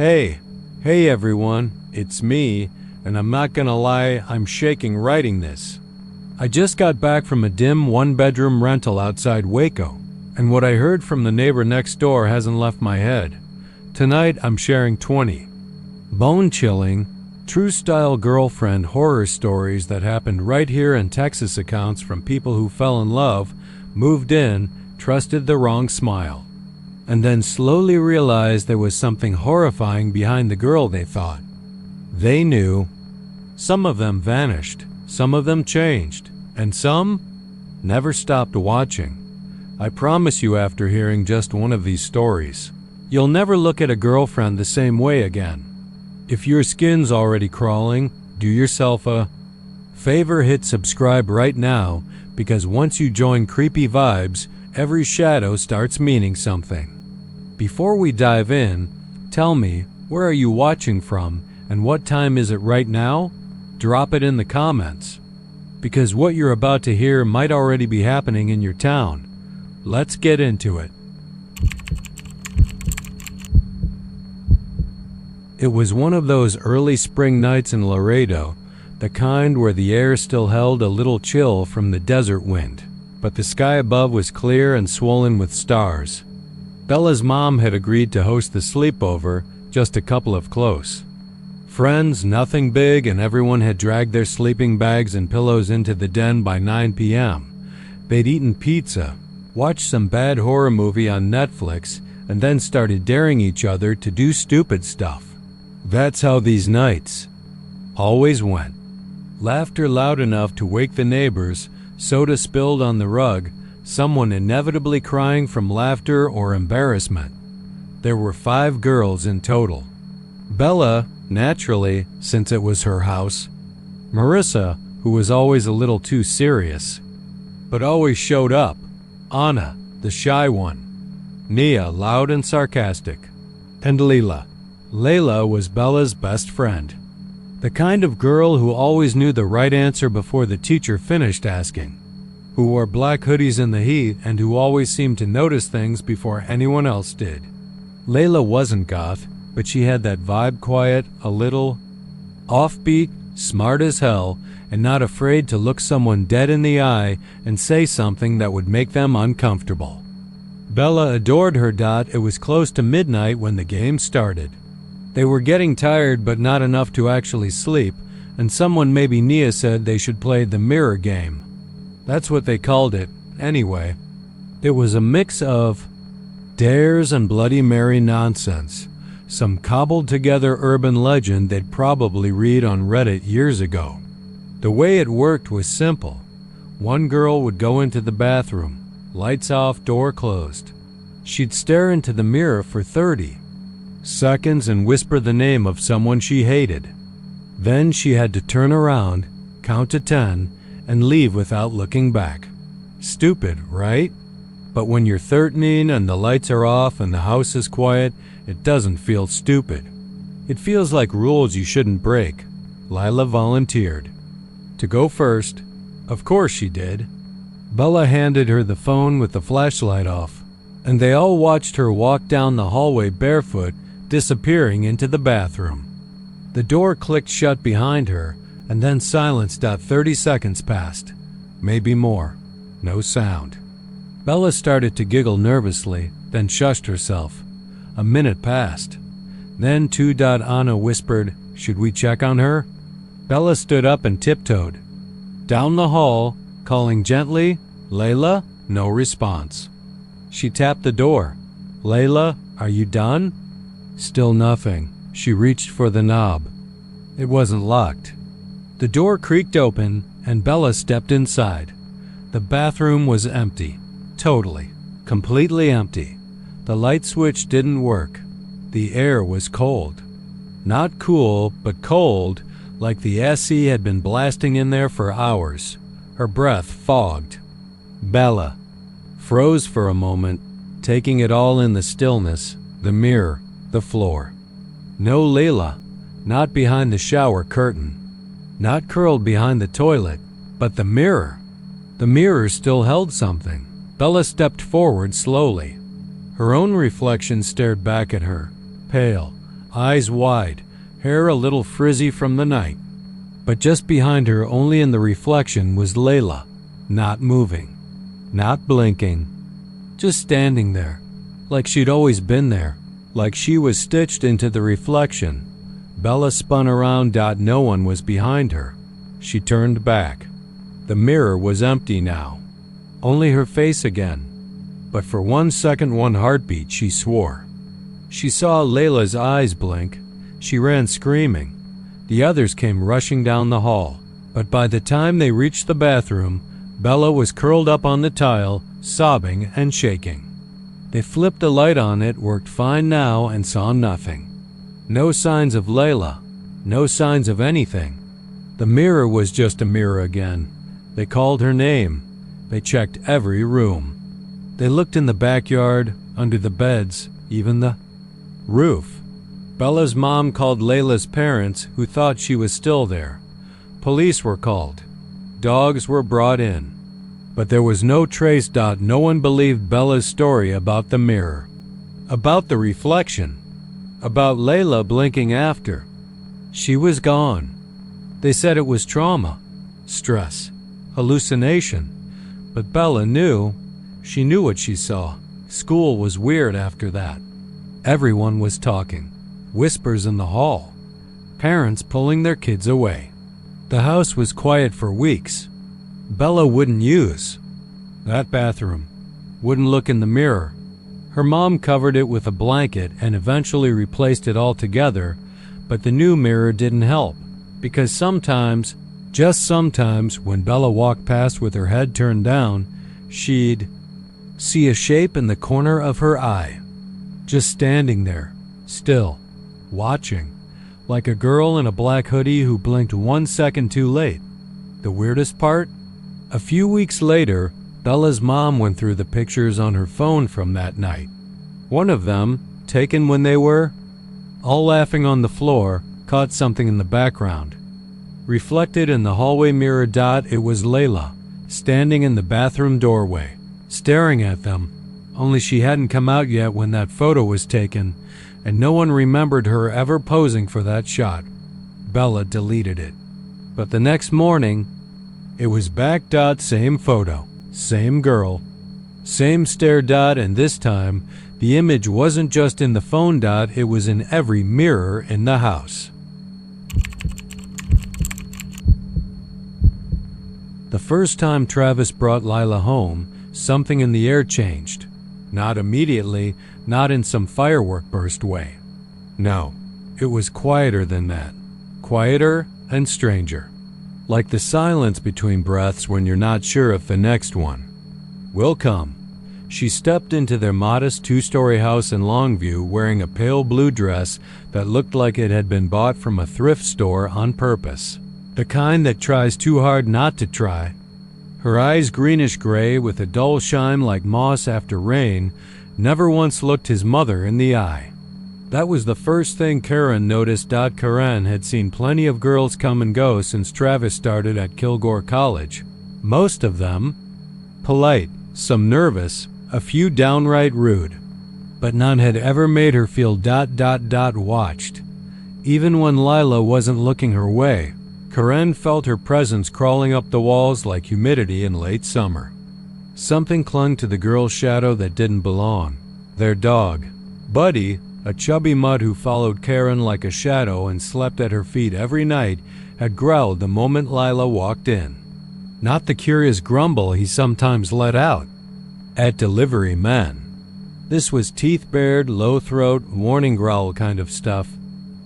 Hey everyone, it's me, and I'm not gonna lie, I'm shaking writing this. I just got back from a dim one-bedroom rental outside Waco, and what I heard from the neighbor next door hasn't left my head. Tonight I'm sharing 20 bone-chilling, true-style girlfriend horror stories that happened right here in Texas, accounts from people who fell in love, moved in, trusted the wrong smile, and then slowly realized there was something horrifying behind the girl they thought they knew. Some of them vanished, some of them changed, and some never stopped watching. I promise you, after hearing just one of these stories, you'll never look at a girlfriend the same way again. If your skin's already crawling, do yourself a favor, hit subscribe right now, because once you join Creepy Vibes, every shadow starts meaning something. Before we dive in, tell me, where are you watching from, and what time is it right now? Drop it in the comments, because what you're about to hear might already be happening in your town. Let's get into it. It was one of those early spring nights in Laredo, the kind where the air still held a little chill from the desert wind, but the sky above was clear and swollen with stars. Bella's mom had agreed to host the sleepover, just a couple of close friends, nothing big, and everyone had dragged their sleeping bags and pillows into the den by 9 p.m. They'd eaten pizza, watched some bad horror movie on Netflix, and then started daring each other to do stupid stuff. That's how these nights always went. Laughter loud enough to wake the neighbors, soda spilled on the rug, someone inevitably crying from laughter or embarrassment. There were 5 girls in total. Bella, naturally, since it was her house. Marissa, who was always a little too serious, but always showed up. Anna, the shy one. Nia, loud and sarcastic. And Leila. Layla was Bella's best friend. The kind of girl who always knew the right answer before the teacher finished asking, who wore black hoodies in the heat, and who always seemed to notice things before anyone else did. Layla wasn't goth, but she had that vibe, quiet, a little offbeat, smart as hell, and not afraid to look someone dead in the eye and say something that would make them uncomfortable. Bella adored her. It was close to midnight when the game started. They were getting tired, but not enough to actually sleep, and someone, maybe Nia, said they should play the mirror game. That's what they called it, anyway. It was a mix of dares and Bloody Mary nonsense, some cobbled-together urban legend they'd probably read on Reddit years ago. The way it worked was simple. One girl would go into the bathroom, lights off, door closed. She'd stare into the mirror for 30 seconds and whisper the name of someone she hated. Then she had to turn around, count to 10, and leave without looking back. Stupid, right? But when you're 13 and the lights are off and the house is quiet, it doesn't feel stupid. It feels like rules you shouldn't break. Lila volunteered to go first. Of course she did. Bella handed her the phone with the flashlight off, and they all watched her walk down the hallway barefoot, disappearing into the bathroom. The door clicked shut behind her, and then silence. 30 seconds passed, maybe more. No sound. Bella started to giggle nervously, then shushed herself. A minute passed. Then 2. Anna whispered, "Should we check on her?" Bella stood up and tiptoed down the hall, calling gently, "Layla?" No response. She tapped the door. "Layla, are you done?" Still nothing. She reached for the knob. It wasn't locked. The door creaked open, and Bella stepped inside. The bathroom was empty. Totally, completely empty. The light switch didn't work. The air was cold. Not cool, but cold, like the SE had been blasting in there for hours. Her breath fogged. Bella froze for a moment, taking it all in, the stillness, the mirror, the floor. No Layla, not behind the shower curtain, not curled behind the toilet, but the mirror. The mirror still held something. Bella stepped forward slowly. Her own reflection stared back at her, pale, eyes wide, hair a little frizzy from the night. But just behind her, only in the reflection, was Layla, not moving, not blinking, just standing there, like she'd always been there, like she was stitched into the reflection. Bella spun around. No one was behind her. She turned back. The mirror was empty now. Only her face again. But for 1 second, 1 heartbeat, she swore. She saw Layla's eyes blink. She ran screaming. The others came rushing down the hall. But by the time they reached the bathroom, Bella was curled up on the tile, sobbing and shaking. They flipped a light on. It worked fine now and saw nothing. No signs of Layla. No signs of anything. The mirror was just a mirror again. They called her name. They checked every room. They looked in the backyard, under the beds, even the roof. Bella's mom called Layla's parents, who thought she was still there. Police were called. Dogs were brought in. But there was no trace. No one believed Bella's story about the mirror, about the reflection, about Layla blinking after. She was gone. They said it was trauma, stress, hallucination. But Bella knew. She knew what she saw. School was weird after that. Everyone was talking. Whispers in the hall. Parents pulling their kids away. The house was quiet for weeks. Bella wouldn't use that bathroom, wouldn't look in the mirror. Her mom covered it with a blanket and eventually replaced it altogether, but the new mirror didn't help, because sometimes, just sometimes, when Bella walked past with her head turned down, she'd see a shape in the corner of her eye, just standing there, still, watching, like a girl in a black hoodie who blinked 1 second too late. The weirdest part? A few weeks later, Bella's mom went through the pictures on her phone from that night. One of them, taken when they were all laughing on the floor, caught something in the background. Reflected in the hallway mirror. It was Layla, standing in the bathroom doorway, staring at them. Only she hadn't come out yet when that photo was taken, and no one remembered her ever posing for that shot. Bella deleted it. But the next morning, it was back. Same photo, same girl, same stare. And this time, the image wasn't just in the phone. It was in every mirror in the house. The first time Travis brought Lila home, something in the air changed. Not immediately, not in some firework burst way. No, it was quieter than that. Quieter and stranger. Like the silence between breaths when you're not sure if the next one will come. She stepped into their modest 2-story house in Longview wearing a pale blue dress that looked like it had been bought from a thrift store on purpose. The kind that tries too hard not to try. Her eyes greenish-gray with a dull shine like moss after rain, never once looked his mother in the eye. That was the first thing Karen noticed. Karen had seen plenty of girls come and go since Travis started at Kilgore College. Most of them polite, some nervous, a few downright rude. But none had ever made her feel watched. Even when Lila wasn't looking her way, Karen felt her presence crawling up the walls like humidity in late summer. Something clung to the girl's shadow that didn't belong. Their dog, Buddy, a chubby mutt who followed Karen like a shadow and slept at her feet every night, had growled the moment Lila walked in. Not the curious grumble he sometimes let out at delivery men. This was teeth-bared, low-throat, warning growl kind of stuff.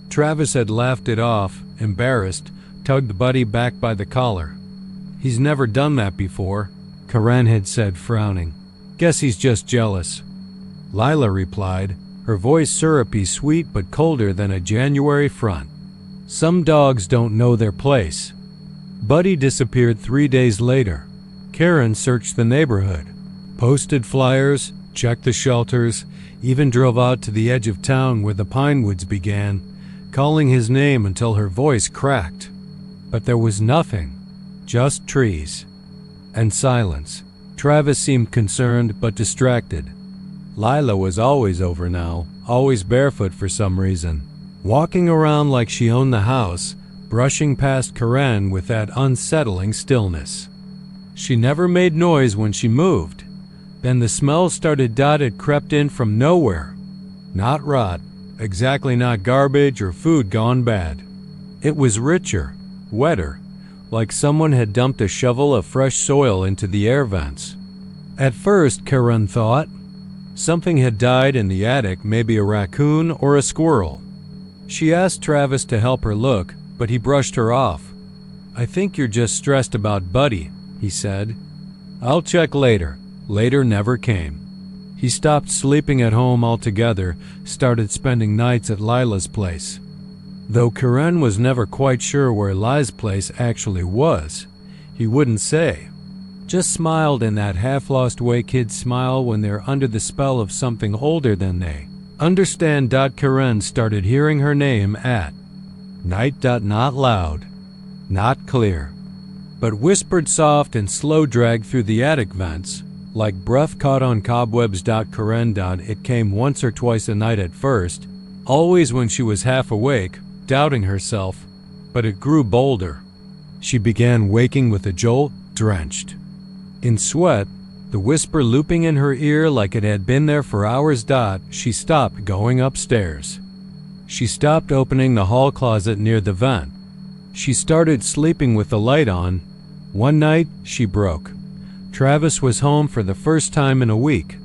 Travis had laughed it off, embarrassed, tugged Buddy back by the collar. "He's never done that before," Karen had said, frowning. "Guess he's just jealous." Lila replied, her voice syrupy sweet but colder than a January front. "Some dogs don't know their place." Buddy disappeared 3 days later. Karen searched the neighborhood, posted flyers, checked the shelters, even drove out to the edge of town where the pine woods began, calling his name until her voice cracked. But there was nothing, just trees and silence. Travis seemed concerned but distracted. Lila was always over now, always barefoot for some reason. walking around like she owned the house, brushing past Karen with that unsettling stillness. She never made noise when she moved. Then the smell started. It crept in from nowhere. Not rot, exactly not garbage or food gone bad. It was richer, wetter, like someone had dumped a shovel of fresh soil into the air vents. At first, Karen thought, something had died in the attic, maybe a raccoon or a squirrel. She asked Travis to help her look, but he brushed her off. "I think you're just stressed about Buddy," he said. "I'll check later." Later never came. He stopped sleeping at home altogether, started spending nights at Lila's place. Though Karen was never quite sure where Lila's place actually was, he wouldn't say. Just smiled in that half-lost way kids smile when they're under the spell of something older than they understand. Karen started hearing her name at night. Not loud, not clear, but whispered soft and slow, dragged through the attic vents, like breath caught on cobwebs. Karen. It came once or twice a night at first, always when she was half awake, doubting herself, but it grew bolder. She began waking with a jolt, drenched in sweat, the whisper looping in her ear like it had been there for hours. She stopped going upstairs. She stopped opening the hall closet near the vent. She started sleeping with the light on. One night, she broke. Travis was home for the first time in a week.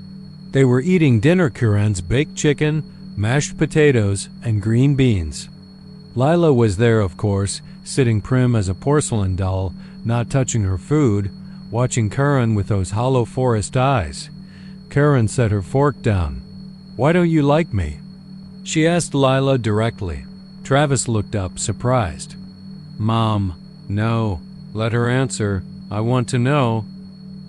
They were eating dinner: Karen's baked chicken, mashed potatoes, and green beans. Lila was there, of course, sitting prim as a porcelain doll, not touching her food, watching Karen with those hollow forest eyes. Karen set her fork down. "Why don't you like me?" she asked Lila directly. Travis looked up, surprised. "Mom, no." Let her answer. "I want to know."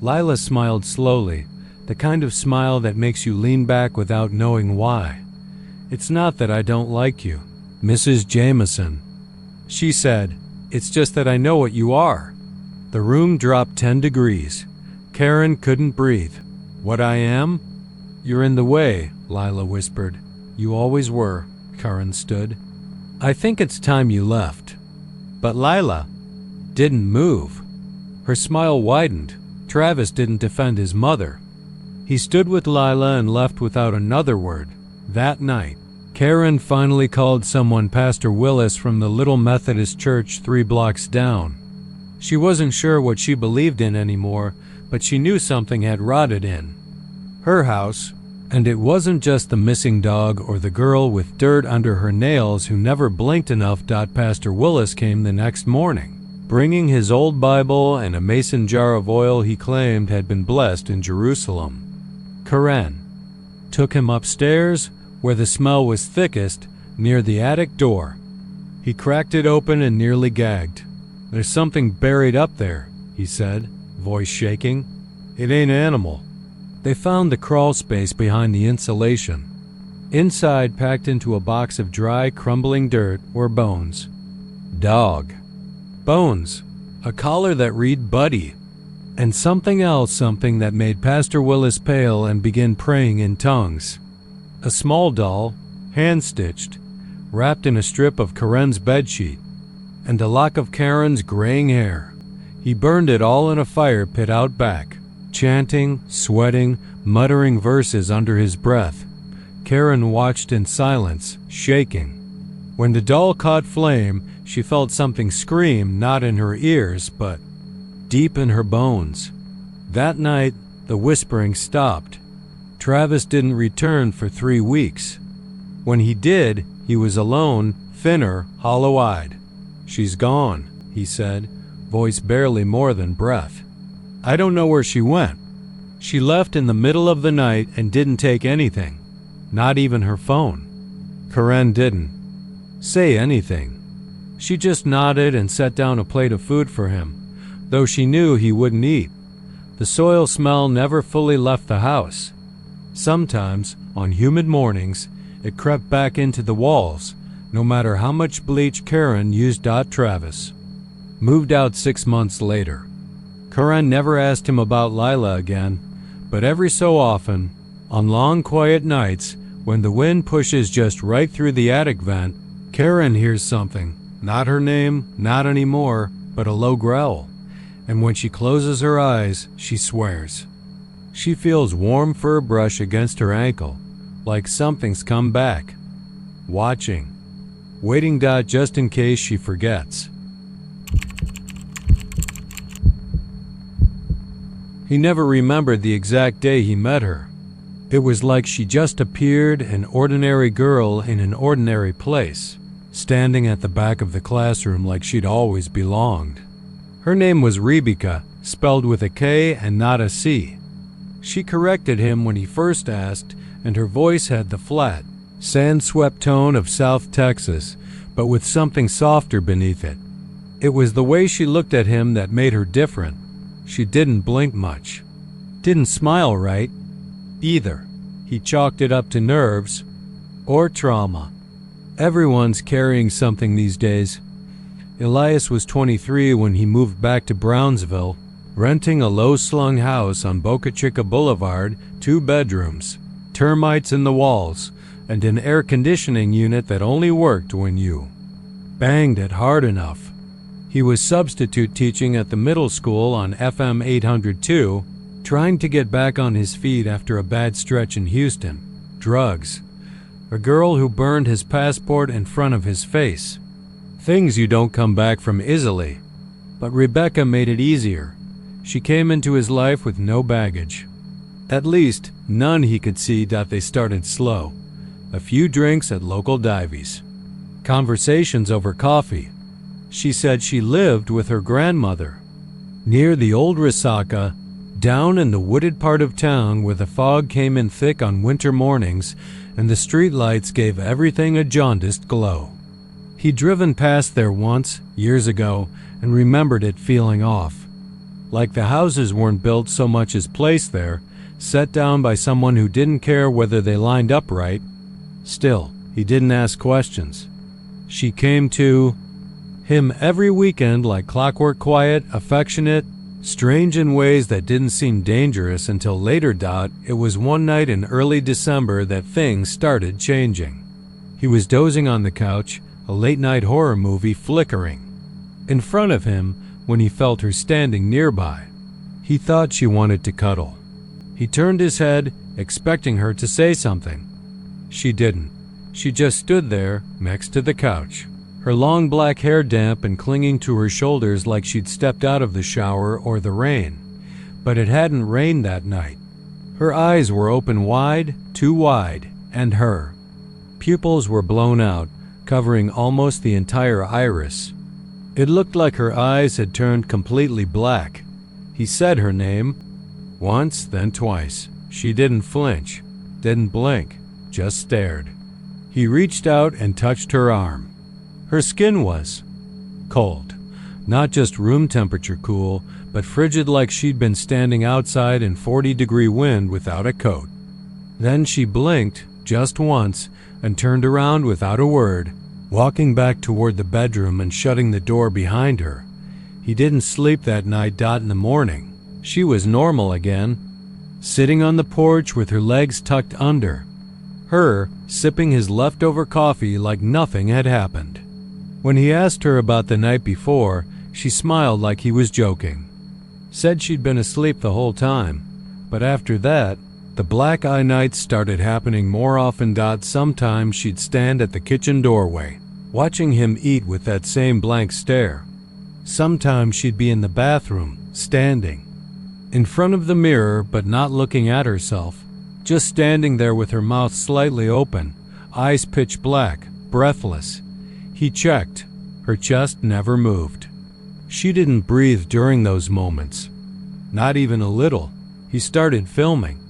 Lila smiled slowly, the kind of smile that makes you lean back without knowing why. "It's not that I don't like you, Mrs. Jameson," she said. "It's just that I know what you are." The room dropped 10 degrees. Karen couldn't breathe. "What I am?" "You're in the way," Lila whispered. "You always were." Karen stood. "I think it's time you left." But Lila didn't move. Her smile widened. Travis didn't defend his mother. He stood with Lila and left without another word. That night, Karen finally called someone, Pastor Willis from the little Methodist church 3 blocks down. She wasn't sure what she believed in anymore, but she knew something had rotted in her house, and it wasn't just the missing dog or the girl with dirt under her nails who never blinked enough. Pastor Willis came the next morning, bringing his old Bible and a mason jar of oil he claimed had been blessed in Jerusalem. Karen took him upstairs, where the smell was thickest, near the attic door. He cracked it open and nearly gagged. "There's something buried up there," he said, voice shaking. "It ain't animal." They found the crawl space behind the insulation. Inside, packed into a box of dry, crumbling dirt, were bones. Dog. Bones. A collar that read Buddy. And something else, something that made Pastor Willis pale and begin praying in tongues. A small doll, hand-stitched, wrapped in a strip of Karen's bedsheet, and a lock of Karen's graying hair. He burned it all in a fire pit out back, chanting, sweating, muttering verses under his breath. Karen watched in silence, shaking. When the doll caught flame, she felt something scream, not in her ears, but deep in her bones. That night, the whispering stopped. Travis didn't return for 3 weeks. When he did, he was alone, thinner, hollow-eyed. "She's gone," he said, voice barely more than breath. "I don't know where she went. She left in the middle of the night and didn't take anything, not even her phone." Karen didn't say anything. She just nodded and set down a plate of food for him, though she knew he wouldn't eat. The soil smell never fully left the house. Sometimes, on humid mornings, it crept back into the walls, no matter how much bleach Karen used. Travis moved out 6 months later. Karen never asked him about Lila again, but every so often, on long quiet nights, when the wind pushes just right through the attic vent, Karen hears something. Not her name, not anymore, but a low growl. And when she closes her eyes, she swears. She feels warm fur brush against her ankle, like something's come back. Watching. Waiting. Just in case she forgets. He never remembered the exact day he met her. It was like she just appeared, an ordinary girl in an ordinary place, standing at the back of the classroom like she'd always belonged. Her name was Rebecca, spelled with a K and not a C. She corrected him when he first asked, and her voice had the flat, sand-swept tone of South Texas, but with something softer beneath it. It was the way she looked at him that made her different. She didn't blink much. Didn't smile right, either. He chalked it up to nerves or trauma. Everyone's carrying something these days. Elias was 23 when he moved back to Brownsville, renting a low-slung house on Boca Chica Boulevard, 2 bedrooms, termites in the walls, and an air conditioning unit that only worked when you banged it hard enough. He was substitute teaching at the middle school on FM 802, trying to get back on his feet after a bad stretch in Houston. Drugs. A girl who burned his passport in front of his face. Things you don't come back from easily. But Rebecca made it easier. She came into his life with no baggage. At least, none he could see. They started slow. A few drinks at local divies. Conversations over coffee. She said she lived with her grandmother near the old Resaca, down in the wooded part of town where the fog came in thick on winter mornings and the street lights gave everything a jaundiced glow. He'd driven past there once, years ago, and remembered it feeling off. Like the houses weren't built so much as placed there, set down by someone who didn't care whether they lined up right. Still, he didn't ask questions. She came to him every weekend like clockwork, quiet, affectionate, strange in ways that didn't seem dangerous until later. It was one night in early December that things started changing. He was dozing on the couch, a late-night horror movie flickering in front of him when he felt her standing nearby. He thought she wanted to cuddle. He turned his head, expecting her to say something. She didn't. She just stood there next to the couch, her long black hair damp and clinging to her shoulders like she'd stepped out of the shower or the rain. But it hadn't rained that night. Her eyes were open wide, too wide, and her pupils were blown out, covering almost the entire iris. It looked like her eyes had turned completely black. He said her name once, then twice. She didn't flinch, didn't blink, just stared. He reached out and touched her arm. Her skin was cold, not just room temperature cool, but frigid like she'd been standing outside in 40-degree wind without a coat. Then she blinked just once and turned around without a word, walking back toward the bedroom and shutting the door behind her. He didn't sleep that night. In the morning, she was normal again, sitting on the porch with her legs tucked under her, sipping his leftover coffee like nothing had happened. When he asked her about the night before, she smiled like he was joking. Said she'd been asleep the whole time, but after that, the black eye nights started happening more often. Sometimes she'd stand at the kitchen doorway, watching him eat with that same blank stare. Sometimes she'd be in the bathroom, standing in front of the mirror but not looking at herself, just standing there with her mouth slightly open, eyes pitch black, breathless. He checked. Her chest never moved. She didn't breathe during those moments. Not even a little. He started filming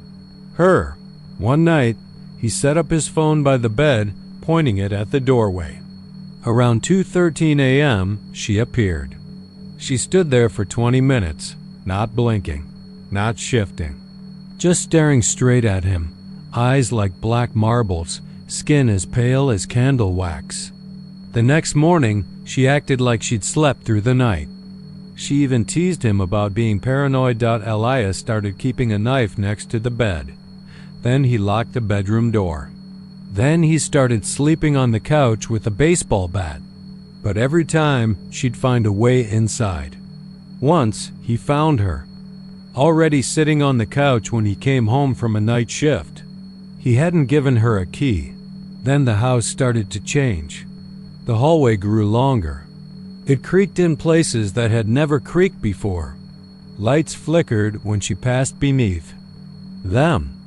her. One night, he set up his phone by the bed, pointing it at the doorway. Around 2:13 a.m., she appeared. She stood there for 20 minutes, not blinking, not shifting, just staring straight at him, eyes like black marbles, skin as pale as candle wax. The next morning, she acted like she'd slept through the night. She even teased him about being paranoid. Elias started keeping a knife next to the bed. Then he locked the bedroom door. Then he started sleeping on the couch with a baseball bat, but every time she'd find a way inside. Once he found her, already sitting on the couch when he came home from a night shift. He hadn't given her a key. Then the house started to change. The hallway grew longer. It creaked in places that had never creaked before. Lights flickered when she passed beneath them.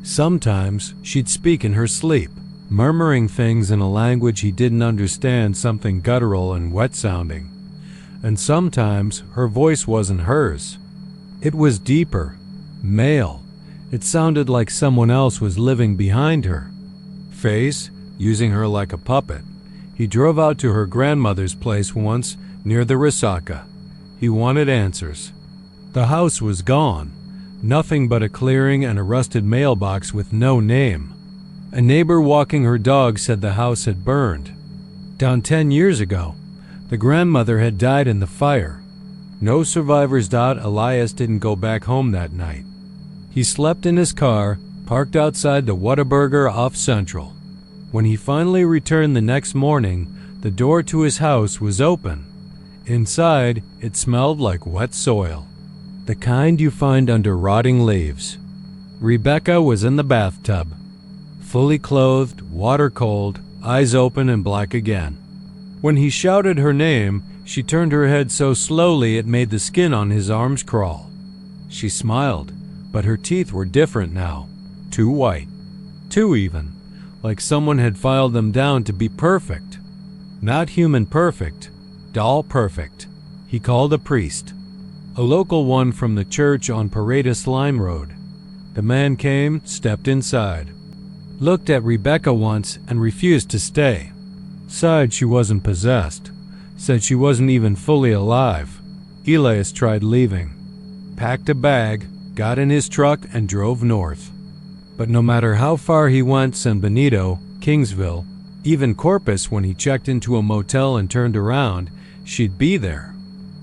Sometimes she'd speak in her sleep, murmuring things in a language he didn't understand, something guttural and wet-sounding. And sometimes her voice wasn't hers. It was deeper, male. It sounded like someone else was living behind her face, using her like a puppet. He drove out to her grandmother's place once near the Resaca. He wanted answers. The house was gone. Nothing but a clearing and a rusted mailbox with no name. A neighbor walking her dog said the house had burned down 10 years ago. The grandmother had died in the fire. No survivors. Elias didn't go back home that night. He slept in his car, parked outside the Whataburger off Central. When he finally returned the next morning, the door to his house was open. Inside, it smelled like wet soil, the kind you find under rotting leaves. Rebecca was in the bathtub, fully clothed, water cold, eyes open and black again. When he shouted her name, she turned her head so slowly it made the skin on his arms crawl. She smiled, but her teeth were different now, too white, too even, like someone had filed them down to be perfect. Not human perfect, doll perfect. He called a priest, a local one from the church on Paredes Lime Road. The man came, stepped inside, looked at Rebecca once and refused to stay. Sighed she wasn't possessed, said she wasn't even fully alive. Elias tried leaving, packed a bag, got in his truck and drove north. But no matter how far he went, San Benito, Kingsville, even Corpus, when he checked into a motel and turned around, she'd be there.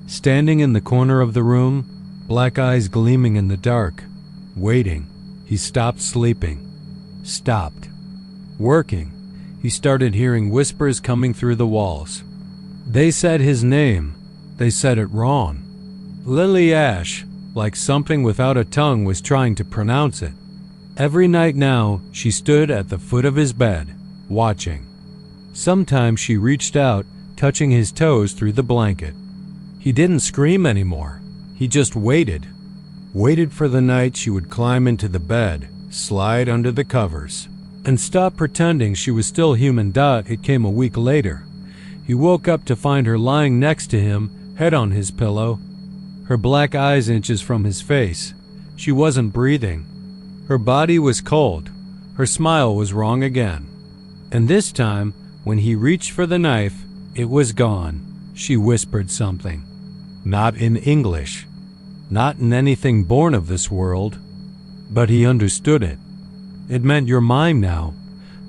Standing in the corner of the room, black eyes gleaming in the dark, waiting. He stopped sleeping. Stopped working. He started hearing whispers coming through the walls. They said his name. They said it wrong. Lily Ash, like something without a tongue was trying to pronounce it. Every night now, she stood at the foot of his bed, watching. Sometimes she reached out, touching his toes through the blanket. He didn't scream anymore. He just waited. Waited for the night she would climb into the bed, slide under the covers, and stop pretending she was still human. It came a week later. He woke up to find her lying next to him, head on his pillow, her black eyes inches from his face. She wasn't breathing. Her body was cold. Her smile was wrong again. And this time, when he reached for the knife, it was gone. She whispered something. Not in English. Not in anything born of this world. But he understood it. It meant you're mine now.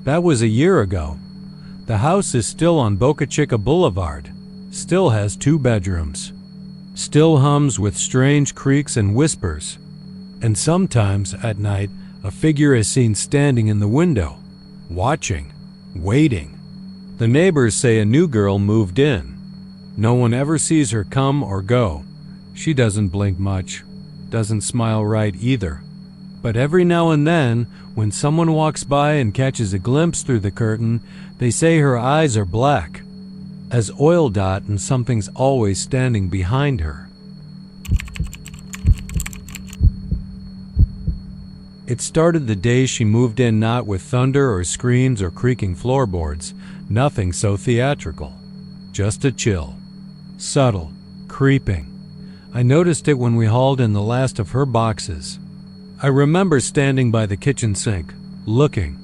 That was a year ago. The house is still on Boca Chica Boulevard. Still has 2 bedrooms. Still hums with strange creaks and whispers. And sometimes, at night, a figure is seen standing in the window, watching, waiting. The neighbors say a new girl moved in. No one ever sees her come or go. She doesn't blink much, doesn't smile right either. But every now and then, when someone walks by and catches a glimpse through the curtain, they say her eyes are black as oil, and something's always standing behind her. It started the day she moved in, not with thunder or screens or creaking floorboards, nothing so theatrical. Just a chill. Subtle. Creeping. I noticed it when we hauled in the last of her boxes. I remember standing by the kitchen sink, looking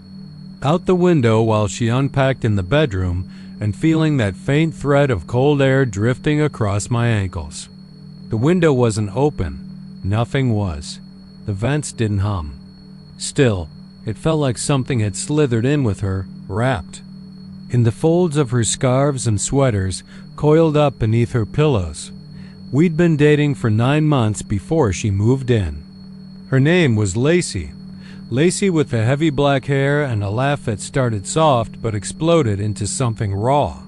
out the window while she unpacked in the bedroom and feeling that faint thread of cold air drifting across my ankles. The window wasn't open. Nothing was. The vents didn't hum. Still, it felt like something had slithered in with her, wrapped in the folds of her scarves and sweaters, coiled up beneath her pillows. We'd been dating for 9 months before she moved in. Her name was Lacey. Lacey with the heavy black hair and a laugh that started soft but exploded into something raw.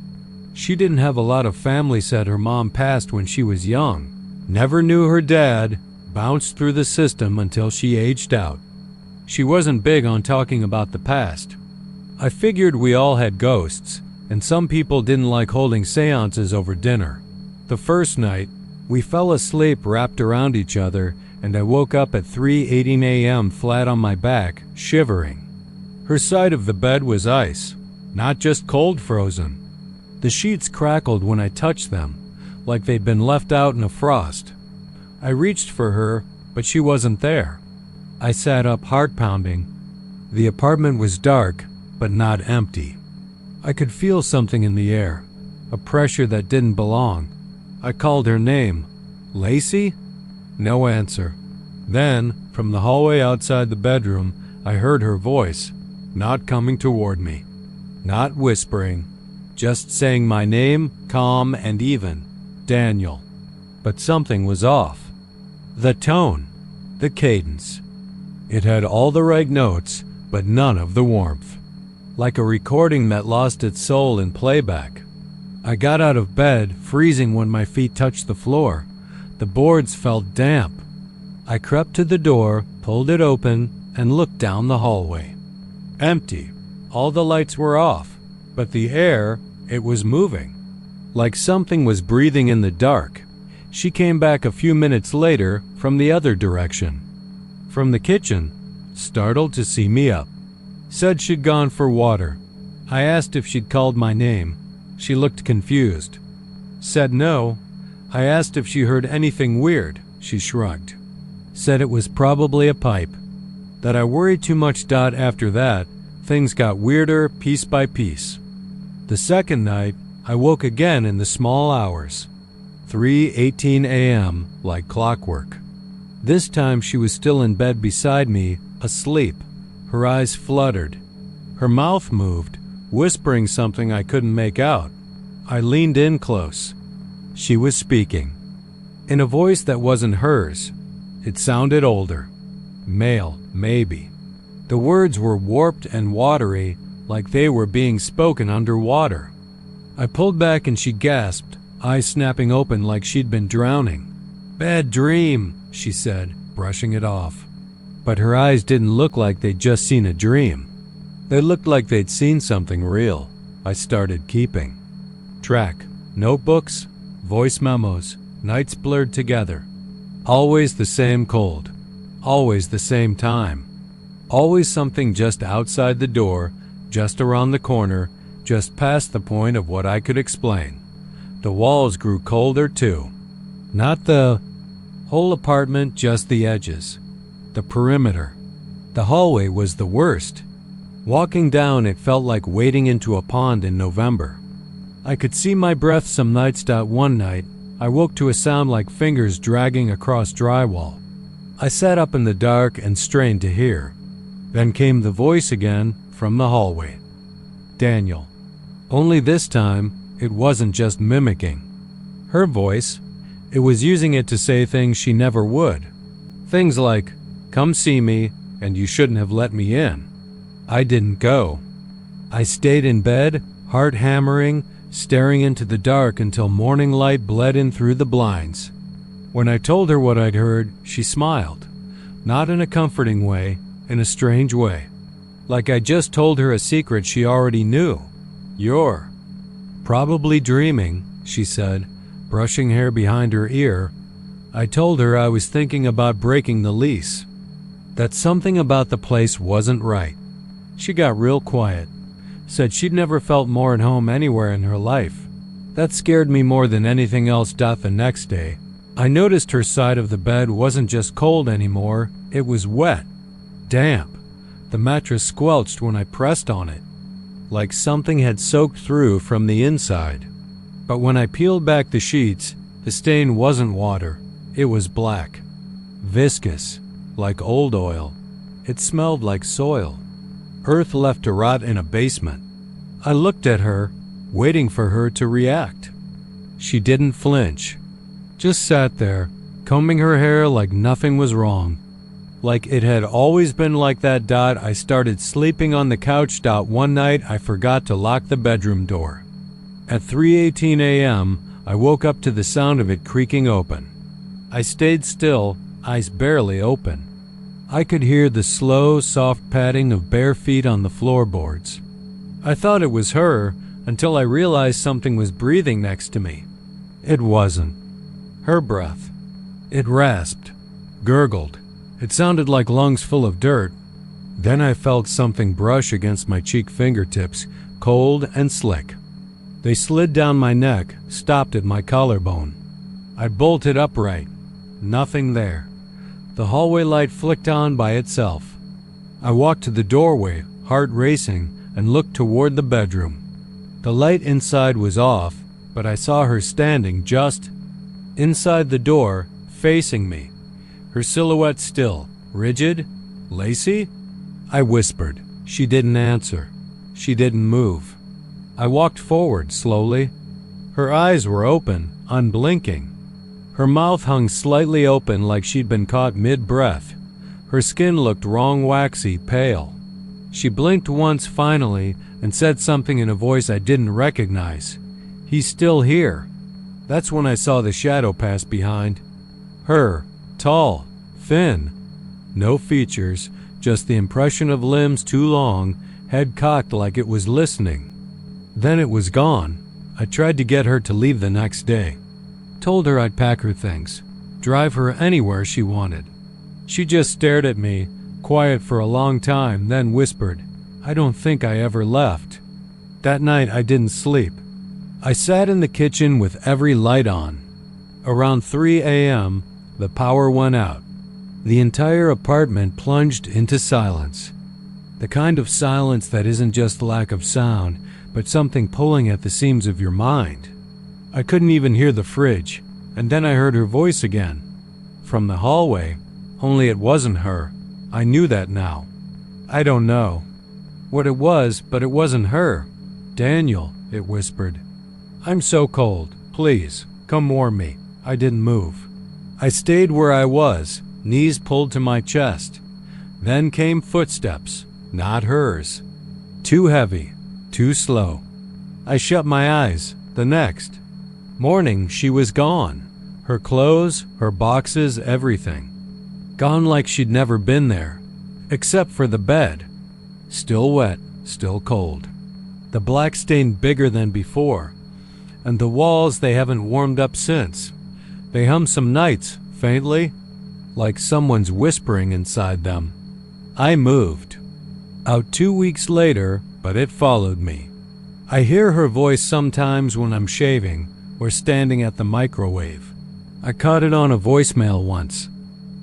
She didn't have a lot of family, said her mom passed when she was young. Never knew her dad, bounced through the system until she aged out. She wasn't big on talking about the past. I figured we all had ghosts, and some people didn't like holding seances over dinner. The first night, we fell asleep wrapped around each other, and I woke up at 3:18 a.m. flat on my back, shivering. Her side of the bed was ice, not just cold frozen. The sheets crackled when I touched them, like they'd been left out in a frost. I reached for her, but she wasn't there. I sat up, heart pounding. The apartment was dark, but not empty. I could feel something in the air, a pressure that didn't belong. I called her name. Lacey? No answer. Then, from the hallway outside the bedroom, I heard her voice, not coming toward me, not whispering, just saying my name, calm and even, Daniel. But something was off. The tone, the cadence. It had all the right notes, but none of the warmth. Like a recording that lost its soul in playback. I got out of bed, freezing when my feet touched the floor. The boards felt damp. I crept to the door, pulled it open, and looked down the hallway. Empty. All the lights were off, but the air, it was moving. Like something was breathing in the dark. She came back a few minutes later from the other direction. From the kitchen, startled to see me up. Said she'd gone for water. I asked if she'd called my name. She looked confused. Said no. I asked if she heard anything weird. She shrugged. Said it was probably a pipe. That I worried too much. After that, things got weirder piece by piece. The second night, I woke again in the small hours. 3:18 a.m., like clockwork. This time she was still in bed beside me, asleep. Her eyes fluttered. Her mouth moved, whispering something I couldn't make out. I leaned in close. She was speaking. In a voice that wasn't hers. It sounded older. Male, maybe. The words were warped and watery, like they were being spoken underwater. I pulled back and she gasped, eyes snapping open like she'd been drowning. Bad dream, she said, brushing it off. But her eyes didn't look like they'd just seen a dream. They looked like they'd seen something real. I started keeping track. Notebooks, voice memos, nights blurred together. Always the same cold. Always the same time. Always something just outside the door, just around the corner, just past the point of what I could explain. The walls grew colder too. Not the whole apartment, just the edges. The perimeter. The hallway was the worst. Walking down, it felt like wading into a pond in November. I could see my breath some nights. One night, I woke to a sound like fingers dragging across drywall. I sat up in the dark and strained to hear. Then came the voice again from the hallway. Daniel. Only this time, it wasn't just mimicking. Her voice, it was using it to say things she never would. Things like, come see me, and you shouldn't have let me in. I didn't go. I stayed in bed, heart hammering, staring into the dark until morning light bled in through the blinds. When I told her what I'd heard, she smiled. Not in a comforting way, in a strange way. Like I just told her a secret she already knew. You're probably dreaming, she said, brushing hair behind her ear. I told her I was thinking about breaking the lease. That something about the place wasn't right. She got real quiet. Said she'd never felt more at home anywhere in her life. That scared me more than anything else. The next day, I noticed her side of the bed wasn't just cold anymore, it was wet. Damp. The mattress squelched when I pressed on it. Like something had soaked through from the inside. But when I peeled back the sheets, the stain wasn't water. It was black. Viscous. Like old oil. It smelled like soil. Earth left to rot in a basement. I looked at her, waiting for her to react. She didn't flinch. Just sat there, combing her hair like nothing was wrong. Like it had always been like that. I started sleeping on the couch. One night I forgot to lock the bedroom door. At 3:18 a.m., I woke up to the sound of it creaking open. I stayed still, eyes barely open. I could hear the slow, soft padding of bare feet on the floorboards. I thought it was her until I realized something was breathing next to me. It wasn't her breath. It rasped, gurgled. It sounded like lungs full of dirt. Then I felt something brush against my cheek fingertips, cold and slick. They slid down my neck, stopped at my collarbone. I bolted upright. Nothing there. The hallway light flicked on by itself. I walked to the doorway, heart racing, and looked toward the bedroom. The light inside was off, but I saw her standing just inside the door, facing me. Her silhouette still, rigid. Lacey? I whispered. She didn't answer. She didn't move. I walked forward slowly. Her eyes were open, unblinking. Her mouth hung slightly open like she'd been caught mid-breath. Her skin looked wrong, waxy, pale. She blinked once finally and said something in a voice I didn't recognize. "He's still here." That's when I saw the shadow pass behind. Her, tall, thin. No features, just the impression of limbs too long, head cocked like it was listening. Then it was gone. I tried to get her to leave the next day. Told her I'd pack her things, drive her anywhere she wanted. She just stared at me, quiet for a long time, then whispered, "I don't think I ever left." That night I didn't sleep. I sat in the kitchen with every light on. Around 3 a.m., the power went out. The entire apartment plunged into silence. The kind of silence that isn't just lack of sound, but something pulling at the seams of your mind. I couldn't even hear the fridge, and then I heard her voice again. From the hallway, only it wasn't her. I knew that now. I don't know what it was, but it wasn't her. "Daniel," it whispered. "I'm so cold. Please, come warm me." I didn't move. I stayed where I was, knees pulled to my chest. Then came footsteps, not hers. Too heavy, too slow. I shut my eyes. The next morning, she was gone. Her clothes, her boxes, everything. Gone like she'd never been there. Except for the bed. Still wet, still cold. The black stain bigger than before. And the walls, they haven't warmed up since. They hum some nights, faintly, like someone's whispering inside them. I moved. Out 2 weeks later, but it followed me. I hear her voice sometimes when I'm shaving or standing at the microwave. I caught it on a voicemail once.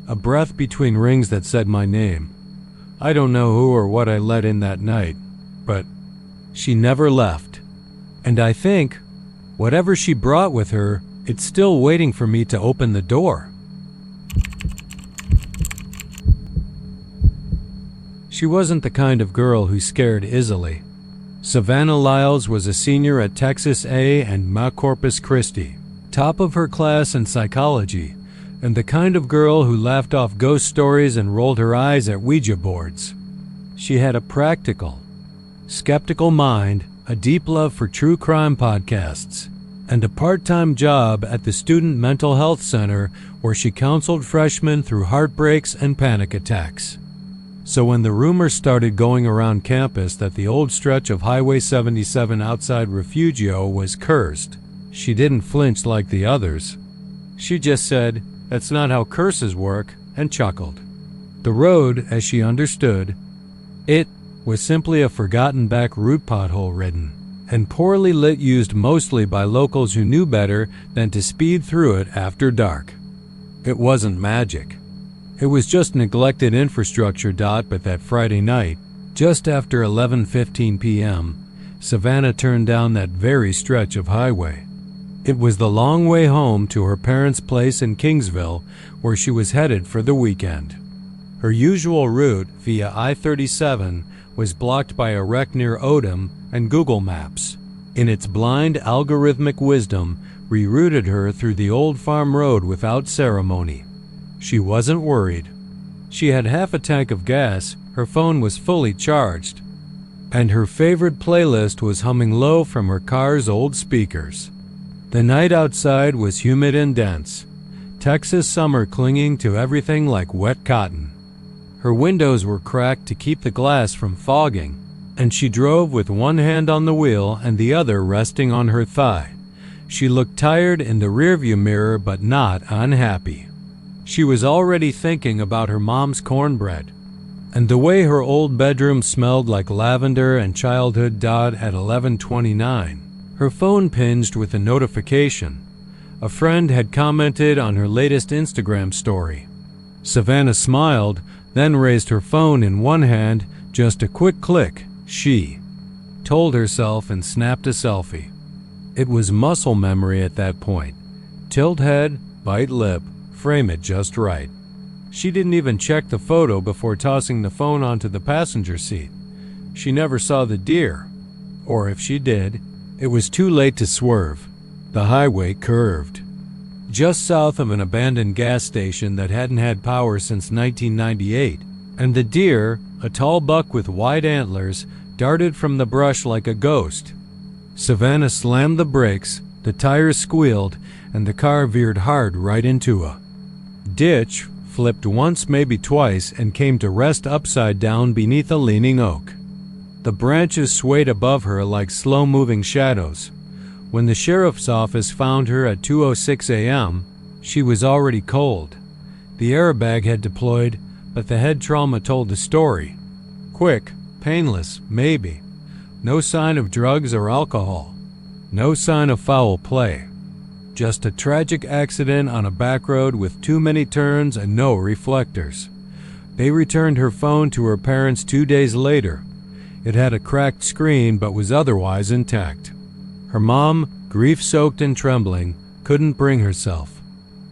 A breath between rings that said my name. I don't know who or what I let in that night, but she never left. And I think, whatever she brought with her, it's still waiting for me to open the door. She wasn't the kind of girl who scared easily. Savannah Lyles was a senior at Texas A and Corpus Christi, top of her class in psychology, and the kind of girl who laughed off ghost stories and rolled her eyes at Ouija boards. She had a practical, skeptical mind, a deep love for true crime podcasts, and a part-time job at the Student Mental Health Center where she counseled freshmen through heartbreaks and panic attacks. So when the rumors started going around campus that the old stretch of Highway 77 outside Refugio was cursed, she didn't flinch like the others. She just said, "That's not how curses work," and chuckled. The road, as she understood it, was simply a forgotten back route, pothole ridden and poorly lit, used mostly by locals who knew better than to speed through it after dark. It wasn't magic. It was just neglected infrastructure. But that Friday night, just after 11:15 p.m., Savannah turned down that very stretch of highway. It was the long way home to her parents' place in Kingsville, where she was headed for the weekend. Her usual route via I-37 was blocked by a wreck near Odom, and Google Maps, in its blind algorithmic wisdom, rerouted her through the old farm road without ceremony. She wasn't worried. She had half a tank of gas, her phone was fully charged, and her favorite playlist was humming low from her car's old speakers. The night outside was humid and dense, Texas summer clinging to everything like wet cotton. Her windows were cracked to keep the glass from fogging, and she drove with one hand on the wheel and the other resting on her thigh. She looked tired in the rearview mirror but not unhappy. She was already thinking about her mom's cornbread, and the way her old bedroom smelled like lavender and childhood Dot at 11:29. Her phone pinged with a notification. A friend had commented on her latest Instagram story. Savannah smiled, then raised her phone in one hand, just a quick click, she told herself and snapped a selfie. It was muscle memory at that point. Tilt head, bite lip, frame it just right. She didn't even check the photo before tossing the phone onto the passenger seat. She never saw the deer. Or if she did, it was too late to swerve. The highway curved just south of an abandoned gas station that hadn't had power since 1998, and the deer, a tall buck with wide antlers, darted from the brush like a ghost. Savannah slammed the brakes, the tires squealed, and the car veered hard right into a ditch, flipped once, maybe twice, and came to rest upside down beneath a leaning oak. The branches swayed above her like slow-moving shadows. When the sheriff's office found her at 2:06 a.m., she was already cold. The airbag had deployed, but the head trauma told the story. Quick, painless, maybe. No sign of drugs or alcohol. No sign of foul play. Just a tragic accident on a back road with too many turns and no reflectors. They returned her phone to her parents 2 days later. It had a cracked screen but was otherwise intact. Her mom, grief-soaked and trembling, couldn't bring herself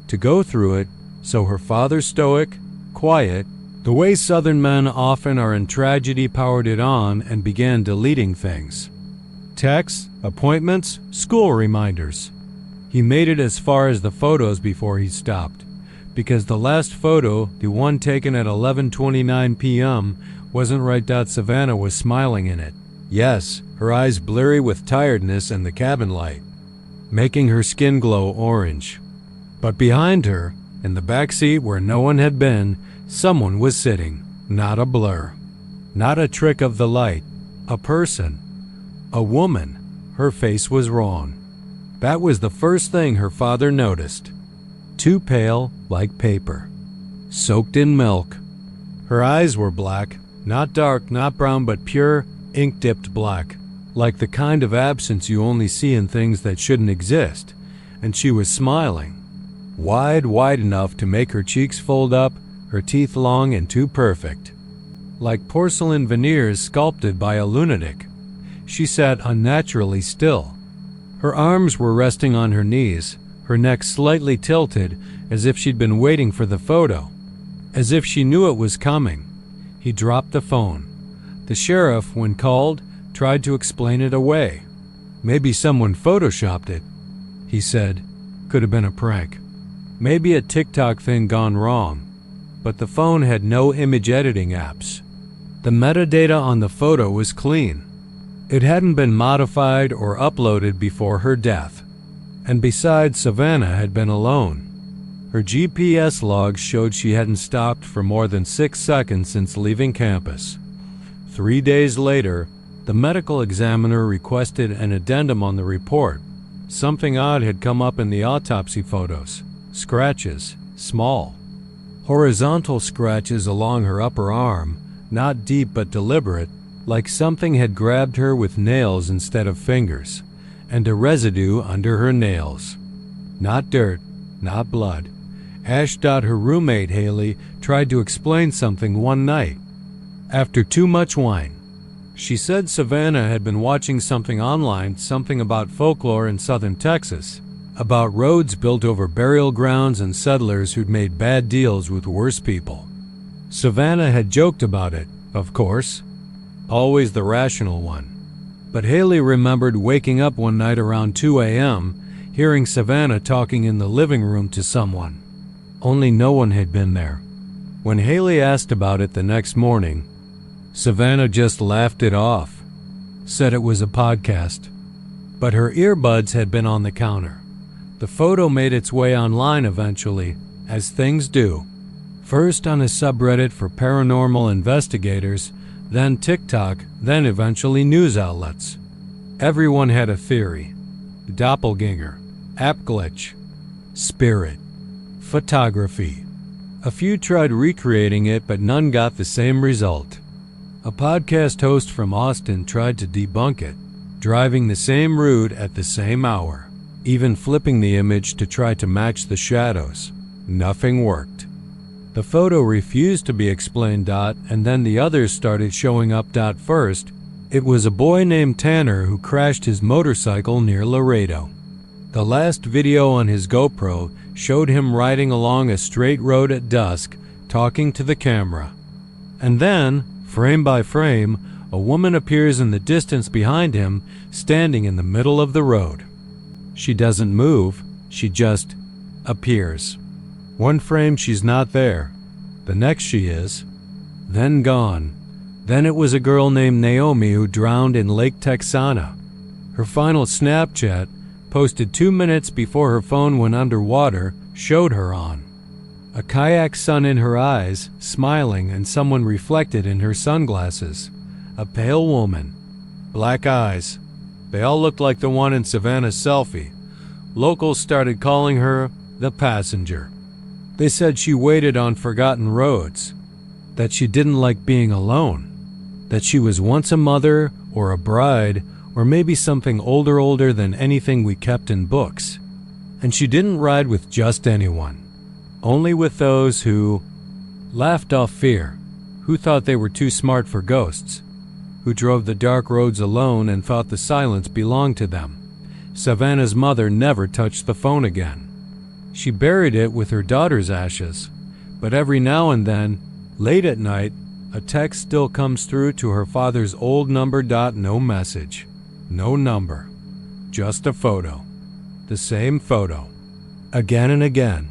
to go through it, so her father, stoic, quiet, the way Southern men often are in tragedy, powered it on and began deleting things. Texts, appointments, school reminders. He made it as far as the photos before he stopped, because the last photo, the one taken at 11:29 p.m., wasn't right. Savannah was smiling in it. Yes, her eyes blurry with tiredness and the cabin light, making her skin glow orange. But behind her, in the back seat where no one had been, someone was sitting, not a blur, not a trick of the light, a person, a woman. Her face was wrong. That was the first thing her father noticed. Too pale, like paper, soaked in milk. Her eyes were black, not dark, not brown, but pure, ink-dipped black, like the kind of absence you only see in things that shouldn't exist. And she was smiling, wide enough to make her cheeks fold up, her teeth long and too perfect, like porcelain veneers sculpted by a lunatic. She sat unnaturally still. Her arms were resting on her knees, her neck slightly tilted, as if she'd been waiting for the photo, as if she knew it was coming. He dropped the phone. The sheriff, when called, tried to explain it away. Maybe someone photoshopped it, he said. Could have been a prank. Maybe a TikTok thing gone wrong. But the phone had no image editing apps. The metadata on the photo was clean. It hadn't been modified or uploaded before her death. And besides, Savannah had been alone. Her GPS logs showed she hadn't stopped for more than 6 seconds since leaving campus. 3 days later, the medical examiner requested an addendum on the report. Something odd had come up in the autopsy photos. Scratches, small, horizontal scratches along her upper arm, not deep but deliberate, like something had grabbed her with nails instead of fingers, and a residue under her nails. Not dirt, not blood. Ash. Her roommate Haley tried to explain something one night. After too much wine, she said Savannah had been watching something online, something about folklore in southern Texas, about roads built over burial grounds and settlers who'd made bad deals with worse people. Savannah had joked about it, of course, always the rational one. But Haley remembered waking up one night around 2 a.m., hearing Savannah talking in the living room to someone. Only no one had been there. When Haley asked about it the next morning, Savannah just laughed it off, said it was a podcast. But her earbuds had been on the counter. The photo made its way online eventually, as things do. First on a subreddit for paranormal investigators, then TikTok, then eventually news outlets. Everyone had a theory. Doppelganger, app glitch, spirit, photography. A few tried recreating it, but none got the same result. A podcast host from Austin tried to debunk it, driving the same route at the same hour, even flipping the image to try to match the shadows. Nothing worked. The photo refused to be explained. And then the others started showing up. First, it was a boy named Tanner who crashed his motorcycle near Laredo. The last video on his GoPro showed him riding along a straight road at dusk, talking to the camera. And then, frame by frame, a woman appears in the distance behind him, standing in the middle of the road. She doesn't move, she just appears. One frame she's not there, the next she is, then gone. Then it was a girl named Naomi who drowned in Lake Texana. Her final Snapchat, posted 2 minutes before her phone went underwater, showed her on a kayak, sun in her eyes, smiling, and someone reflected in her sunglasses. A pale woman, black eyes. They all looked like the one in Savannah's selfie. Locals started calling her the passenger. They said she waited on forgotten roads, that she didn't like being alone, that she was once a mother or a bride or maybe something older than anything we kept in books. And she didn't ride with just anyone, only with those who laughed off fear, who thought they were too smart for ghosts, who drove the dark roads alone and thought the silence belonged to them. Savannah's mother never touched the phone again. She buried it with her daughter's ashes, but every now and then, late at night, a text still comes through to her father's old number. No message, no number, just a photo. The same photo, again and again,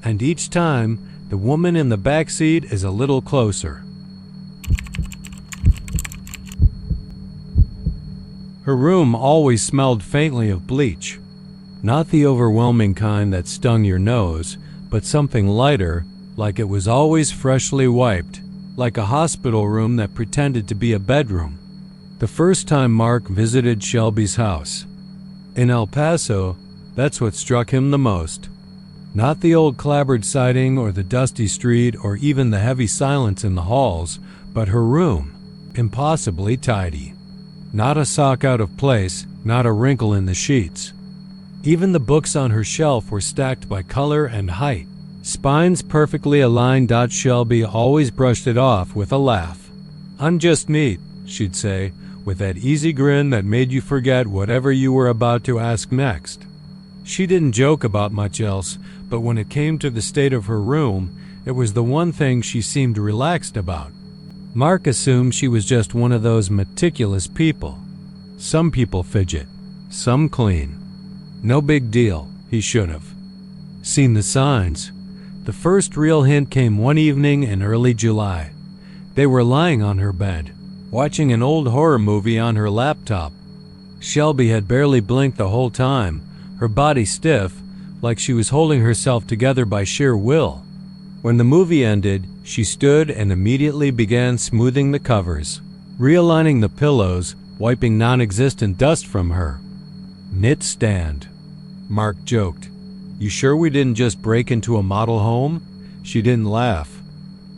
and each time the woman in the back seat is a little closer. Her room always smelled faintly of bleach. Not the overwhelming kind that stung your nose, but something lighter, like it was always freshly wiped, like a hospital room that pretended to be a bedroom. The first time Mark visited Shelby's house in El Paso, that's what struck him the most. Not the old clapboard siding or the dusty street or even the heavy silence in the halls, but her room, impossibly tidy. Not a sock out of place, not a wrinkle in the sheets. Even the books on her shelf were stacked by color and height, spines perfectly aligned. Shelby always brushed it off with a laugh. "I'm just neat," she'd say, with that easy grin that made you forget whatever you were about to ask next. She didn't joke about much else, but when it came to the state of her room, it was the one thing she seemed relaxed about. Mark assumed she was just one of those meticulous people. Some people fidget, some clean. No big deal, he should have seen the signs. The first real hint came one evening in early July. They were lying on her bed, watching an old horror movie on her laptop. Shelby had barely blinked the whole time, her body stiff, like she was holding herself together by sheer will. When the movie ended, she stood and immediately began smoothing the covers, realigning the pillows, wiping non-existent dust from her. "Knit stand," Mark joked. "You sure we didn't just break into a model home?" She didn't laugh,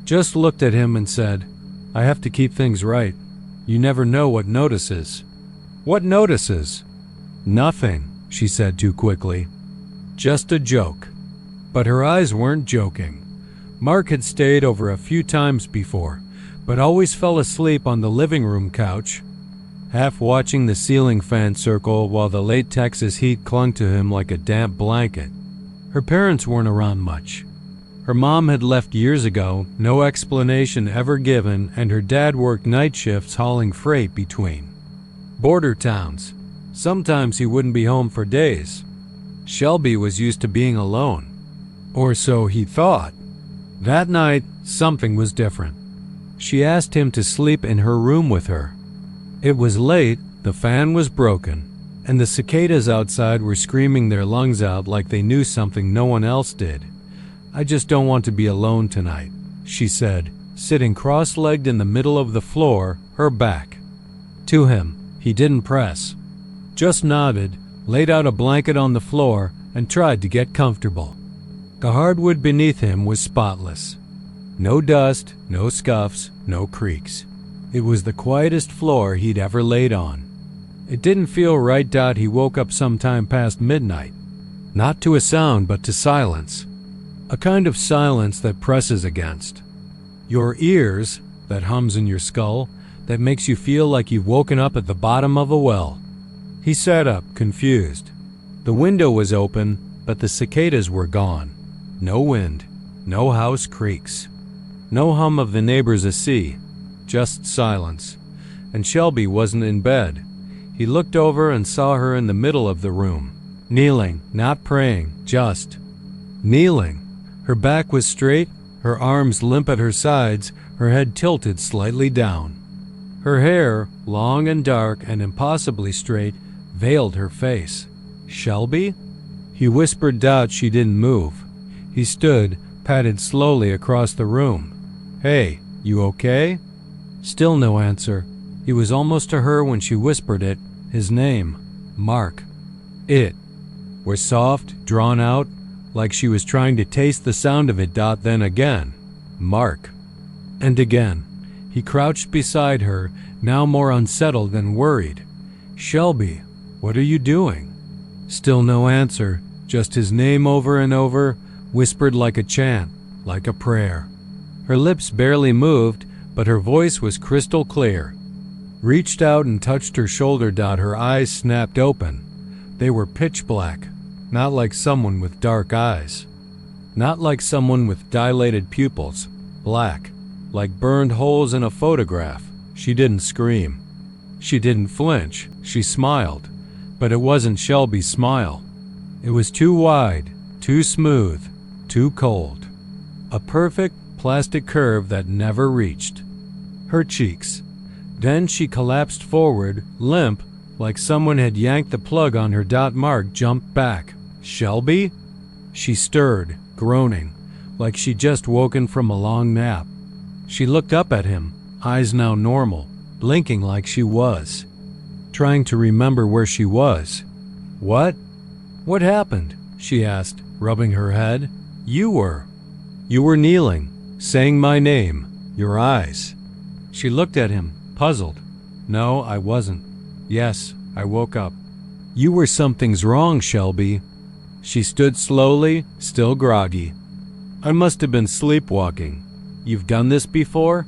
just looked at him and said, "I have to keep things right. You never know what notices." "What notices?" "Nothing," she said too quickly. "Just a joke." But her eyes weren't joking. Mark had stayed over a few times before, but always fell asleep on the living room couch, half watching the ceiling fan circle while the late Texas heat clung to him like a damp blanket. Her parents weren't around much. Her mom had left years ago, no explanation ever given, and her dad worked night shifts hauling freight between border towns. Sometimes he wouldn't be home for days. Shelby was used to being alone. Or so he thought. That night, something was different. She asked him to sleep in her room with her. It was late, the fan was broken, and the cicadas outside were screaming their lungs out like they knew something no one else did. "I just don't want to be alone tonight," she said, sitting cross-legged in the middle of the floor, her back to him. He didn't press, just nodded, laid out a blanket on the floor, and tried to get comfortable. The hardwood beneath him was spotless. No dust, no scuffs, no creaks. It was the quietest floor he'd ever laid on. It didn't feel right. He woke up sometime past midnight. Not to a sound, but to silence. A kind of silence that presses against your ears, that hums in your skull, that makes you feel like you've woken up at the bottom of a well. He sat up, confused. The window was open, but the cicadas were gone. No wind, no house creaks, no hum of the neighbors a sea, just silence. And Shelby wasn't in bed. He looked over and saw her in the middle of the room, kneeling, not praying, just kneeling. Her back was straight, her arms limp at her sides, her head tilted slightly down. Her hair, long and dark and impossibly straight, veiled her face. "Shelby?" He whispered. She didn't move. He stood, padded slowly across the room. "Hey, you okay?" Still no answer. He was almost to her when she whispered it, his name, Mark. It was soft, drawn out, like she was trying to taste the sound of it. Then again, Mark. And again. He crouched beside her, now more unsettled than worried. "Shelby, what are you doing?" Still no answer, just his name over and over, whispered like a chant, like a prayer. Her lips barely moved, but her voice was crystal clear. Reached out and touched her shoulder. Her eyes snapped open. They were pitch black, not like someone with dark eyes. Not like someone with dilated pupils. Black, like burned holes in a photograph. She didn't scream. She didn't flinch. She smiled. But it wasn't Shelby's smile. It was too wide, too smooth, too cold. A perfect plastic curve that never reached her cheeks. Then she collapsed forward, limp, like someone had yanked the plug on her. Mark jumped back. "Shelby?" She stirred, groaning, like she'd just woken from a long nap. She looked up at him, eyes now normal, blinking like she was trying to remember where she was. "What happened?" she asked, rubbing her head. You were kneeling, saying my name, your eyes." She looked at him, puzzled. "No, I wasn't. Yes, I woke up." "You were. Something's wrong, Shelby." She stood slowly, still groggy. "I must have been sleepwalking. You've done this before?"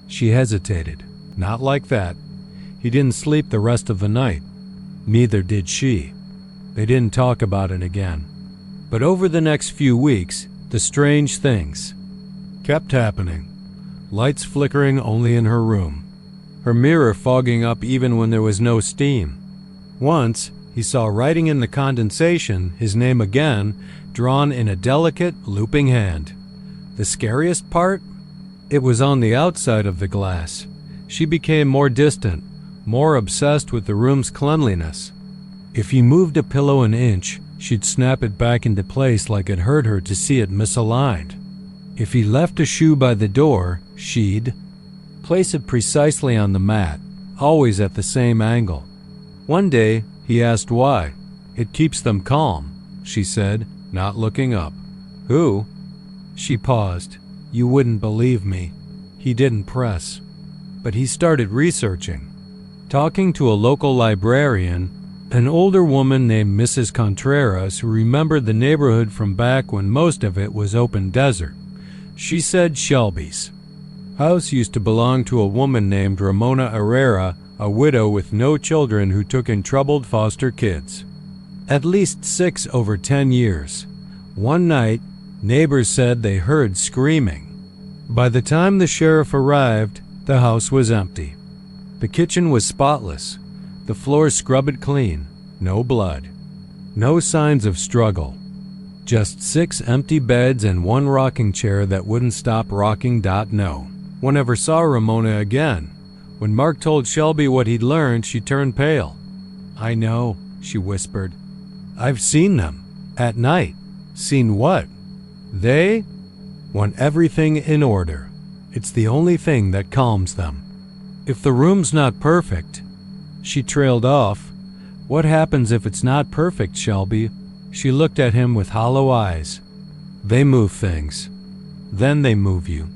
She hesitated. Not like that. He didn't sleep the rest of the night. Neither did she. They didn't talk about it again. But over the next few weeks, the strange things kept happening. Lights flickering only in her room. Her mirror fogging up even when there was no steam. Once, he saw writing in the condensation, his name again, drawn in a delicate, looping hand. The scariest part? It was on the outside of the glass. She became more distant, more obsessed with the room's cleanliness. If he moved a pillow an inch, she'd snap it back into place like it hurt her to see it misaligned. If he left a shoe by the door, she'd place it precisely on the mat, always at the same angle. One day, he asked why. "It keeps them calm," she said, not looking up. "Who?" She paused. "You wouldn't believe me." He didn't press. But he started researching. Talking to a local librarian, an older woman named Mrs. Contreras who remembered the neighborhood from back when most of it was open desert. She said Shelby's house used to belong to a woman named Ramona Herrera, a widow with no children who took in troubled foster kids. At least 6 over 10 years. One night, neighbors said they heard screaming. By the time the sheriff arrived, the house was empty. The kitchen was spotless, the floor scrubbed clean, no blood, no signs of struggle. Just 6 empty beds and 1 rocking chair that wouldn't stop rocking. No one ever saw Ramona again. When Mark told Shelby what he'd learned, she turned pale. "I know," she whispered. "I've seen them. At night." "Seen what?" "They want everything in order. It's the only thing that calms them. If the room's not perfect..." She trailed off. "What happens if it's not perfect, Shelby?" She looked at him with hollow eyes. "They move things. Then they move you."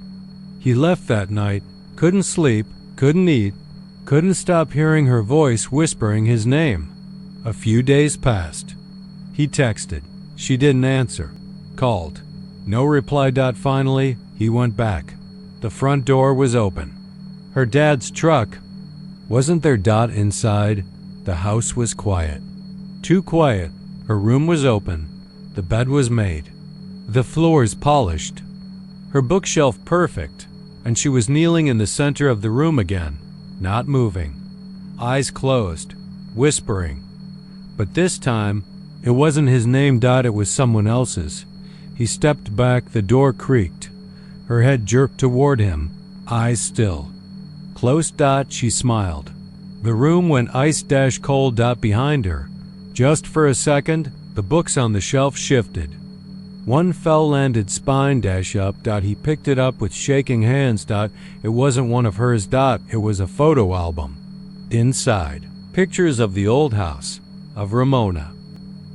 He left that night. Couldn't sleep, couldn't eat, couldn't stop hearing her voice whispering his name. A few days passed. He texted. She didn't answer. Called. No reply. Finally, he went back. The front door was open. Her dad's truck. Wasn't there? Inside. The house was quiet. Too quiet. Her room was open. The bed was made. The floors polished. Her bookshelf perfect. And she was kneeling in the center of the room again, not moving. Eyes closed. Whispering. But this time, it wasn't his name. It was someone else's. He stepped back. The door creaked. Her head jerked toward him. Eyes still. Close. She smiled. The room went ice-cold. Behind her. Just for a second, the books on the shelf shifted. One fell, landed spine up. He picked it up with shaking hands. It wasn't one of hers. It was a photo album. Inside, pictures of the old house, of Ramona,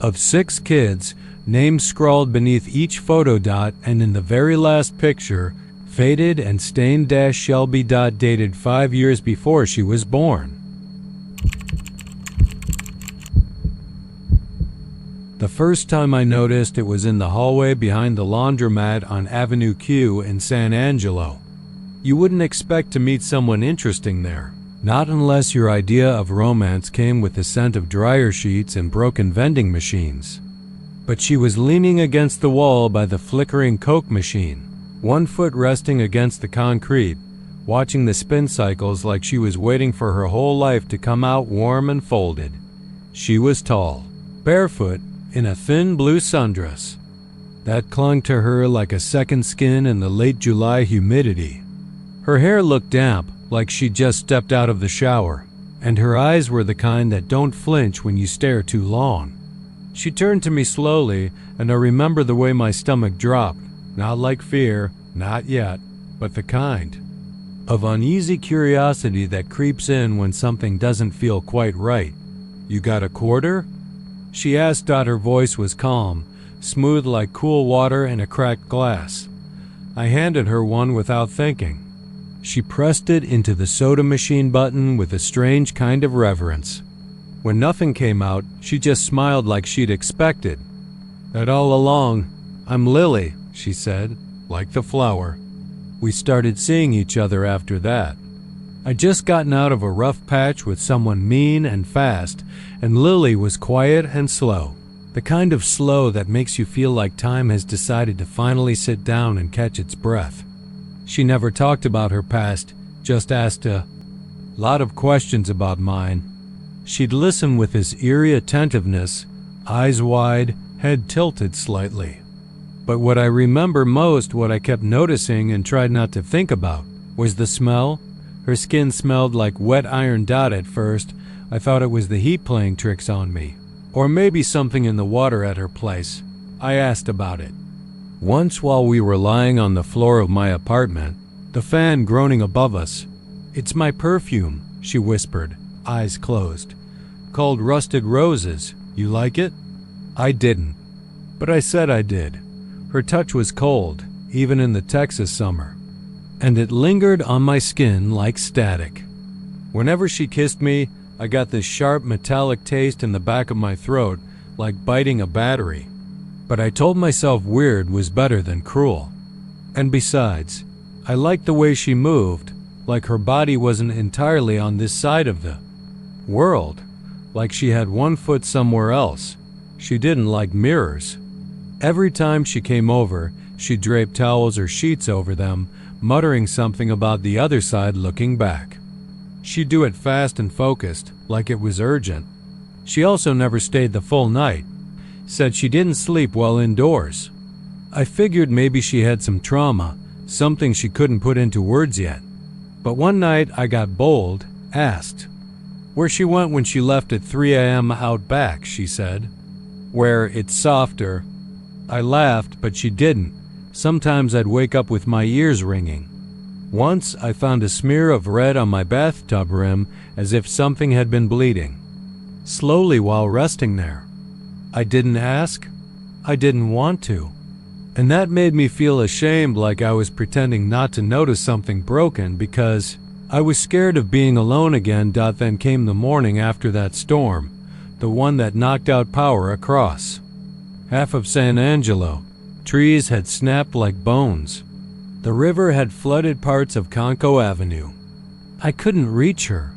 of 6 kids, names scrawled beneath each photo. And in the very last picture, faded and stained Shelby. Dated 5 years before she was born. The first time I noticed it was in the hallway behind the laundromat on Avenue Q in San Angelo. You wouldn't expect to meet someone interesting there, not unless your idea of romance came with the scent of dryer sheets and broken vending machines. But she was leaning against the wall by the flickering Coke machine, one foot resting against the concrete, watching the spin cycles like she was waiting for her whole life to come out warm and folded. She was tall, barefoot, in a thin blue sundress that clung to her like a second skin in the late July humidity. Her hair looked damp, like she'd just stepped out of the shower, and her eyes were the kind that don't flinch when you stare too long. She turned to me slowly, and I remember the way my stomach dropped, not like fear, not yet, but the kind of uneasy curiosity that creeps in when something doesn't feel quite right. "You got a quarter?" she asked. Her voice was calm, smooth like cool water in a cracked glass. I handed her one without thinking. She pressed it into the soda machine button with a strange kind of reverence. When nothing came out, she just smiled like she'd expected. "That all along, I'm Lily," she said, like the flower. We started seeing each other after that. I'd just gotten out of a rough patch with someone mean and fast, and Lily was quiet and slow. The kind of slow that makes you feel like time has decided to finally sit down and catch its breath. She never talked about her past, just asked a lot of questions about mine. She'd listen with this eerie attentiveness, eyes wide, head tilted slightly. But what I remember most, what I kept noticing and tried not to think about, was the smell. Her skin smelled like wet iron. At first, I thought it was the heat playing tricks on me, or maybe something in the water at her place. I asked about it. Once while we were lying on the floor of my apartment, the fan groaning above us. "It's my perfume," she whispered, eyes closed. "Called Rusted Roses. You like it?" I didn't, but I said I did. Her touch was cold, even in the Texas summer, and it lingered on my skin like static. Whenever she kissed me, I got this sharp metallic taste in the back of my throat, like biting a battery. But I told myself weird was better than cruel. And besides, I liked the way she moved, like her body wasn't entirely on this side of the world, like she had one foot somewhere else. She didn't like mirrors. Every time she came over, she'd drape towels or sheets over them, muttering something about the other side looking back. She'd do it fast and focused, like it was urgent. She also never stayed the full night. said she didn't sleep well indoors. I figured maybe she had some trauma, something she couldn't put into words yet. But one night I got bold, asked where she went when she left at 3 a.m. out back, she said. Where it's softer. I laughed, but she didn't. Sometimes I'd wake up with my ears ringing. Once I found a smear of red on my bathtub rim as if something had been bleeding. Slowly while resting there. I didn't ask. I didn't want to. And that made me feel ashamed, like I was pretending not to notice something broken because I was scared of being alone again. Then came the morning after that storm, the one that knocked out power across half of San Angelo. Trees had snapped like bones. The river had flooded parts of Conco Avenue. I couldn't reach her.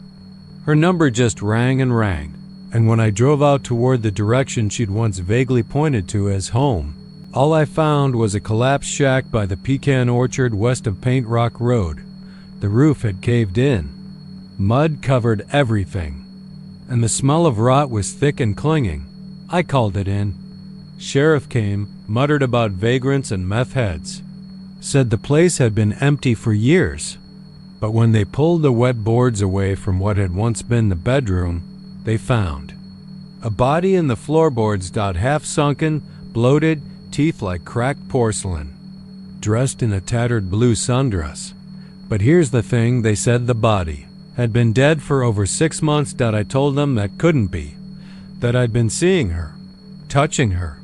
Her number just rang and rang, and when I drove out toward the direction she'd once vaguely pointed to as home, all I found was a collapsed shack by the pecan orchard west of Paint Rock Road. The roof had caved in. Mud covered everything, and the smell of rot was thick and clinging. I called it in. Sheriff came, muttered about vagrants and meth heads. Said the place had been empty for years. But when they pulled the wet boards away from what had once been the bedroom, they found a body in the floorboards. Half sunken, bloated, teeth like cracked porcelain, dressed in a tattered blue sundress. But here's the thing, they said the body had been dead for over 6 months. I told them that couldn't be, that I'd been seeing her, touching her,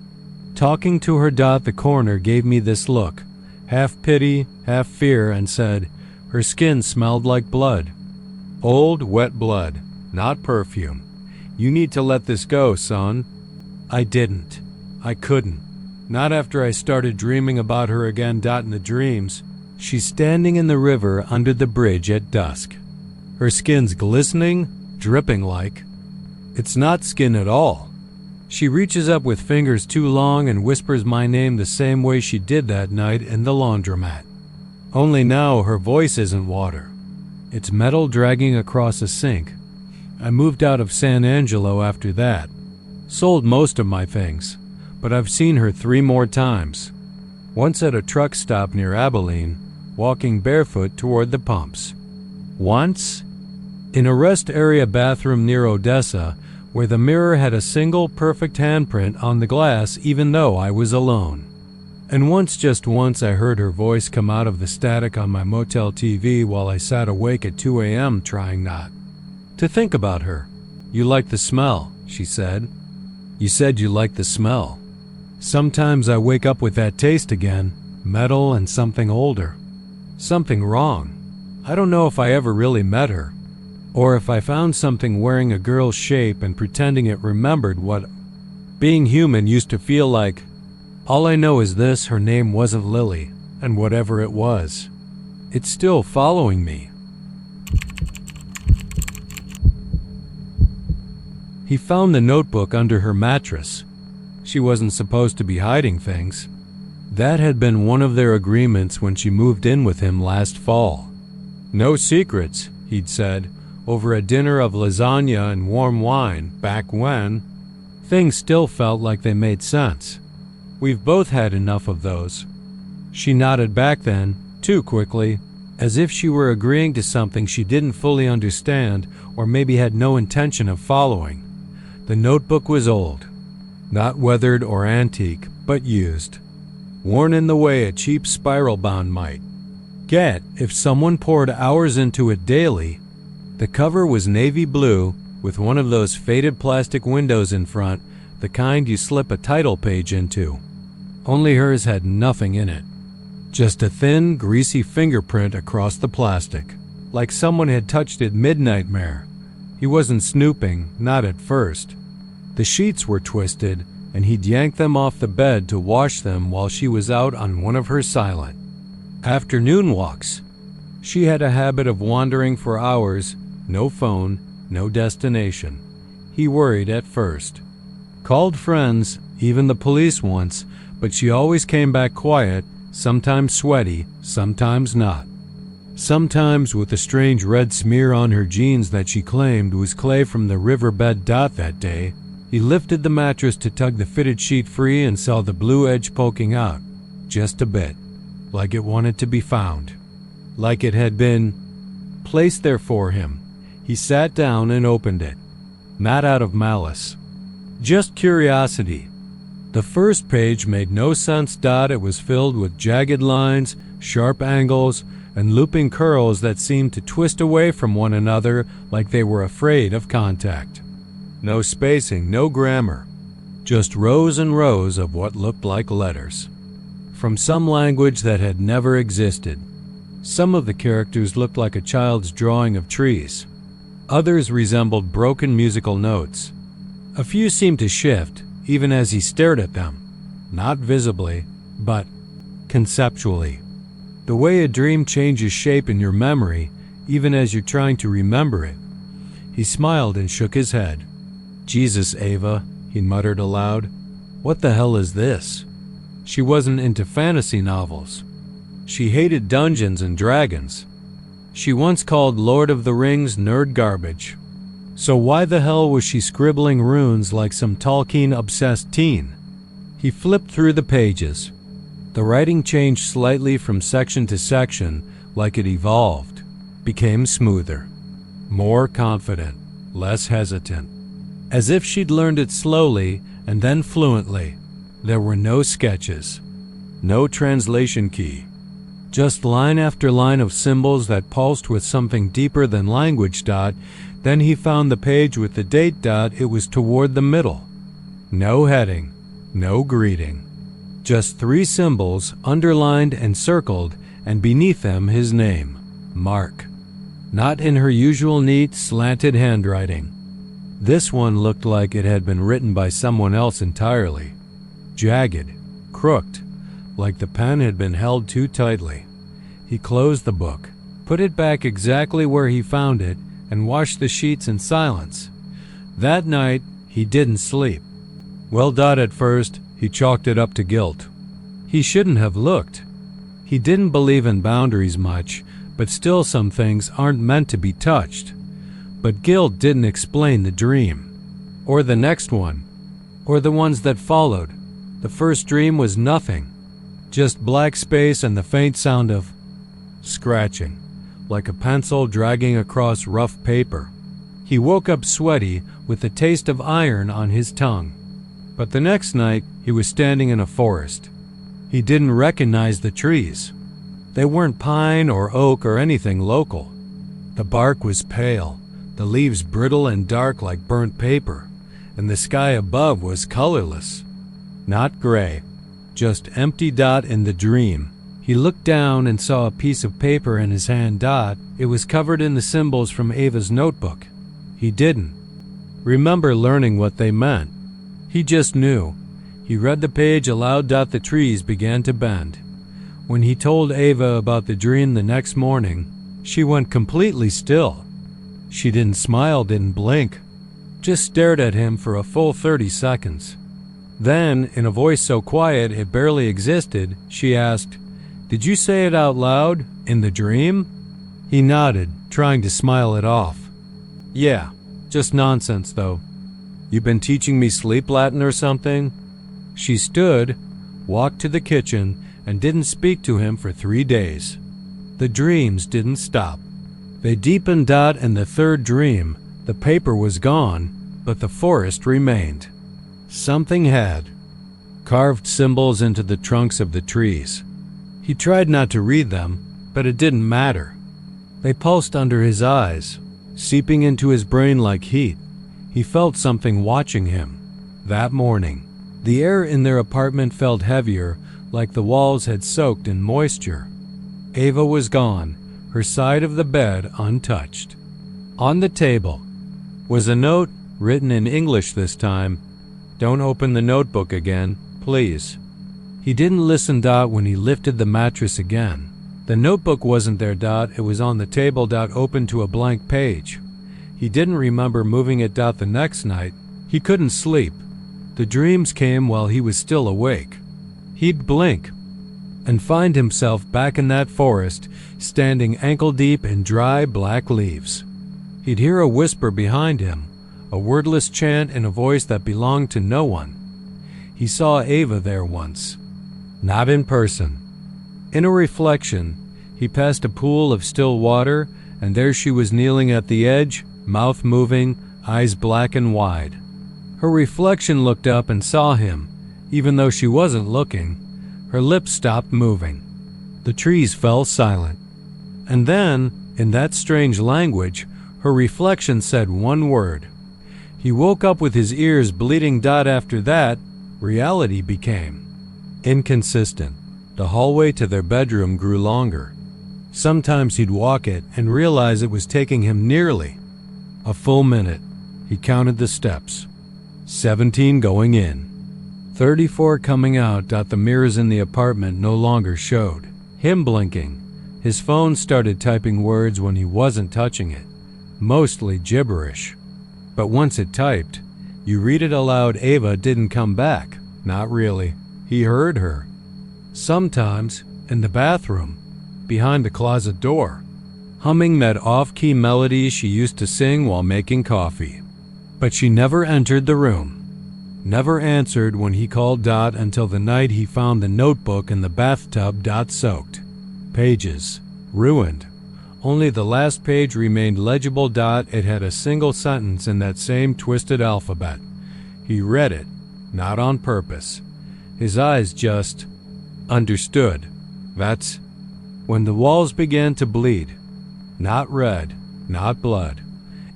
talking to her. The coroner gave me this look, half pity, half fear, and said her skin smelled like blood. Old, wet blood, not perfume. You need to let this go, son. I didn't. I couldn't. Not after I started dreaming about her again. In the dreams, she's standing in the river under the bridge at dusk. Her skin's glistening, dripping like. It's not skin at all. She reaches up with fingers too long and whispers my name the same way she did that night in the laundromat. Only now her voice isn't water. It's metal dragging across a sink. I moved out of San Angelo after that. Sold most of my things. But I've seen her 3 more times. Once at a truck stop near Abilene, walking barefoot toward the pumps. Once in a rest area bathroom near Odessa, where the mirror had a single perfect handprint on the glass even though I was alone. And once, just once, I heard her voice come out of the static on my motel TV while I sat awake at 2 a.m. trying not to think about her. You like the smell, she said. You said you liked the smell. Sometimes I wake up with that taste again, metal and something older. Something wrong. I don't know if I ever really met her, or if I found something wearing a girl's shape and pretending it remembered what being human used to feel like. All I know is this, her name wasn't Lily, and whatever it was, it's still following me. He found the notebook under her mattress. She wasn't supposed to be hiding things. That had been one of their agreements when she moved in with him last fall. No secrets, he'd said, over a dinner of lasagna and warm wine back when things still felt like they made sense. We've both had enough of those. She nodded back then, too quickly, as if she were agreeing to something she didn't fully understand or maybe had no intention of following. The notebook was old. Not weathered or antique, but used. Worn in the way a cheap spiral bound might get if someone poured hours into it daily. The cover was navy blue with one of those faded plastic windows in front, the kind you slip a title page into. Only hers had nothing in it. Just a thin, greasy fingerprint across the plastic, like someone had touched it mid-nightmare. He wasn't snooping, not at first. The sheets were twisted, and he'd yanked them off the bed to wash them while she was out on one of her silent afternoon walks. She had a habit of wandering for hours, no phone, no destination. He worried at first. Called friends, even the police once, but she always came back quiet, sometimes sweaty, sometimes not. Sometimes with a strange red smear on her jeans that she claimed was clay from the riverbed. That day, He lifted the mattress to tug the fitted sheet free and saw the blue edge poking out, just a bit, like it wanted to be found, like it had been placed there for him. He sat down and opened it, not out of malice, just curiosity. The first page made no sense. It was filled with jagged lines, sharp angles, and looping curls that seemed to twist away from one another like they were afraid of contact. No spacing, no grammar, just rows and rows of what looked like letters, from some language that had never existed. Some of the characters looked like a child's drawing of trees. Others resembled broken musical notes. A few seemed to shift, even as he stared at them, not visibly, but conceptually. The way a dream changes shape in your memory, even as you're trying to remember it. He smiled and shook his head. "Jesus, Ava," he muttered aloud. "What the hell is this?" She wasn't into fantasy novels. She hated Dungeons and Dragons. She once called Lord of the Rings nerd garbage. So why the hell was she scribbling runes like some Tolkien-obsessed teen? He flipped through the pages. The writing changed slightly from section to section, like it evolved, became smoother, more confident, less hesitant, as if she'd learned it slowly and then fluently. There were no sketches, no translation key, just line after line of symbols that pulsed with something deeper than language. Then he found the page with the date. It was toward the middle. No heading, no greeting. Just 3 symbols, underlined and circled, and beneath them his name, Mark. Not in her usual neat, slanted handwriting. This one looked like it had been written by someone else entirely. Jagged, crooked, like the pen had been held too tightly. He closed the book, put it back exactly where he found it, and washed the sheets in silence. That night, he didn't sleep. Well, at first, he chalked it up to guilt. He shouldn't have looked. He didn't believe in boundaries much, but still some things aren't meant to be touched. But guilt didn't explain the dream, or the next one, or the ones that followed. The first dream was nothing, just black space and the faint sound of scratching, like a pencil dragging across rough paper. He woke up sweaty, with the taste of iron on his tongue. But the next night, he was standing in a forest. He didn't recognize the trees. They weren't pine or oak or anything local. The bark was pale, the leaves brittle and dark like burnt paper, and the sky above was colorless. Not gray, just empty. In the dream, he looked down and saw a piece of paper in his hand. It was covered in the symbols from Ava's notebook. He didn't remember learning what they meant. He just knew. He read the page aloud. The trees began to bend. When he told Ava about the dream the next morning, she went completely still. She didn't smile, didn't blink, just stared at him for a full 30 seconds. Then, in a voice so quiet it barely existed, she asked, "Did you say it out loud, in the dream?" He nodded, trying to smile it off. "Yeah, just nonsense, though. You've been teaching me sleep Latin or something?" She stood, walked to the kitchen, and didn't speak to him for 3 days. The dreams didn't stop. They deepened. In the third dream, the paper was gone, but the forest remained. Something had carved symbols into the trunks of the trees. He tried not to read them, but it didn't matter. They pulsed under his eyes, seeping into his brain like heat. He felt something watching him. That morning, the air in their apartment felt heavier, like the walls had soaked in moisture. Ava was gone, her side of the bed untouched. On the table was a note, written in English this time. "Don't open the notebook again, please." He didn't listen. When he lifted the mattress again, the notebook wasn't there. It was on the table. Open to a blank page. He didn't remember moving it. The next night, he couldn't sleep. The dreams came while he was still awake. He'd blink and find himself back in that forest, standing ankle-deep in dry black leaves. He'd hear a whisper behind him, a wordless chant in a voice that belonged to no one. He saw Ava there once. Not in person. In a reflection, he passed a pool of still water, and there she was kneeling at the edge, mouth moving, eyes black and wide. Her reflection looked up and saw him, even though she wasn't looking. Her lips stopped moving. The trees fell silent. And then, in that strange language, her reflection said one word. He woke up with his ears bleeding. After that, reality became inconsistent. The hallway to their bedroom grew longer. Sometimes he'd walk it and realize it was taking him nearly a full minute. He counted the steps. 17 going in. 34 coming out. The mirrors in the apartment no longer showed him blinking. His phone started typing words when he wasn't touching it, mostly gibberish. But once it typed, you read it aloud. Ava didn't come back. Not really. He heard her. Sometimes, in the bathroom, behind the closet door, humming that off-key melody she used to sing while making coffee. But she never entered the room. Never answered when he called until the night he found the notebook in the bathtub. Soaked. Pages. Ruined. Only the last page remained legible. It had a single sentence in that same twisted alphabet. He read it, not on purpose. His eyes just understood. That's when the walls began to bleed. Not red, not blood.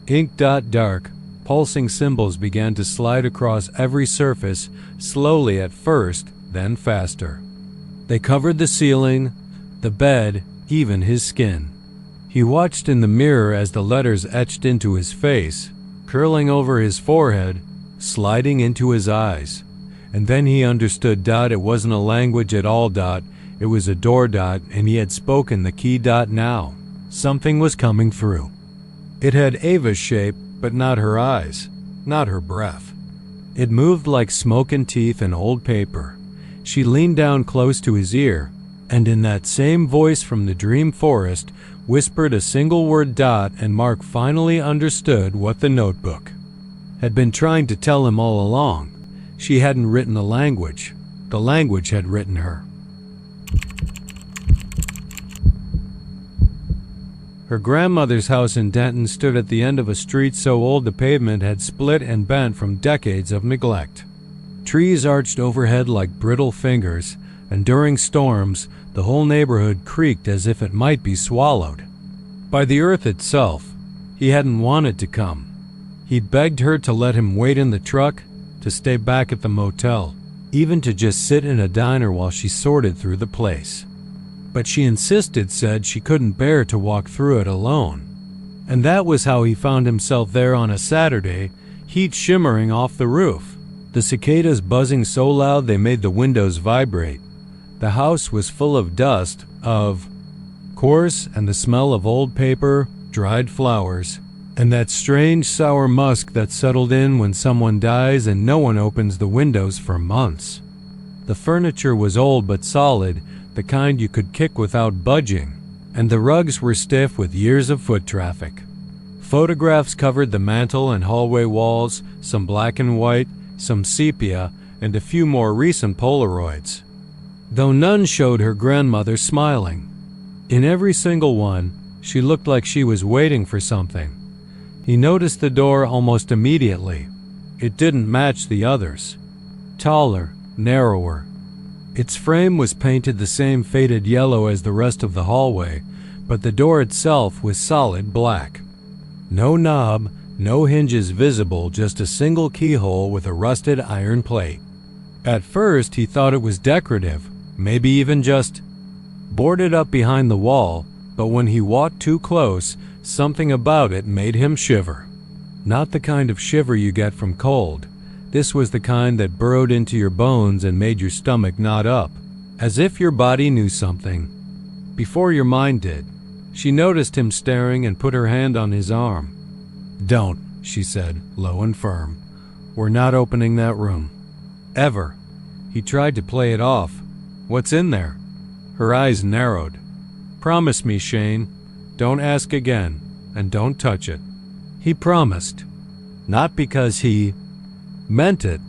Ink. Dark, pulsing symbols began to slide across every surface, slowly at first, then faster. They covered the ceiling, the bed, even his skin. He watched in the mirror as the letters etched into his face, curling over his forehead, sliding into his eyes. And then he understood. It wasn't a language at all. It was a door. And he had spoken the key. Now, something was coming through. It had Ava's shape, but not her eyes, not her breath. It moved like smoke and teeth and old paper. She leaned down close to his ear, and in that same voice from the dream forest, whispered a single word. And Mark finally understood what the notebook had been trying to tell him all along. She hadn't written a language. The language had written her. Her grandmother's house in Denton stood at the end of a street so old the pavement had split and bent from decades of neglect. Trees arched overhead like brittle fingers, and during storms, the whole neighborhood creaked as if it might be swallowed by the earth itself. He hadn't wanted to come. He'd begged her to let him wait in the truck, to stay back at the motel, even to just sit in a diner while she sorted through the place. But she insisted, said she couldn't bear to walk through it alone. And that was how he found himself there on a Saturday, heat shimmering off the roof, the cicadas buzzing so loud they made the windows vibrate. The house was full of dust, of course, and the smell of old paper, dried flowers, and that strange sour musk that settled in when someone dies and no one opens the windows for months. The furniture was old but solid, the kind you could kick without budging, and the rugs were stiff with years of foot traffic. Photographs covered the mantel and hallway walls, some black and white, some sepia, and a few more recent Polaroids, though none showed her grandmother smiling. In every single one, she looked like she was waiting for something. He noticed the door almost immediately. It didn't match the others. Taller, narrower. Its frame was painted the same faded yellow as the rest of the hallway, but the door itself was solid black. No knob, no hinges visible, just a single keyhole with a rusted iron plate. At first, he thought it was decorative, maybe even just boarded up behind the wall, but when he walked too close, something about it made him shiver. Not the kind of shiver you get from cold. This was the kind that burrowed into your bones and made your stomach knot up, as if your body knew something before your mind did. She noticed him staring and put her hand on his arm. "Don't," she said, low and firm. "We're not opening that room. Ever." He tried to play it off. "What's in there?" Her eyes narrowed. "Promise me, Shane. Don't ask again, and don't touch it." He promised. Not because he meant it,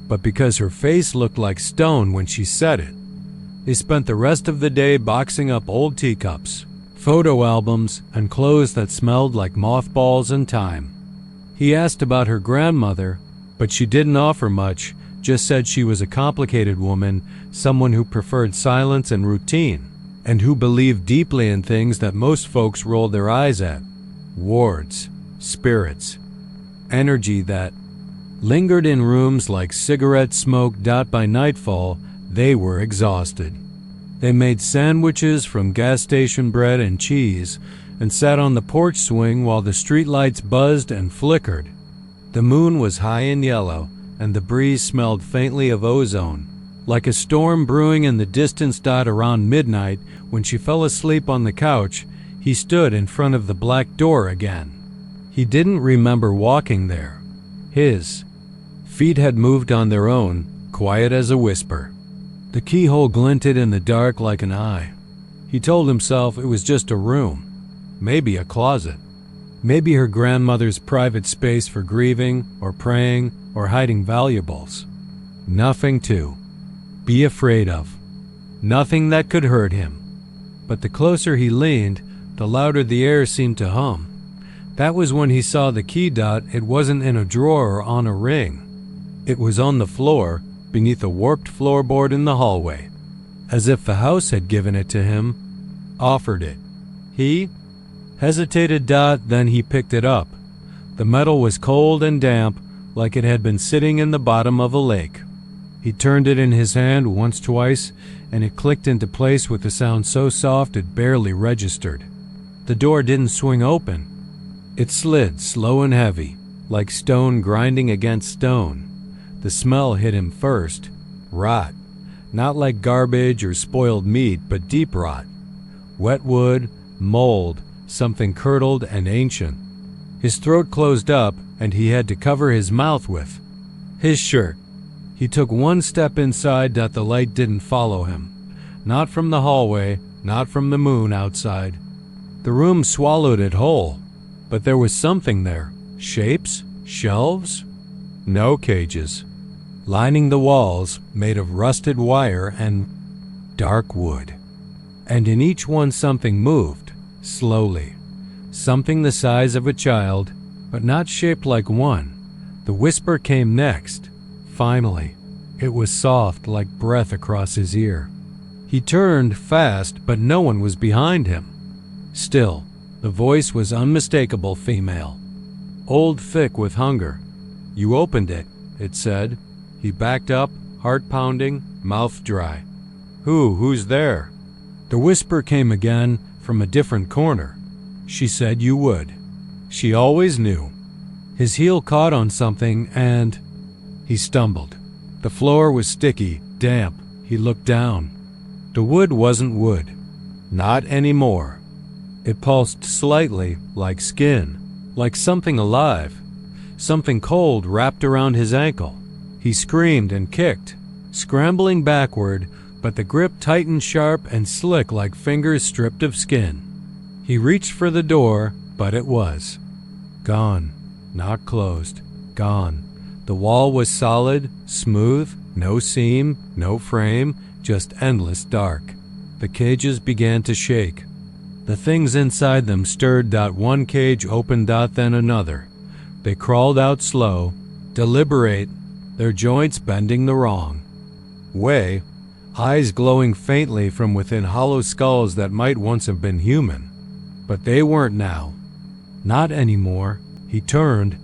but because her face looked like stone when she said it. They spent the rest of the day boxing up old teacups, photo albums, and clothes that smelled like mothballs and time. He asked about her grandmother, but she didn't offer much, just said she was a complicated woman, someone who preferred silence and routine, and who believed deeply in things that most folks rolled their eyes at. Wards, spirits, energy that lingered in rooms like cigarette smoke. By nightfall, they were exhausted. They made sandwiches from gas station bread and cheese and sat on the porch swing while the streetlights buzzed and flickered. The moon was high and yellow, and the breeze smelled faintly of ozone, like a storm brewing in the distance. Around midnight, when she fell asleep on the couch, he stood in front of the black door again. He didn't remember walking there. His feet had moved on their own, quiet as a whisper. The keyhole glinted in the dark like an eye. He told himself it was just a room, maybe a closet, maybe her grandmother's private space for grieving or praying or hiding valuables. Nothing to be afraid of, nothing that could hurt him. But the closer he leaned, the louder the air seemed to hum. That was when he saw the key. It wasn't in a drawer or on a ring. It was on the floor, beneath a warped floorboard in the hallway, as if the house had given it to him, offered it. He hesitated. Then he picked it up. The metal was cold and damp, like it had been sitting in the bottom of a lake. He turned it in his hand once, twice, and it clicked into place with a sound so soft it barely registered. The door didn't swing open. It slid, slow and heavy, like stone grinding against stone. The smell hit him first. Rot. Not like garbage or spoiled meat, but deep rot. Wet wood, mold, something curdled and ancient. His throat closed up, and he had to cover his mouth with his shirt. He took one step inside. The light didn't follow him. Not from the hallway, not from the moon outside. The room swallowed it whole. But there was something there. Shapes? Shelves? No cages. Lining the walls, made of rusted wire and dark wood. And in each one something moved, slowly. Something the size of a child, but not shaped like one. The whisper came next. Finally, it was soft like breath across his ear. He turned fast, but no one was behind him. Still, the voice was unmistakable female. Old, thick with hunger. "You opened it," it said. He backed up, heart pounding, mouth dry. Who's there?" The whisper came again from a different corner. "She said you would. She always knew." His heel caught on something and he stumbled. The floor was sticky, damp. He looked down. The wood wasn't wood. Not anymore. It pulsed slightly, like skin, like something alive. Something cold wrapped around his ankle. He screamed and kicked, scrambling backward, but the grip tightened sharp and slick like fingers stripped of skin. He reached for the door, but it was gone. Not closed. Gone. The wall was solid, smooth, no seam, no frame, just endless dark. The cages began to shake. The things inside them stirred. One cage opened. Then another. They crawled out slow, deliberate, their joints bending the wrong way, eyes glowing faintly from within hollow skulls that might once have been human. But they weren't now. Not anymore. He turned,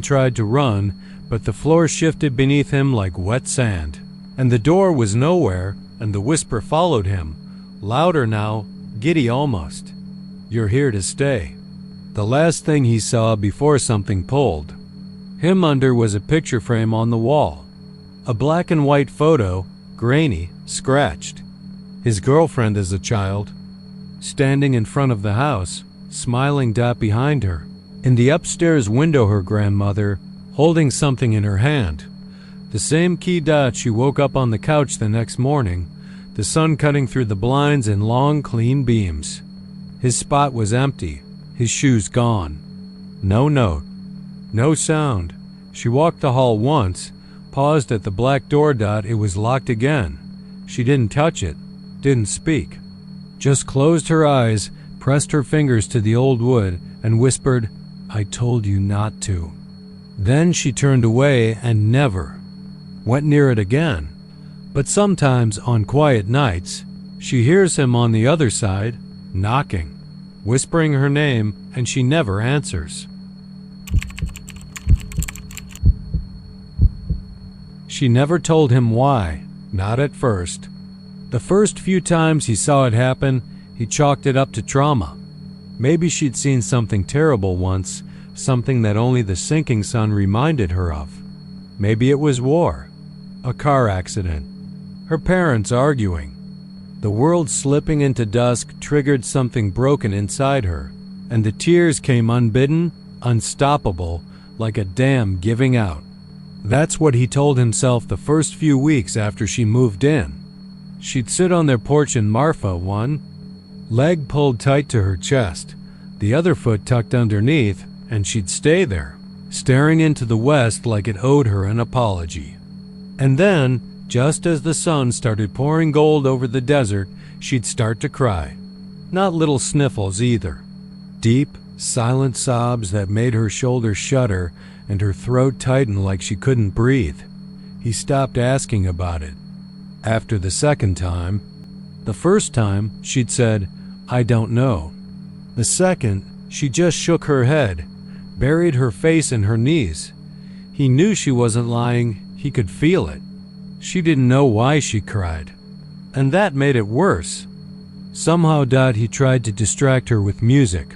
tried to run, but the floor shifted beneath him like wet sand. And the door was nowhere, and the whisper followed him, louder now, giddy almost. "You're here to stay." The last thing he saw before something pulled him under was a picture frame on the wall. A black and white photo, grainy, scratched. His girlfriend as a child, standing in front of the house, smiling. Behind her, in the upstairs window, her grandmother, holding something in her hand. The same key. She woke up on the couch the next morning, the sun cutting through the blinds in long, clean beams. His spot was empty, his shoes gone. No note, no sound, She walked the hall once, paused at the black door. It was locked again. She didn't touch it, didn't speak. Just closed her eyes, pressed her fingers to the old wood, and whispered, "I told you not to." Then she turned away and never went near it again. But sometimes, on quiet nights, she hears him on the other side, knocking, whispering her name, and she never answers. She never told him why, not at first. The first few times he saw it happen, he chalked it up to trauma. Maybe she'd seen something terrible once, something that only the sinking sun reminded her of. Maybe it was war, a car accident, her parents arguing. The world slipping into dusk triggered something broken inside her, and the tears came unbidden, unstoppable, like a dam giving out. That's what he told himself the first few weeks after she moved in. She'd sit on their porch in Marfa, one leg pulled tight to her chest, the other foot tucked underneath, and she'd stay there, staring into the west like it owed her an apology. And then, just as the sun started pouring gold over the desert, she'd start to cry. Not little sniffles either. Deep, silent sobs that made her shoulders shudder and her throat tighten like she couldn't breathe. He stopped asking about it. After the second time, the first time, she'd said, "I don't know." The second, she just shook her head, buried her face in her knees. He knew she wasn't lying. He could feel it. She didn't know why she cried. And that made it worse. Somehow, he tried to distract her with music.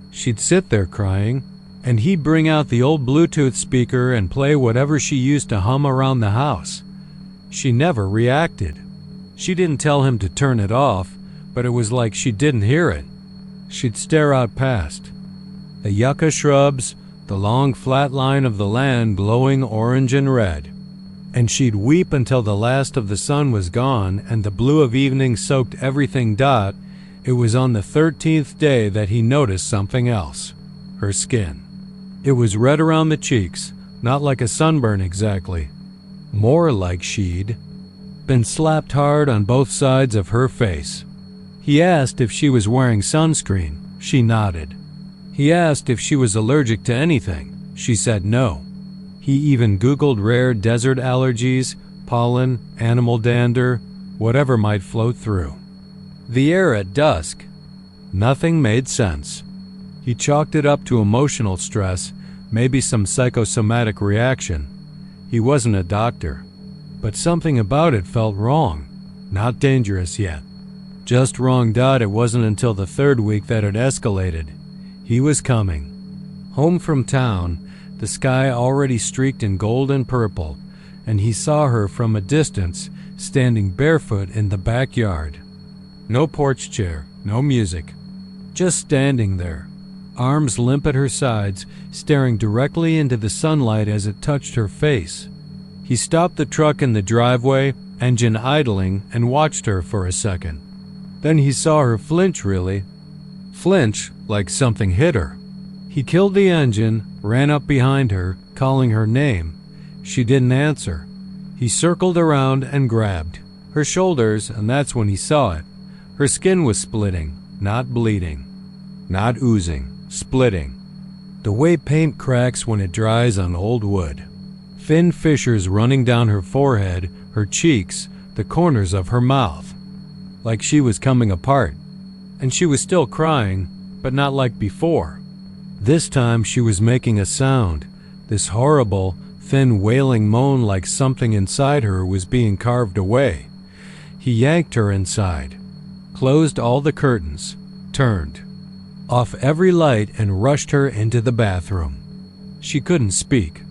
She'd sit there crying, and he'd bring out the old Bluetooth speaker and play whatever she used to hum around the house. She never reacted. She didn't tell him to turn it off, but it was like she didn't hear it. She'd stare out past the yucca shrubs, the long flat line of the land glowing orange and red. And she'd weep until the last of the sun was gone and the blue of evening soaked everything. It was on the 13th day that he noticed something else. Her skin. It was red around the cheeks, not like a sunburn exactly. More like she'd been slapped hard on both sides of her face. He asked if she was wearing sunscreen. She nodded. He asked if she was allergic to anything. She said no. He even Googled rare desert allergies, pollen, animal dander, whatever might float through the air at dusk. Nothing made sense. He chalked it up to emotional stress, maybe some psychosomatic reaction. He wasn't a doctor, but something about it felt wrong. Not dangerous yet. Just wrong. It wasn't until the third week that it escalated. He was coming home from town, the sky already streaked in gold and purple, and he saw her from a distance, standing barefoot in the backyard. No porch chair, no music. Just standing there, arms limp at her sides, staring directly into the sunlight as it touched her face. He stopped the truck in the driveway, engine idling, and watched her for a second. Then he saw her flinch like something hit her. He killed the engine, ran up behind her, calling her name. She didn't answer. He circled around and grabbed her shoulders, and that's when he saw it. Her skin was splitting, not bleeding, not oozing, splitting. The way paint cracks when it dries on old wood. Thin fissures running down her forehead, her cheeks, the corners of her mouth. Like she was coming apart. And she was still crying, but not like before. This time she was making a sound, this horrible, thin wailing moan like something inside her was being carved away. He yanked her inside, closed all the curtains, turned off every light and rushed her into the bathroom. She couldn't speak.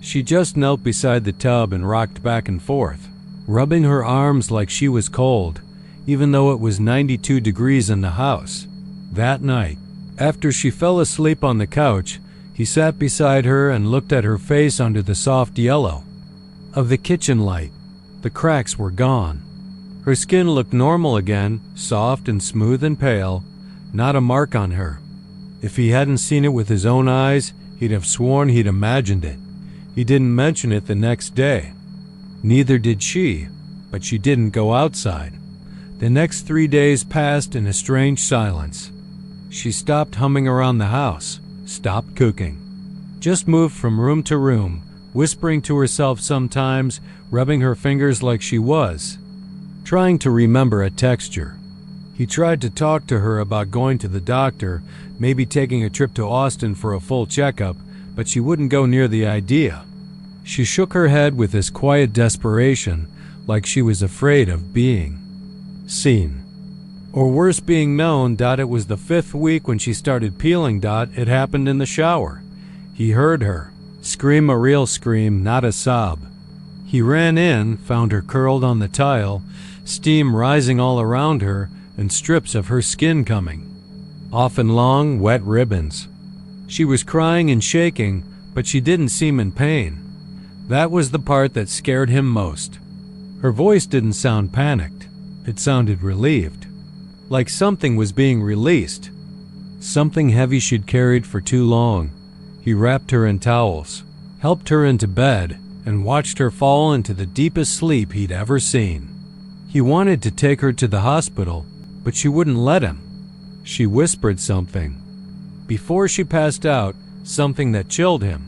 She just knelt beside the tub and rocked back and forth, rubbing her arms like she was cold, even though it was 92 degrees in the house. That night, after she fell asleep on the couch, he sat beside her and looked at her face under the soft yellow of the kitchen light. The cracks were gone. Her skin looked normal again, soft and smooth and pale, not a mark on her. If he hadn't seen it with his own eyes, he'd have sworn he'd imagined it. He didn't mention it the next day. Neither did she, but she didn't go outside. The next 3 days passed in a strange silence. She stopped humming around the house, stopped cooking, just moved from room to room, whispering to herself sometimes, rubbing her fingers like she was trying to remember a texture. He tried to talk to her about going to the doctor, maybe taking a trip to Austin for a full checkup, but she wouldn't go near the idea. She shook her head with this quiet desperation, like she was afraid of being seen. Or worse, being known. It was the 5th week when she started peeling. It happened in the shower. He heard her scream, a real scream, not a sob. He ran in, found her curled on the tile, steam rising all around her, and strips of her skin coming, often long, wet ribbons. She was crying and shaking, but she didn't seem in pain. That was the part that scared him most. Her voice didn't sound panicked. It sounded relieved, like something was being released, something heavy she'd carried for too long. He wrapped her in towels, helped her into bed, and watched her fall into the deepest sleep he'd ever seen. He wanted to take her to the hospital, but she wouldn't let him. She whispered something before she passed out, something that chilled him.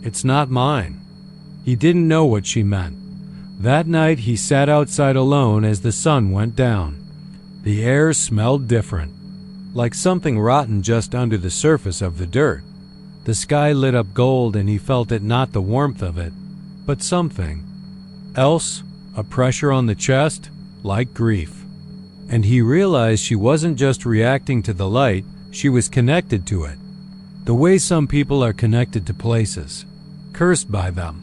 "It's not mine." He didn't know what she meant. That night he sat outside alone as the sun went down. The air smelled different, like something rotten just under the surface of the dirt. The sky lit up gold and he felt it, not the warmth of it, but something else, a pressure on the chest, like grief. And he realized she wasn't just reacting to the light, she was connected to it. The way some people are connected to places, cursed by them,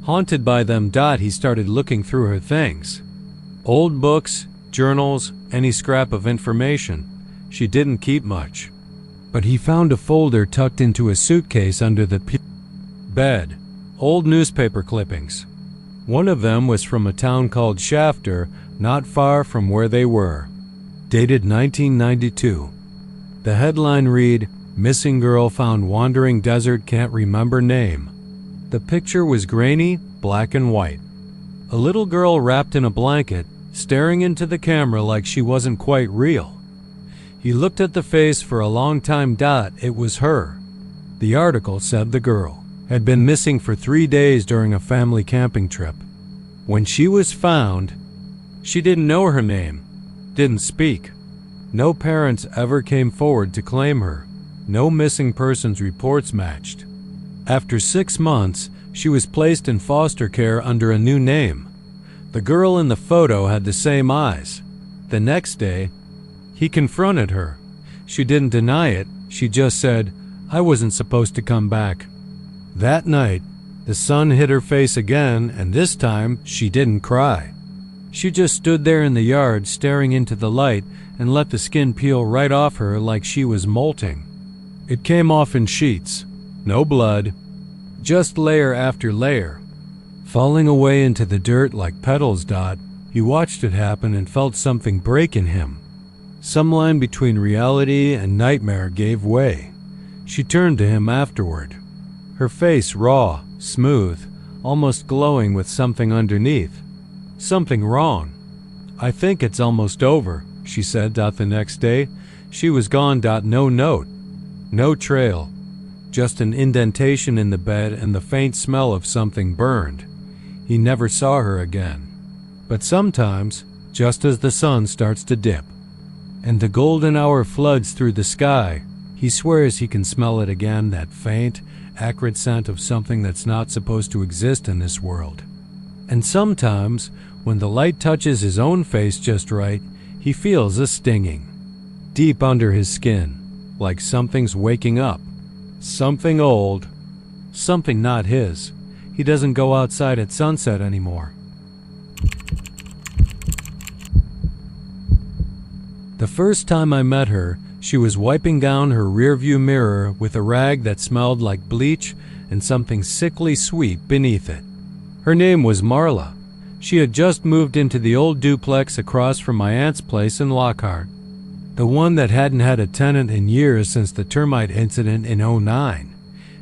haunted by them. He started looking through her things. Old books, journals, any scrap of information. She didn't keep much. But he found a folder tucked into a suitcase under the bed. Old newspaper clippings. One of them was from a town called Shafter, not far from where they were. Dated 1992. The headline read, "Missing Girl Found Wandering Desert, Can't Remember Name." The picture was grainy, black and white. A little girl wrapped in a blanket, staring into the camera like she wasn't quite real. He looked at the face for a long time. It was her. The article said the girl had been missing for 3 days during a family camping trip. When she was found, she didn't know her name, didn't speak. No parents ever came forward to claim her. No missing persons reports matched. After 6 months, she was placed in foster care under a new name. The girl in the photo had the same eyes. The next day, he confronted her. She didn't deny it. She just said, "I wasn't supposed to come back." That night, the sun hit her face again, and this time she didn't cry. She just stood there in the yard staring into the light and let the skin peel right off her like she was molting. It came off in sheets. No blood, just layer after layer, falling away into the dirt like petals. He watched it happen and felt something break in him. Some line between reality and nightmare gave way. She turned to him afterward. Her face raw, smooth, almost glowing with something underneath. Something wrong. "I think it's almost over," she said. The next day, she was gone. No note, no trail, just an indentation in the bed and the faint smell of something burned. He never saw her again. But sometimes, just as the sun starts to dip, and the golden hour floods through the sky, he swears he can smell it again, that faint, acrid scent of something that's not supposed to exist in this world. And sometimes, when the light touches his own face just right, he feels a stinging, deep under his skin, like something's waking up. Something old, something not his. He doesn't go outside at sunset anymore. The first time I met her, she was wiping down her rearview mirror with a rag that smelled like bleach and something sickly sweet beneath it. Her name was Marla. She had just moved into the old duplex across from my aunt's place in Lockhart, the one that hadn't had a tenant in years since the termite incident in '09.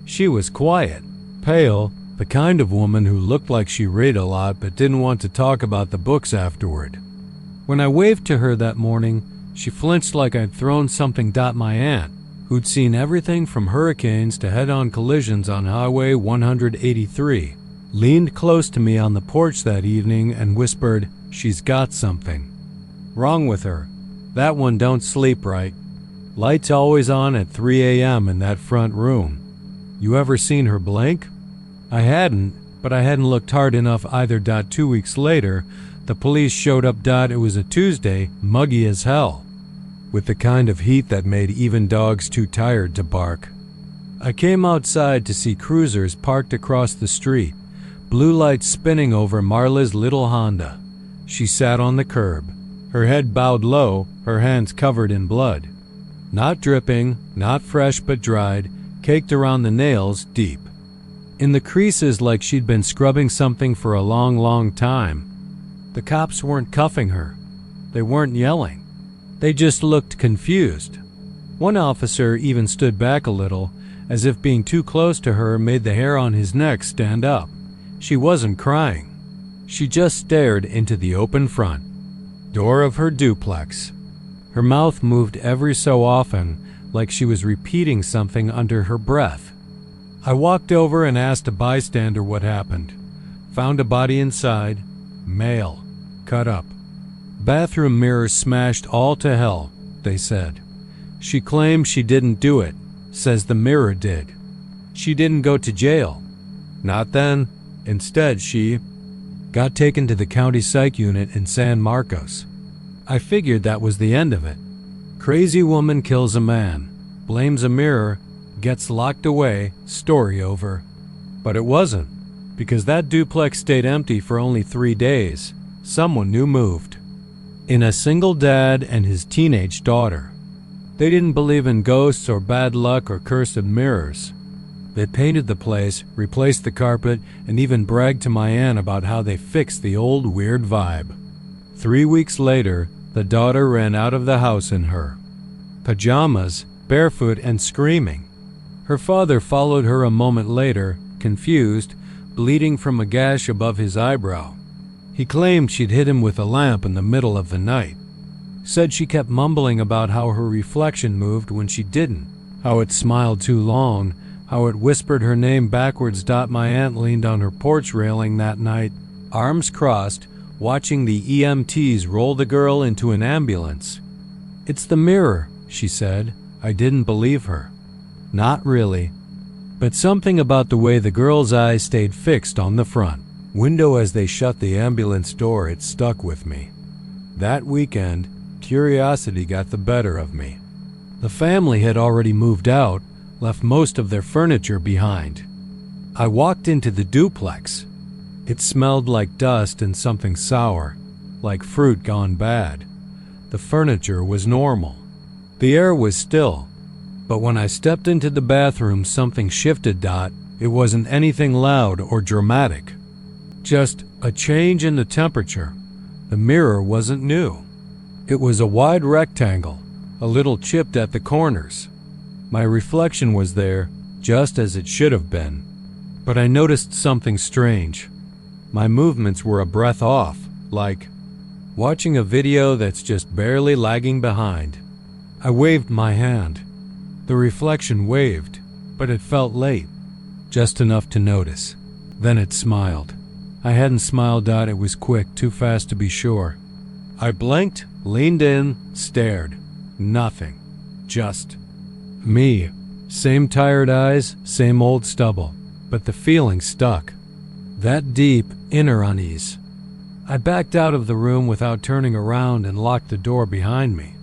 She was quiet, pale, The kind of woman who looked like she read a lot but didn't want to talk about the books afterward. When I waved to her that morning, she flinched like I'd thrown something. My aunt, who'd seen everything from hurricanes to head-on collisions on Highway 183, leaned close to me on the porch that evening and whispered, "She's got something wrong with her. That one don't sleep right. Lights always on at 3 a.m. in that front room. You ever seen her blink?" I hadn't, but I hadn't looked hard enough either. 2 weeks later, the police showed up. It was a Tuesday, muggy as hell, with the kind of heat that made even dogs too tired to bark. I came outside to see cruisers parked across the street, blue lights spinning over Marla's little Honda. She sat on the curb, her head bowed low, her hands covered in blood. Not dripping, not fresh but dried, caked around the nails, deep in the creases like she'd been scrubbing something for a long, long time. The cops weren't cuffing her. They weren't yelling. They just looked confused. One officer even stood back a little, as if being too close to her made the hair on his neck stand up. She wasn't crying. She just stared into the open front door of her duplex. Her mouth moved every so often, like she was repeating something under her breath. I walked over and asked a bystander what happened. Found a body inside, male, cut up. Bathroom mirrors smashed all to hell, they said. She claims she didn't do it, says the mirror did. She didn't go to jail. Not then. Instead, she got taken to the county psych unit in San Marcos. I figured that was the end of it. Crazy woman kills a man, blames a mirror, gets locked away, story over. But it wasn't, because that duplex stayed empty for only 3 days. Someone new moved in, a single dad and his teenage daughter. They didn't believe in ghosts or bad luck or cursed mirrors. They painted the place, replaced the carpet, and even bragged to my aunt about how they fixed the old weird vibe. 3 weeks later, the daughter ran out of the house in her pajamas, barefoot and screaming. Her father followed her a moment later, confused, bleeding from a gash above his eyebrow. He claimed she'd hit him with a lamp in the middle of the night. Said she kept mumbling about how her reflection moved when she didn't, how it smiled too long, how it whispered her name backwards. My aunt leaned on her porch railing that night, arms crossed, watching the EMTs roll the girl into an ambulance. "It's the mirror," she said. I didn't believe her. Not really. But something about the way the girl's eyes stayed fixed on the front window as they shut the ambulance door, it stuck with me. That weekend, curiosity got the better of me. The family had already moved out, left most of their furniture behind. I walked into the duplex. It smelled like dust and something sour, like fruit gone bad. The furniture was normal. The air was still. But when I stepped into the bathroom, something shifted. It wasn't anything loud or dramatic. Just a change in the temperature. The mirror wasn't new. It was a wide rectangle, a little chipped at the corners. My reflection was there, just as it should have been. But I noticed something strange. My movements were a breath off, like watching a video that's just barely lagging behind. I waved my hand. The reflection waved, but it felt late, just enough to notice. Then it smiled. I hadn't smiled. It was quick, too fast to be sure. I blinked, leaned in, stared. Nothing. Just me. Same tired eyes, same old stubble. But the feeling stuck. That deep, inner unease. I backed out of the room without turning around and locked the door behind me.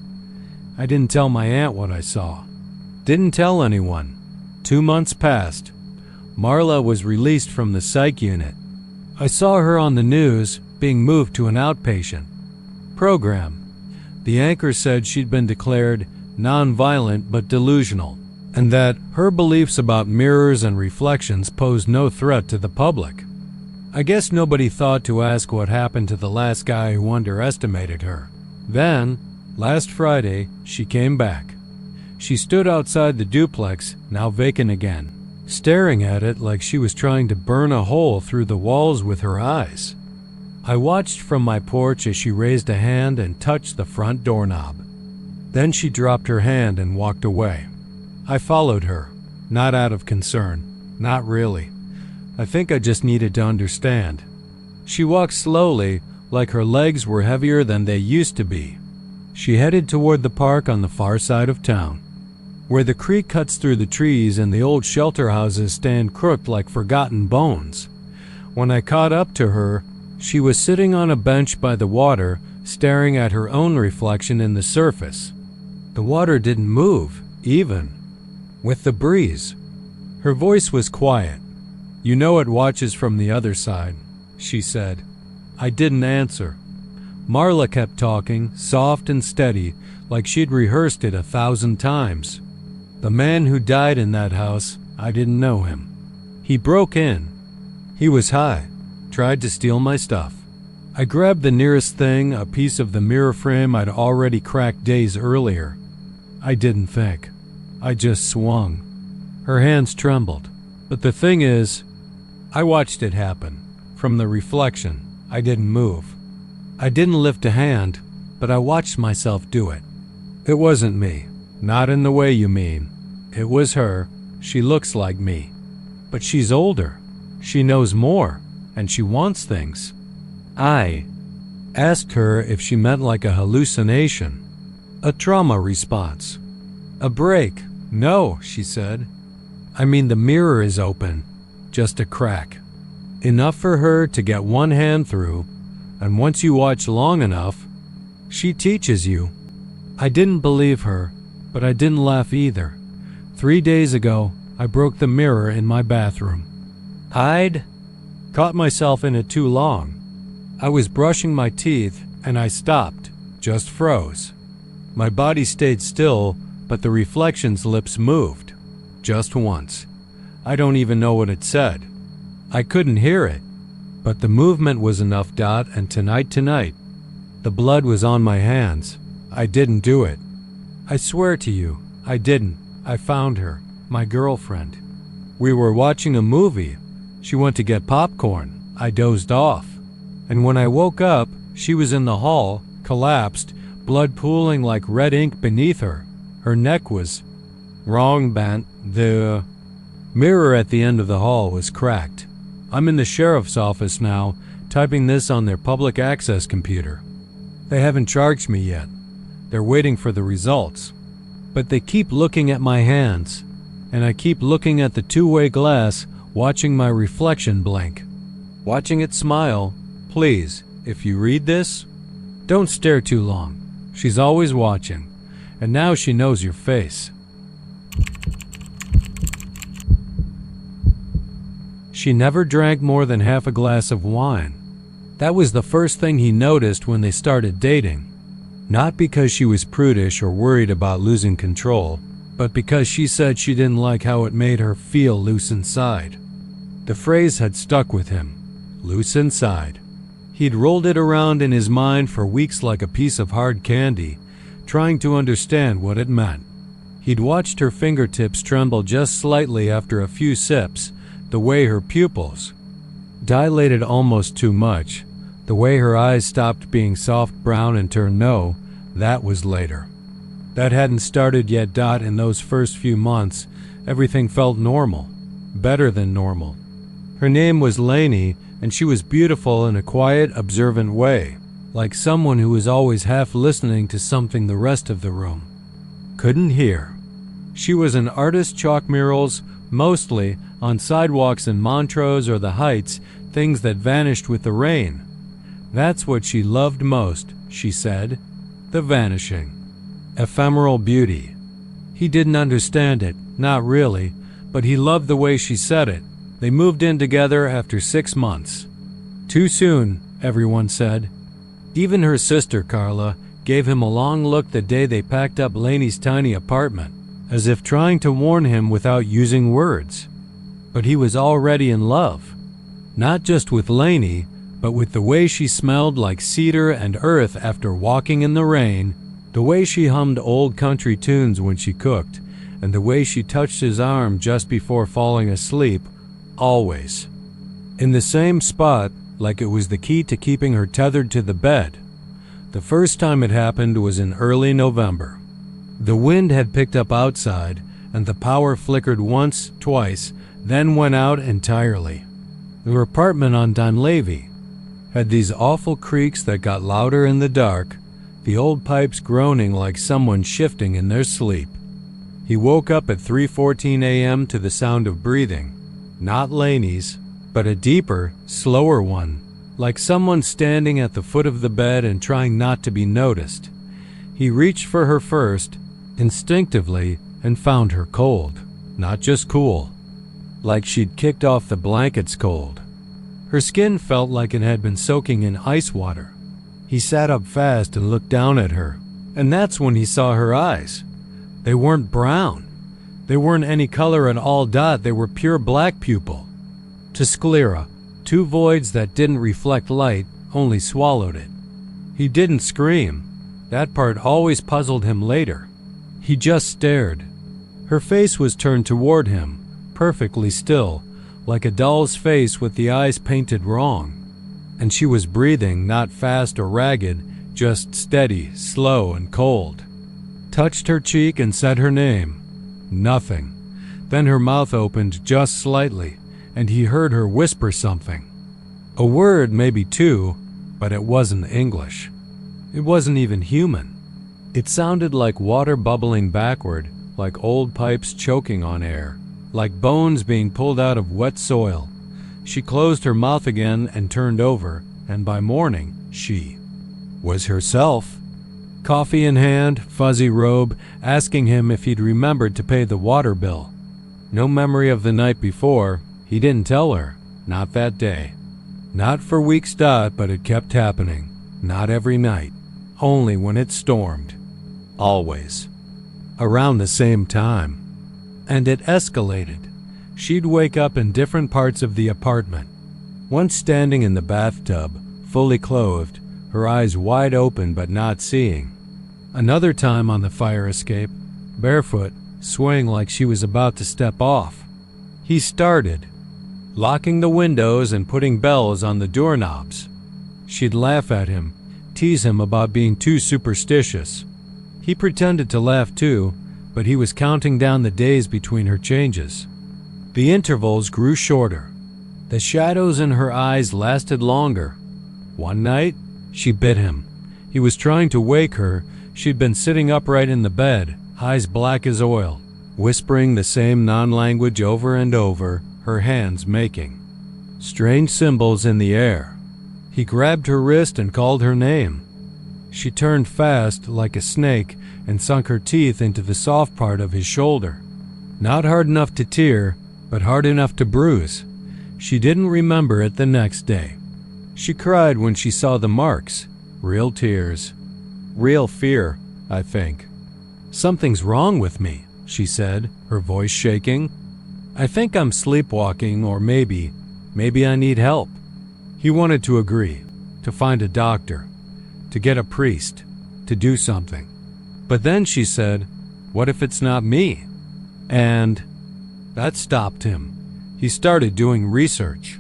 I didn't tell my aunt what I saw. Didn't tell anyone. 2 months passed. Marla was released from the psych unit. I saw her on the news, being moved to an outpatient program. The anchor said she'd been declared non-violent but delusional, and that her beliefs about mirrors and reflections posed no threat to the public. I guess nobody thought to ask what happened to the last guy who underestimated her. Then, last Friday, she came back. She stood outside the duplex, now vacant again, staring at it like she was trying to burn a hole through the walls with her eyes. I watched from my porch as she raised a hand and touched the front doorknob. Then she dropped her hand and walked away. I followed her, not out of concern, not really. I think I just needed to understand. She walked slowly, like her legs were heavier than they used to be. She headed toward the park on the far side of town, where the creek cuts through the trees and the old shelter houses stand crooked like forgotten bones. When I caught up to her, she was sitting on a bench by the water, staring at her own reflection in the surface. The water didn't move, even with the breeze. Her voice was quiet. "You know it watches from the other side," she said. I didn't answer. Marla kept talking, soft and steady, like she'd rehearsed it 1,000 times. "The man who died in that house, I didn't know him. He broke in. He was high, tried to steal my stuff." I grabbed the nearest thing, a piece of the mirror frame I'd already cracked days earlier. I didn't think. I just swung. Her hands trembled. But the thing is, I watched it happen. From the reflection, I didn't move. I didn't lift a hand, but I watched myself do it. It wasn't me. Not in the way you mean. It was her. She looks like me. But she's older. She knows more, and she wants things. I asked her if she meant like a hallucination, a trauma response, a break. "No," she said. "I mean, the mirror is open, just a crack. Enough for her to get one hand through, and once you watch long enough, she teaches you." I didn't believe her, but I didn't laugh either. 3 days ago, I broke the mirror in my bathroom. I'd caught myself in it too long. I was brushing my teeth, and I stopped, just froze. My body stayed still, but the reflection's lips moved. Just once. I don't even know what it said. I couldn't hear it, but the movement was enough. And tonight, the blood was on my hands. I didn't do it. I swear to you, I didn't. I found her, my girlfriend. We were watching a movie. She went to get popcorn. I dozed off. And when I woke up, she was in the hall, collapsed, blood pooling like red ink beneath her. Her neck was wrong bent. The mirror at the end of the hall was cracked. I'm in the sheriff's office now, typing this on their public access computer. They haven't charged me yet. They're waiting for the results. But they keep looking at my hands, and I keep looking at the two-way glass, watching my reflection blink, watching it smile. Please, if you read this, don't stare too long. She's always watching, and now she knows your face. She never drank more than half a glass of wine. That was the first thing he noticed when they started dating. Not because she was prudish or worried about losing control, but because she said she didn't like how it made her feel loose inside. The phrase had stuck with him. Loose inside. He'd rolled it around in his mind for weeks like a piece of hard candy, trying to understand what it meant. He'd watched her fingertips tremble just slightly after a few sips, the way her pupils dilated almost too much, the way her eyes stopped being soft brown and turned no. That was later. That hadn't started yet. In those first few months, everything felt normal, better than normal. Her name was Lainey, and she was beautiful in a quiet, observant way, like someone who was always half listening to something the rest of the room couldn't hear. She was an artist. Chalk murals, mostly on sidewalks in Montrose or the Heights, things that vanished with the rain. That's what she loved most, she said. The vanishing, ephemeral beauty. He didn't understand it, not really, but he loved the way she said it. They moved in together after 6 months. Too soon, everyone said. Even her sister, Carla, gave him a long look the day they packed up Lainey's tiny apartment, as if trying to warn him without using words. But he was already in love, not just with Lainey, but with the way she smelled like cedar and earth after walking in the rain, the way she hummed old country tunes when she cooked, and the way she touched his arm just before falling asleep, always. In the same spot, like it was the key to keeping her tethered to the bed. The first time it happened was in early November. The wind had picked up outside, and the power flickered once, twice, then went out entirely. Their apartment on Dunleavy had these awful creaks that got louder in the dark, the old pipes groaning like someone shifting in their sleep. He woke up at 3:14 a.m. to the sound of breathing, not Laney's, but a deeper, slower one, like someone standing at the foot of the bed and trying not to be noticed. He reached for her first, instinctively, and found her cold, not just cool, like she'd kicked off the blankets cold. Her skin felt like it had been soaking in ice water. He sat up fast and looked down at her, and that's when he saw her eyes. They weren't brown. They weren't any color at all. They were pure black pupil. To sclera, two voids that didn't reflect light, only swallowed it. He didn't scream. That part always puzzled him later. He just stared. Her face was turned toward him, perfectly still, like a doll's face with the eyes painted wrong. And she was breathing, not fast or ragged, just steady, slow, and cold. Touched her cheek and said her name. Nothing. Then her mouth opened just slightly, and he heard her whisper something. A word, maybe two, but it wasn't English. It wasn't even human. It sounded like water bubbling backward, like old pipes choking on air, like bones being pulled out of wet soil. She closed her mouth again and turned over, and by morning, she was herself. Coffee in hand, fuzzy robe, asking him if he'd remembered to pay the water bill. No memory of the night before. He didn't tell her. Not that day. Not for weeks, but it kept happening. Not every night. Only when it stormed. Always. Around the same time. And it escalated. She'd wake up in different parts of the apartment. Once standing in the bathtub, fully clothed, her eyes wide open but not seeing. Another time on the fire escape, barefoot, swaying like she was about to step off. He started, locking the windows and putting bells on the doorknobs. She'd laugh at him, tease him about being too superstitious. He pretended to laugh too, but he was counting down the days between her changes. The intervals grew shorter. The shadows in her eyes lasted longer. One night, she bit him. He was trying to wake her. She'd been sitting upright in the bed, eyes black as oil, whispering the same non-language over and over, her hands making strange symbols in the air. He grabbed her wrist and called her name. She turned fast, like a snake, and sunk her teeth into the soft part of his shoulder. Not hard enough to tear, but hard enough to bruise. She didn't remember it the next day. She cried when she saw the marks. Real tears. Real fear, I think. "Something's wrong with me," she said, her voice shaking. "I think I'm sleepwalking, or maybe I need help." He wanted to agree, to find a doctor, to get a priest, to do something. But then she said, "What if it's not me?" And that stopped him. He started doing research.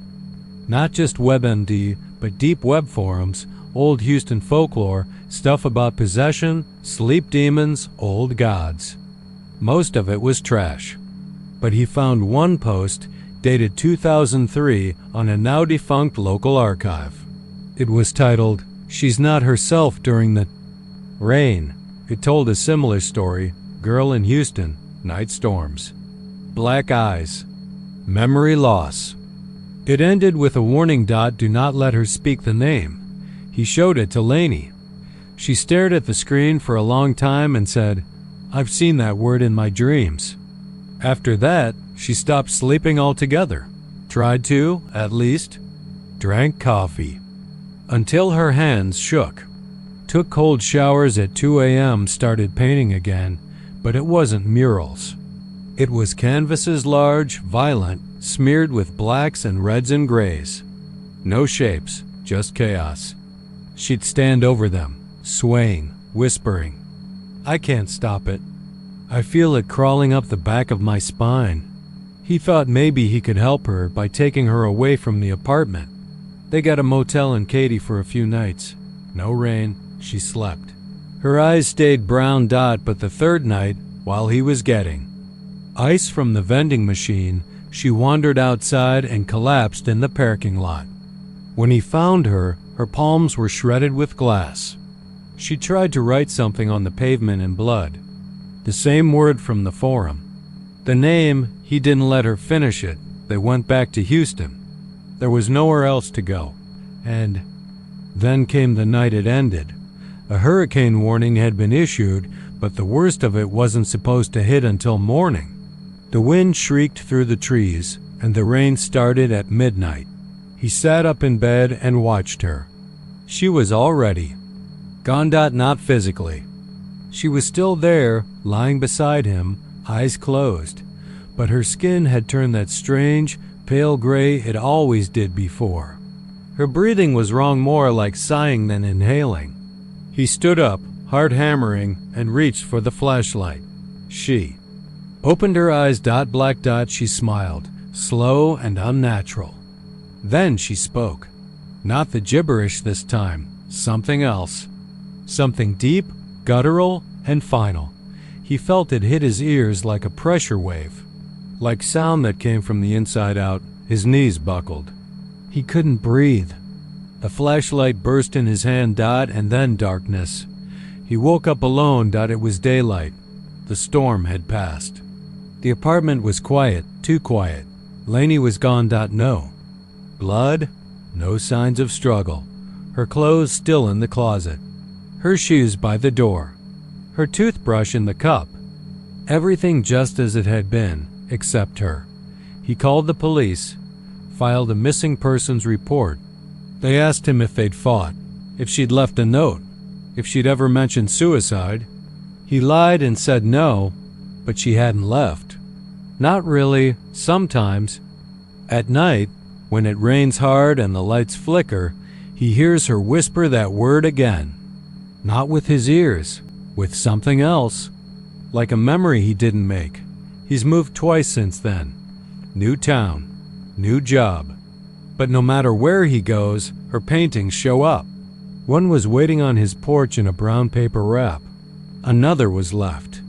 Not just WebMD, but deep web forums, old Houston folklore, stuff about possession, sleep demons, old gods. Most of it was trash. But he found one post dated 2003 on a now-defunct local archive. It was titled, "She's Not Herself During the Rain." It told a similar story, girl in Houston, night storms. Black eyes. Memory loss. It ended with a warning dot, "Do not let her speak the name." He showed it to Lainey. She stared at the screen for a long time and said, "I've seen that word in my dreams." After that, she stopped sleeping altogether. Tried to, at least. Drank coffee. Until her hands shook. Took cold showers at 2 a.m., started painting again, but it wasn't murals. It was canvases large, violent, smeared with blacks and reds and grays. No shapes, just chaos. She'd stand over them, swaying, whispering, "I can't stop it. I feel it crawling up the back of my spine." He thought maybe he could help her by taking her away from the apartment. They got a motel in Katy for a few nights. No rain, she slept. Her eyes stayed brown dot, but the third night, while he was getting ice from the vending machine, she wandered outside and collapsed in the parking lot. When he found her, her palms were shredded with glass. She tried to write something on the pavement in blood. The same word from the forum. The name, he didn't let her finish it. They went back to Houston. There was nowhere else to go. And then came the night it ended. A hurricane warning had been issued, but the worst of it wasn't supposed to hit until morning. The wind shrieked through the trees, and the rain started at midnight. He sat up in bed and watched her. She was already gone. Not physically. She was still there, lying beside him, eyes closed, but her skin had turned that strange, pale gray it always did before. Her breathing was wrong, more like sighing than inhaling. He stood up, heart hammering, and reached for the flashlight. She opened her eyes. Black. She smiled, slow and unnatural. Then she spoke. Not the gibberish this time, something else. Something deep, guttural, and final. He felt it hit his ears like a pressure wave. Like sound that came from the inside out, his knees buckled. He couldn't breathe. The flashlight burst in his hand. And then darkness. He woke up alone. It was daylight. The storm had passed. The apartment was quiet, too quiet. Lainey was gone. No blood, no signs of struggle. Her clothes still in the closet. Her shoes by the door. Her toothbrush in the cup. Everything just as it had been, except her. He called the police, filed a missing persons report. They asked him if they'd fought, if she'd left a note, if she'd ever mentioned suicide. He lied and said no, but she hadn't left. Not really, sometimes. At night, when it rains hard and the lights flicker, he hears her whisper that word again. Not with his ears, with something else. Like a memory he didn't make. He's moved twice since then. New town, new job. But no matter where he goes, her paintings show up. One was waiting on his porch in a brown paper wrap. Another was left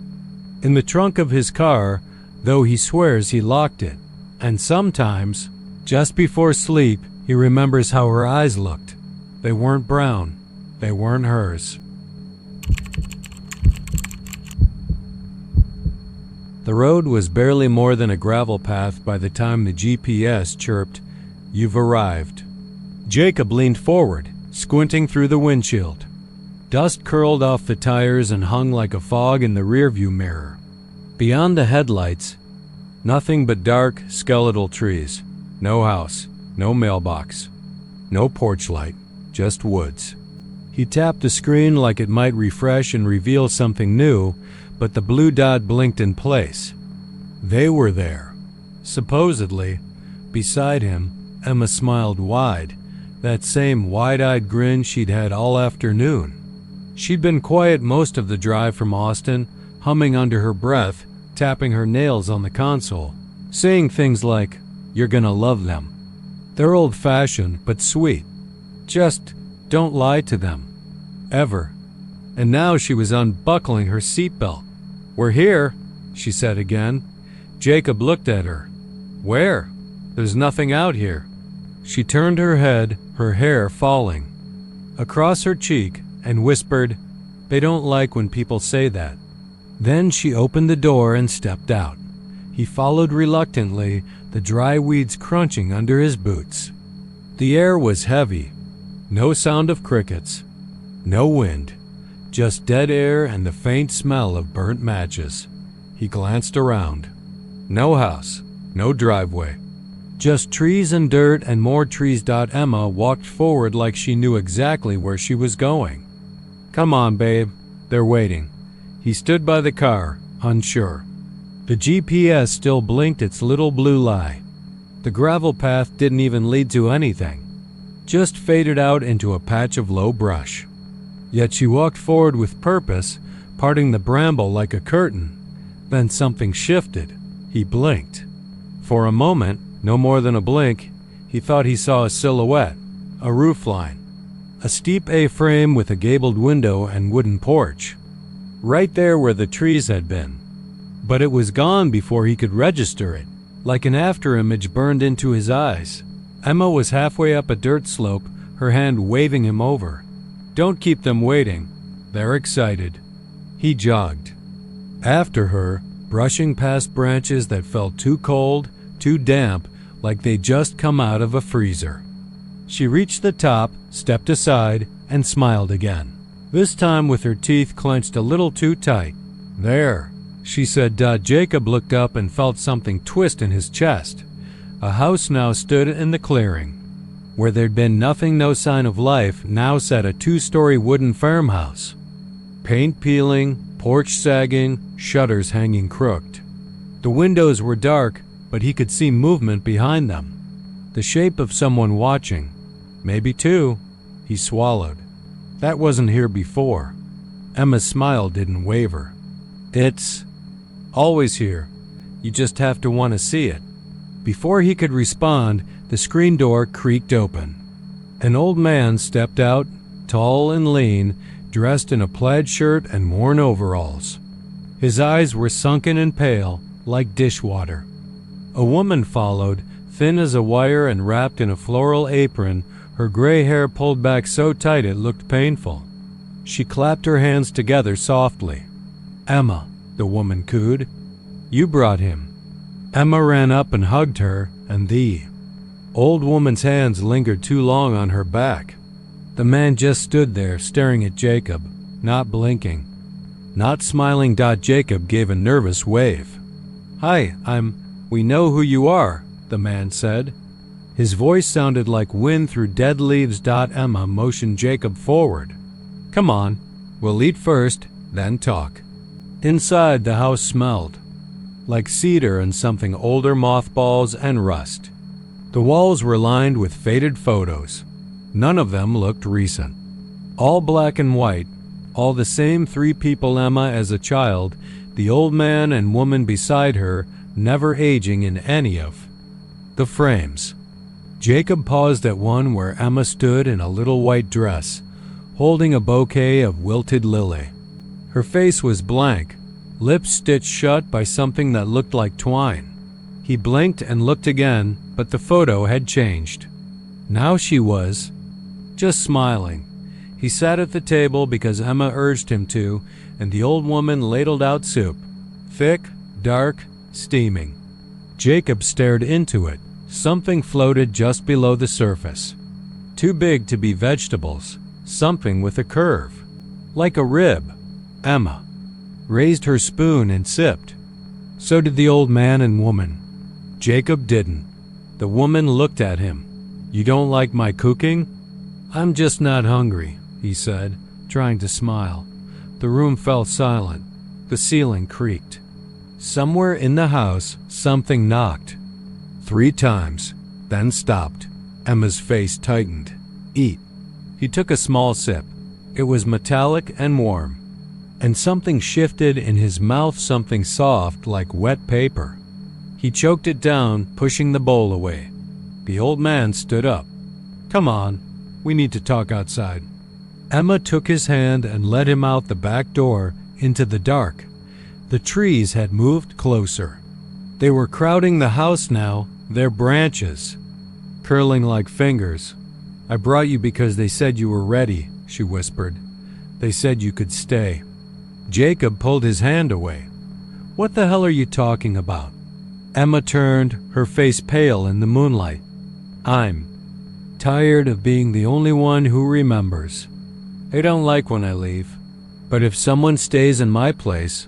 in the trunk of his car, though he swears he locked it. And sometimes, just before sleep, he remembers how her eyes looked. They weren't brown. They weren't hers. The road was barely more than a gravel path by the time the GPS chirped, "You've arrived." Jacob leaned forward, squinting through the windshield. Dust curled off the tires and hung like a fog in the rearview mirror. Beyond the headlights, nothing but dark, skeletal trees. No house, no mailbox, no porch light, just woods. He tapped the screen like it might refresh and reveal something new, but the blue dot blinked in place. They were there. Supposedly, beside him, Emma smiled wide, that same wide-eyed grin she'd had all afternoon. She'd been quiet most of the drive from Austin, humming under her breath, tapping her nails on the console, saying things like, "You're gonna love them." They're old-fashioned, but sweet. Just don't lie to them. Ever. And now she was unbuckling her seatbelt. "We're here," she said again. Jacob looked at her. "Where? There's nothing out here." She turned her head, her hair falling across her cheek, and whispered, "They don't like when people say that." Then she opened the door and stepped out. He followed reluctantly, the dry weeds crunching under his boots. The air was heavy. No sound of crickets. No wind. Just dead air and the faint smell of burnt matches. He glanced around. No house. No driveway. Just trees and dirt and more trees. Emma walked forward like she knew exactly where she was going. "Come on, babe. They're waiting." He stood by the car, unsure. The GPS still blinked its little blue lie. The gravel path didn't even lead to anything. Just faded out into a patch of low brush. Yet she walked forward with purpose, parting the bramble like a curtain. Then something shifted. He blinked. For a moment, no more than a blink, he thought he saw a silhouette, a roofline, a steep A-frame with a gabled window and wooden porch, right there where the trees had been. But it was gone before he could register it. Like an afterimage burned into his eyes. Emma was halfway up a dirt slope, her hand waving him over. Don't keep them waiting. They're excited. He jogged. After her, brushing past branches that felt too cold, too damp, like they'd just come out of a freezer. She reached the top, stepped aside, and smiled again. This time with her teeth clenched a little too tight. There, she said. Jacob looked up and felt something twist in his chest. A house now stood in the clearing. Where there'd been nothing, no sign of life, now sat a 2-story wooden farmhouse. Paint peeling, porch sagging, shutters hanging crooked. The windows were dark, but he could see movement behind them. The shape of someone watching. Maybe two. He swallowed. That wasn't here before. Emma's smile didn't waver. It's always here. You just have to want to see it. Before he could respond, the screen door creaked open. An old man stepped out, tall and lean, dressed in a plaid shirt and worn overalls. His eyes were sunken and pale, like dishwater. A woman followed, thin as a wire and wrapped in a floral apron, her gray hair pulled back so tight it looked painful. She clapped her hands together softly. "Emma," the woman cooed. "You brought him." Emma ran up and hugged her, and the old woman's hands lingered too long on her back. The man just stood there, staring at Jacob, not blinking, not smiling. Jacob gave a nervous wave. "Hi, we know who you are," the man said. His voice sounded like wind through dead leaves. Emma motioned Jacob forward. "Come on, we'll eat first, then talk." Inside, the house smelled like cedar and something older, mothballs and rust. The walls were lined with faded photos. None of them looked recent. All black and white, all the same 3 people: Emma as a child, the old man and woman beside her, never aging in any of the frames. Jacob paused at one where Emma stood in a little white dress, holding a bouquet of wilted lily. Her face was blank, lips stitched shut by something that looked like twine. He blinked and looked again, but the photo had changed. Now she was just smiling. He sat at the table because Emma urged him to, and the old woman ladled out soup. Thick, dark, steaming. Jacob stared into it. Something floated just below the surface. Too big to be vegetables. Something with a curve. Like a rib. Emma raised her spoon and sipped. So did the old man and woman. Jacob didn't. The woman looked at him. "You don't like my cooking?" "I'm just not hungry," he said, trying to smile. The room fell silent. The ceiling creaked. Somewhere in the house, something knocked. 3 times, then stopped. Emma's face tightened. "Eat." He took a small sip. It was metallic and warm. And something shifted in his mouth, something soft like wet paper. He choked it down, pushing the bowl away. The old man stood up. "Come on, we need to talk outside." Emma took his hand and led him out the back door into the dark. The trees had moved closer. They were crowding the house now, their branches curling like fingers. "I brought you because they said you were ready," she whispered. "They said you could stay." Jacob pulled his hand away. "What the hell are you talking about?" Emma turned, her face pale in the moonlight. "I'm tired of being the only one who remembers. I don't like when I leave. But if someone stays in my place..."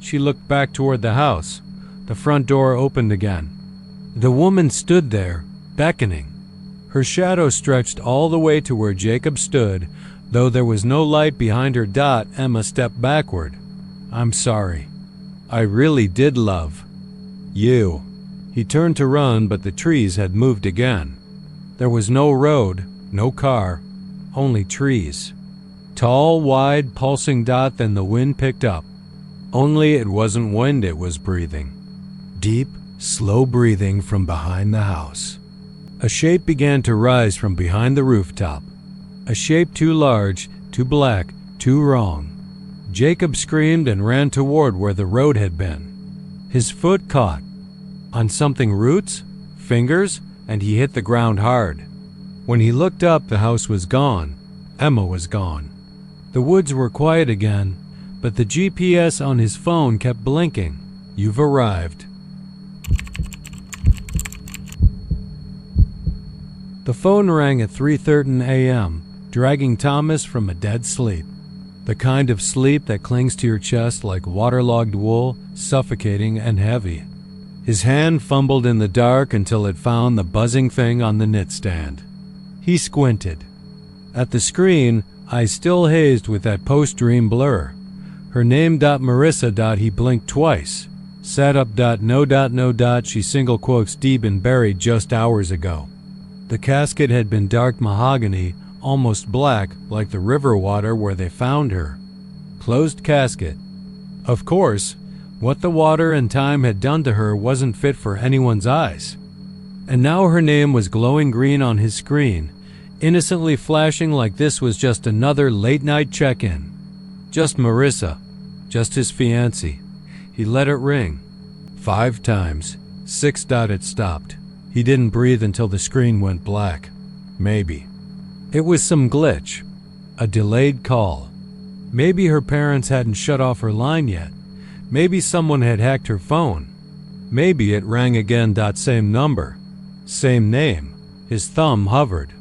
She looked back toward the house. The front door opened again. The woman stood there, beckoning. Her shadow stretched all the way to where Jacob stood, though there was no light behind her. Emma stepped backward. "I'm sorry. I really did love you." He turned to run, but the trees had moved again. There was no road, no car, only trees. Tall, wide, pulsing. Then the wind picked up. Only it wasn't wind it was breathing. Deep, slow breathing from behind the house. A shape began to rise from behind the rooftop. A shape too large, too black, too wrong. Jacob screamed and ran toward where the road had been. His foot caught on something, roots, fingers, and he hit the ground hard. When he looked up, the house was gone. Emma was gone. The woods were quiet again, but the GPS on his phone kept blinking. You've arrived. The phone rang at 3:30 a.m., dragging Thomas from a dead sleep. The kind of sleep that clings to your chest like waterlogged wool, suffocating and heavy. His hand fumbled in the dark until it found the buzzing thing on the knitstand. He squinted. At the screen, eyes still hazed with that post-dream blur. Her name Marissa. He blinked twice. Sat up no. She single quotes deep and buried just hours ago. The casket had been dark mahogany, almost black, like the river water where they found her. Closed casket. Of course, what the water and time had done to her wasn't fit for anyone's eyes. And now her name was glowing green on his screen, innocently flashing like this was just another late-night check-in. Just Marissa. Just his fiancée. He let it ring. 5 times. 6. It stopped. He didn't breathe until the screen went black. Maybe. It was some glitch. A delayed call. Maybe her parents hadn't shut off her line yet. Maybe someone had hacked her phone. Maybe it rang again. Same number. Same name. His thumb hovered.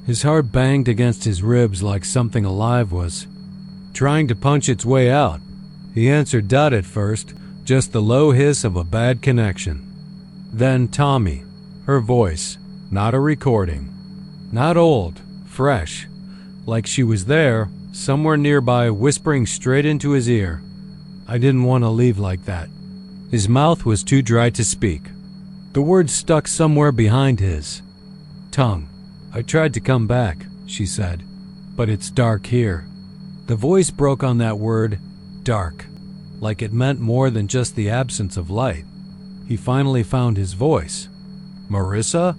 His heart banged against his ribs like something alive was trying to punch its way out. He answered at first, just the low hiss of a bad connection. Then Tommy. Her voice, not a recording. Not old, fresh, like she was there, somewhere nearby, whispering straight into his ear. I didn't want to leave like that. His mouth was too dry to speak. The words stuck somewhere behind his tongue. I tried to come back, she said, but it's dark here. The voice broke on that word, dark, like it meant more than just the absence of light. He finally found his voice. Marissa?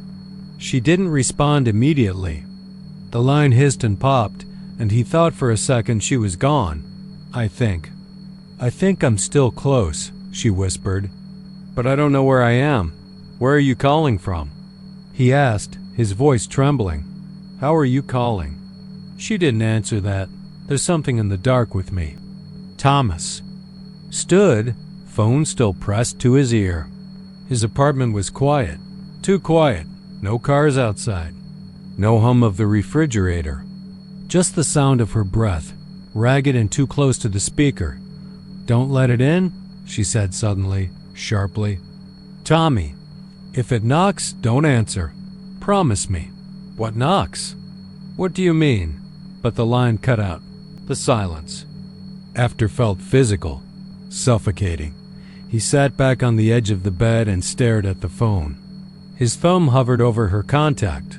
She didn't respond immediately. The line hissed and popped, and he thought for a second she was gone. I think I'm still close, she whispered. But I don't know where I am. Where are you calling from? He asked, his voice trembling. How are you calling? She didn't answer that. There's something in the dark with me. Thomas stood, phone still pressed to his ear. His apartment was quiet. Too quiet. No cars outside. No hum of the refrigerator. Just the sound of her breath, ragged and too close to the speaker. Don't let it in, she said suddenly, sharply. Tommy, if it knocks, don't answer. Promise me. What knocks? What do you mean? But the line cut out. The silence. After felt physical, suffocating. He sat back on the edge of the bed and stared at the phone. His thumb hovered over her contact.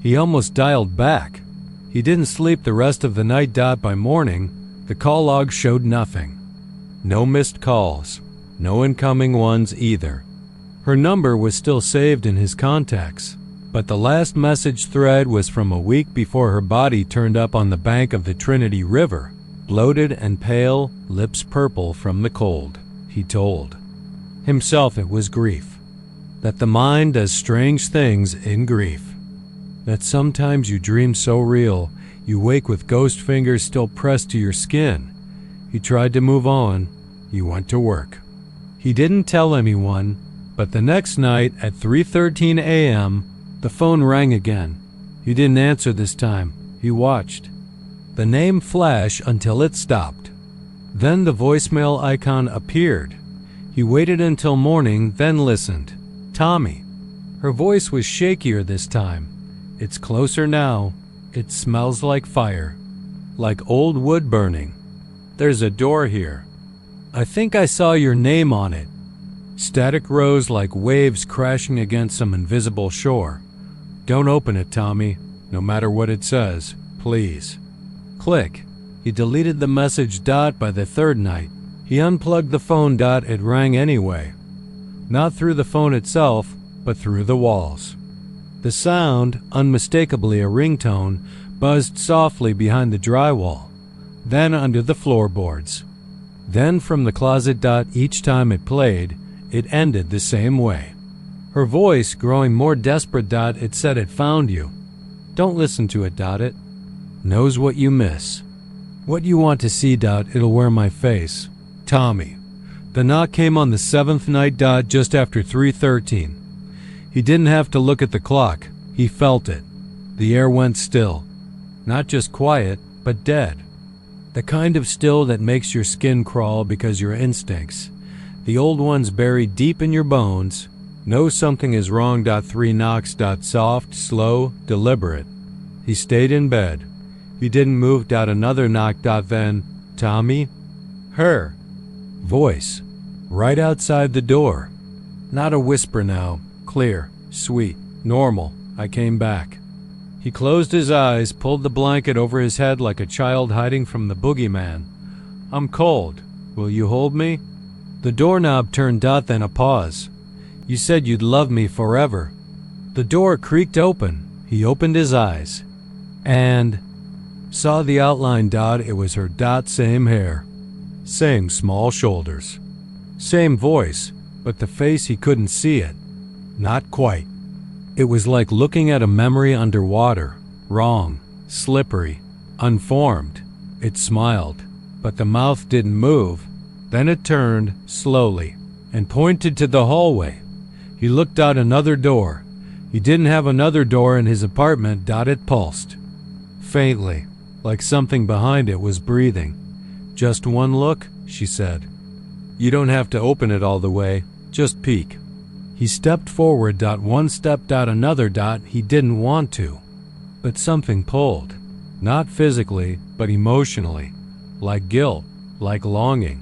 He almost dialed back. He didn't sleep the rest of the night. By morning, the call log showed nothing. No missed calls. No incoming ones either. Her number was still saved in his contacts, but the last message thread was from a week before her body turned up on the bank of the Trinity River, bloated and pale, lips purple from the cold. He told himself it was grief. That the mind does strange things in grief. That sometimes you dream so real, you wake with ghost fingers still pressed to your skin. He tried to move on. He went to work. He didn't tell anyone, but the next night at 3:13 a.m., the phone rang again. He didn't answer this time. He watched the name flash until it stopped. Then the voicemail icon appeared. He waited until morning, then listened. Tommy. Her voice was shakier this time. It's closer now. It smells like fire. Like old wood burning. There's a door here. I think I saw your name on it. Static rose like waves crashing against some invisible shore. Don't open it, Tommy, no matter what it says, please. Click. He deleted the message. By the third night, He unplugged the phone. It rang anyway. Not through the phone itself, but through the walls. The sound, unmistakably a ringtone, buzzed softly behind the drywall, then under the floorboards. Then from the closet. Each time it played, it ended the same way. Her voice growing more desperate. It said it found you. Don't listen to it. It knows what you miss. What you want to see. It'll wear my face. Tommy. The knock came on the 7th night. Just after 3:13. He didn't have to look at the clock. He felt it. The air went still. Not just quiet, but dead. The kind of still that makes your skin crawl because your instincts, the old ones buried deep in your bones, know something is wrong. 3 knocks. Soft, slow, deliberate. He stayed in bed. He didn't move. Another knock. Then, Tommy? Her voice, right outside the door. Not a whisper now, clear, sweet, normal. I came back. He closed his eyes, pulled the blanket over his head like a child hiding from the boogeyman. I'm cold. Will you hold me? The doorknob turned. Then a pause. You said you'd love me forever. The door creaked open. He opened his eyes and saw the outline. It was her. Same hair. Same small shoulders. Same voice, but the face, he couldn't see it. Not quite. It was like looking at a memory underwater. Wrong, slippery, unformed. It smiled, but the mouth didn't move. Then it turned, slowly, and pointed to the hallway. He looked out another door. He didn't have another door in his apartment. It pulsed. Faintly, like something behind it was breathing. Just one look, she said. You don't have to open it all the way, just peek. He stepped forward. One step. Another. He didn't want to. But something pulled. Not physically, but emotionally. Like guilt, like longing.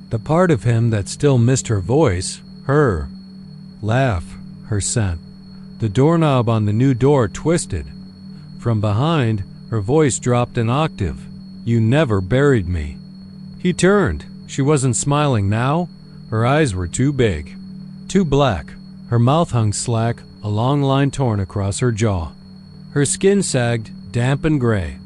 The part of him that still missed her voice, her laugh, her scent. The doorknob on the new door twisted. From behind, her voice dropped an octave. You never buried me. He turned. She wasn't smiling now. Her eyes were too big. Too black. Her mouth hung slack, a long line torn across her jaw. Her skin sagged, damp and gray.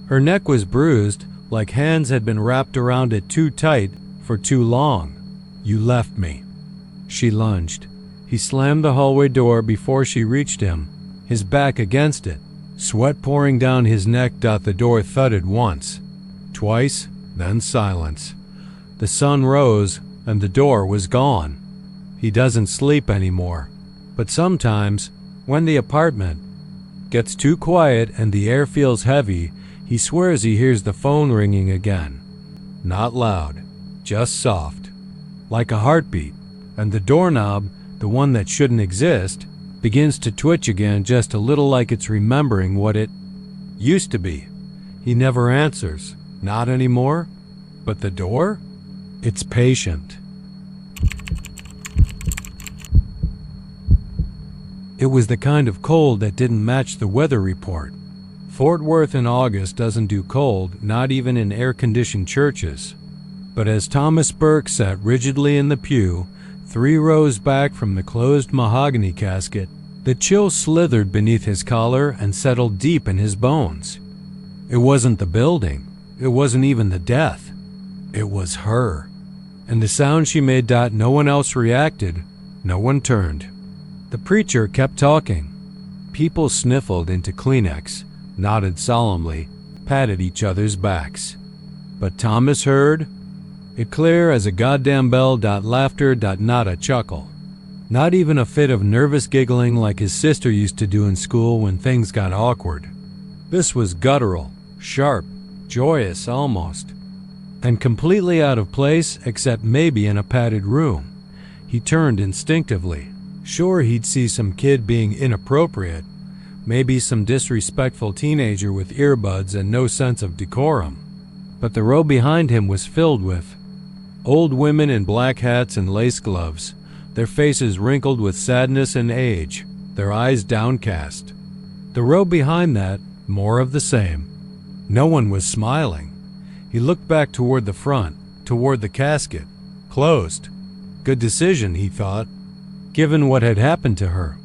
Her neck was bruised, like hands had been wrapped around it too tight for too long. You left me. She lunged. He slammed the hallway door before she reached him, his back against it, sweat pouring down his neck. The door thudded once, twice, then silence. The sun rose, and the door was gone. He doesn't sleep anymore. But sometimes, when the apartment gets too quiet and the air feels heavy, he swears he hears the phone ringing again. Not loud, just soft, like a heartbeat. And the doorknob, the one that shouldn't exist, begins to twitch again, just a little, like it's remembering what it used to be. He never answers, not anymore. But the door? It's patient. It was the kind of cold that didn't match the weather report. Fort Worth in August doesn't do cold, not even in air-conditioned churches. But as Thomas Burke sat rigidly in the pew, 3 rows back from the closed mahogany casket, the chill slithered beneath his collar and settled deep in his bones. It wasn't the building. It wasn't even the death. It was her. And the sound she made. No one else reacted. No one turned. The preacher kept talking. People sniffled into Kleenex, nodded solemnly, patted each other's backs. But Thomas heard it clear as a goddamn bell. Laughter. Not a chuckle. Not even a fit of nervous giggling like his sister used to do in school when things got awkward. This was guttural, sharp, joyous almost, and completely out of place except maybe in a padded room. He turned instinctively. Sure, he'd see some kid being inappropriate, maybe some disrespectful teenager with earbuds and no sense of decorum. But the row behind him was filled with old women in black hats and lace gloves, their faces wrinkled with sadness and age, their eyes downcast. The row behind that, more of the same. No one was smiling. He looked back toward the front, toward the casket. Closed. Good decision, he thought, given what had happened to her.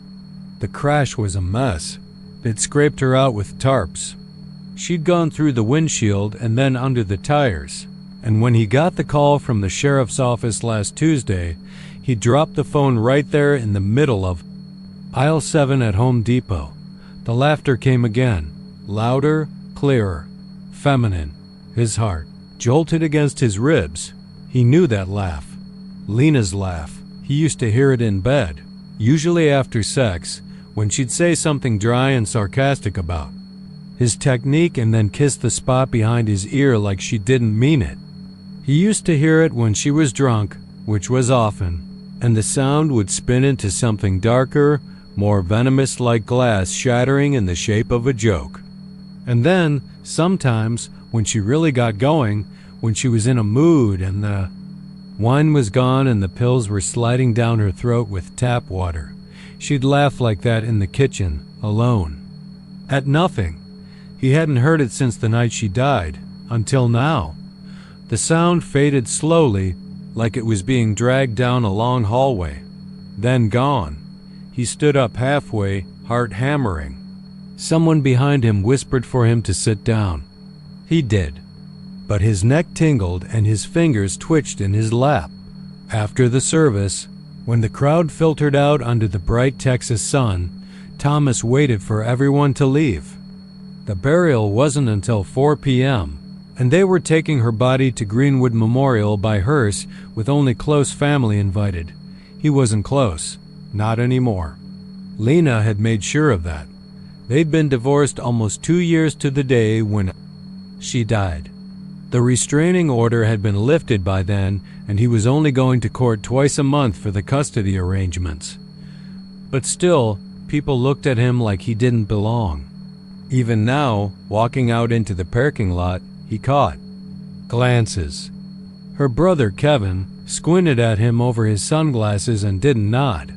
The crash was a mess. They'd scraped her out with tarps. She'd gone through the windshield and then under the tires. And when he got the call from the sheriff's office last Tuesday, he dropped the phone right there in the middle of aisle 7 at Home Depot. The laughter came again, louder, clearer, feminine. His heart jolted against his ribs. He knew that laugh. Lena's laugh. He used to hear it in bed, usually after sex, when she'd say something dry and sarcastic about his technique and then kiss the spot behind his ear like she didn't mean it. He used to hear it when she was drunk, which was often, and the sound would spin into something darker, more venomous, like glass shattering in the shape of a joke. And then, sometimes, when she really got going, when she was in a mood and the wine was gone and the pills were sliding down her throat with tap water, she'd laugh like that in the kitchen, alone. At nothing. He hadn't heard it since the night she died, until now. The sound faded slowly, like it was being dragged down a long hallway. Then gone. He stood up halfway, heart hammering. Someone behind him whispered for him to sit down. He did. But his neck tingled and his fingers twitched in his lap. After the service, when the crowd filtered out under the bright Texas sun, Thomas waited for everyone to leave. The burial wasn't until 4 p.m., and they were taking her body to Greenwood Memorial by hearse with only close family invited. He wasn't close. Not anymore. Lena had made sure of that. They'd been divorced almost 2 years to the day when she died. The restraining order had been lifted by then, and he was only going to court twice a month for the custody arrangements. But still, people looked at him like he didn't belong. Even now, walking out into the parking lot, he caught glances. Her brother, Kevin, squinted at him over his sunglasses and didn't nod.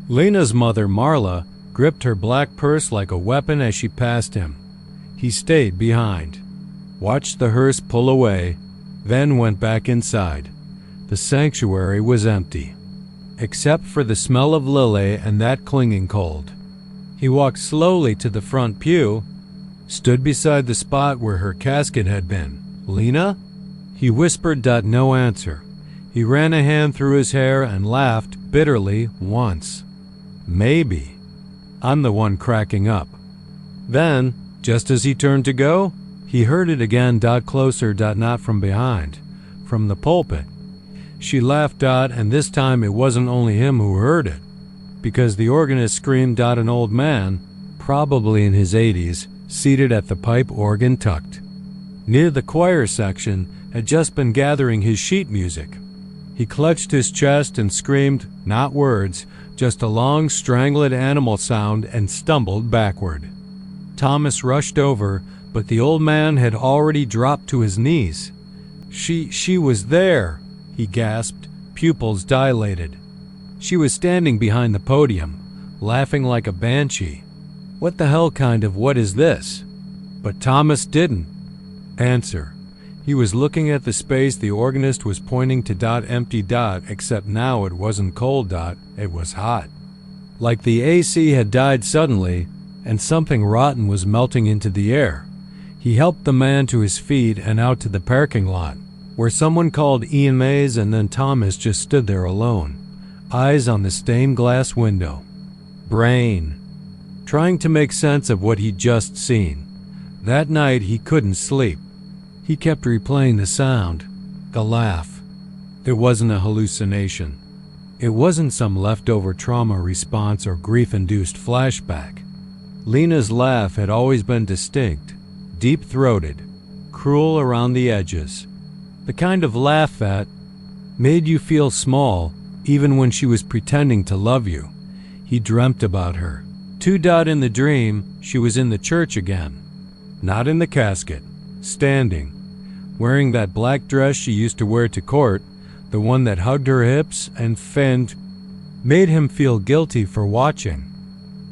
Lena's mother, Marla, gripped her black purse like a weapon as she passed him. He stayed behind, watched the hearse pull away, then went back inside. The sanctuary was empty, except for the smell of Lily and that clinging cold. He walked slowly to the front pew, stood beside the spot where her casket had been. "Lena?" He whispered. No answer. He ran a hand through his hair and laughed bitterly once. Maybe I'm the one cracking up. Then, just as he turned to go, he heard it again. Closer. Not from behind, from the pulpit. She laughed. And this time it wasn't only him who heard it, because the organist screamed. An old man, probably in his 80s, seated at the pipe organ tucked near the choir section, had just been gathering his sheet music. He clutched his chest and screamed, not words, just a long, strangled animal sound, and stumbled backward. Thomas rushed over, but the old man had already dropped to his knees. She was there, he gasped, pupils dilated. She was standing behind the podium, laughing like a banshee. What the hell kind of what is this? But Thomas didn't answer. He was looking at the space the organist was pointing to. Empty. Except now it wasn't cold. It was hot. Like the AC had died suddenly, and something rotten was melting into the air. He helped the man to his feet and out to the parking lot, where someone called Ian Mays, and then Thomas just stood there alone, eyes on the stained glass window. Brain. Trying to make sense of what he'd just seen. That night he couldn't sleep. He kept replaying the sound, the laugh. It wasn't a hallucination. It wasn't some leftover trauma response or grief-induced flashback. Lena's laugh had always been distinct, deep-throated, cruel around the edges. The kind of laugh that made you feel small even when she was pretending to love you. He dreamt about her. In the dream, she was in the church again. Not in the casket, standing, wearing that black dress she used to wear to court, the one that hugged her hips and made him feel guilty for watching.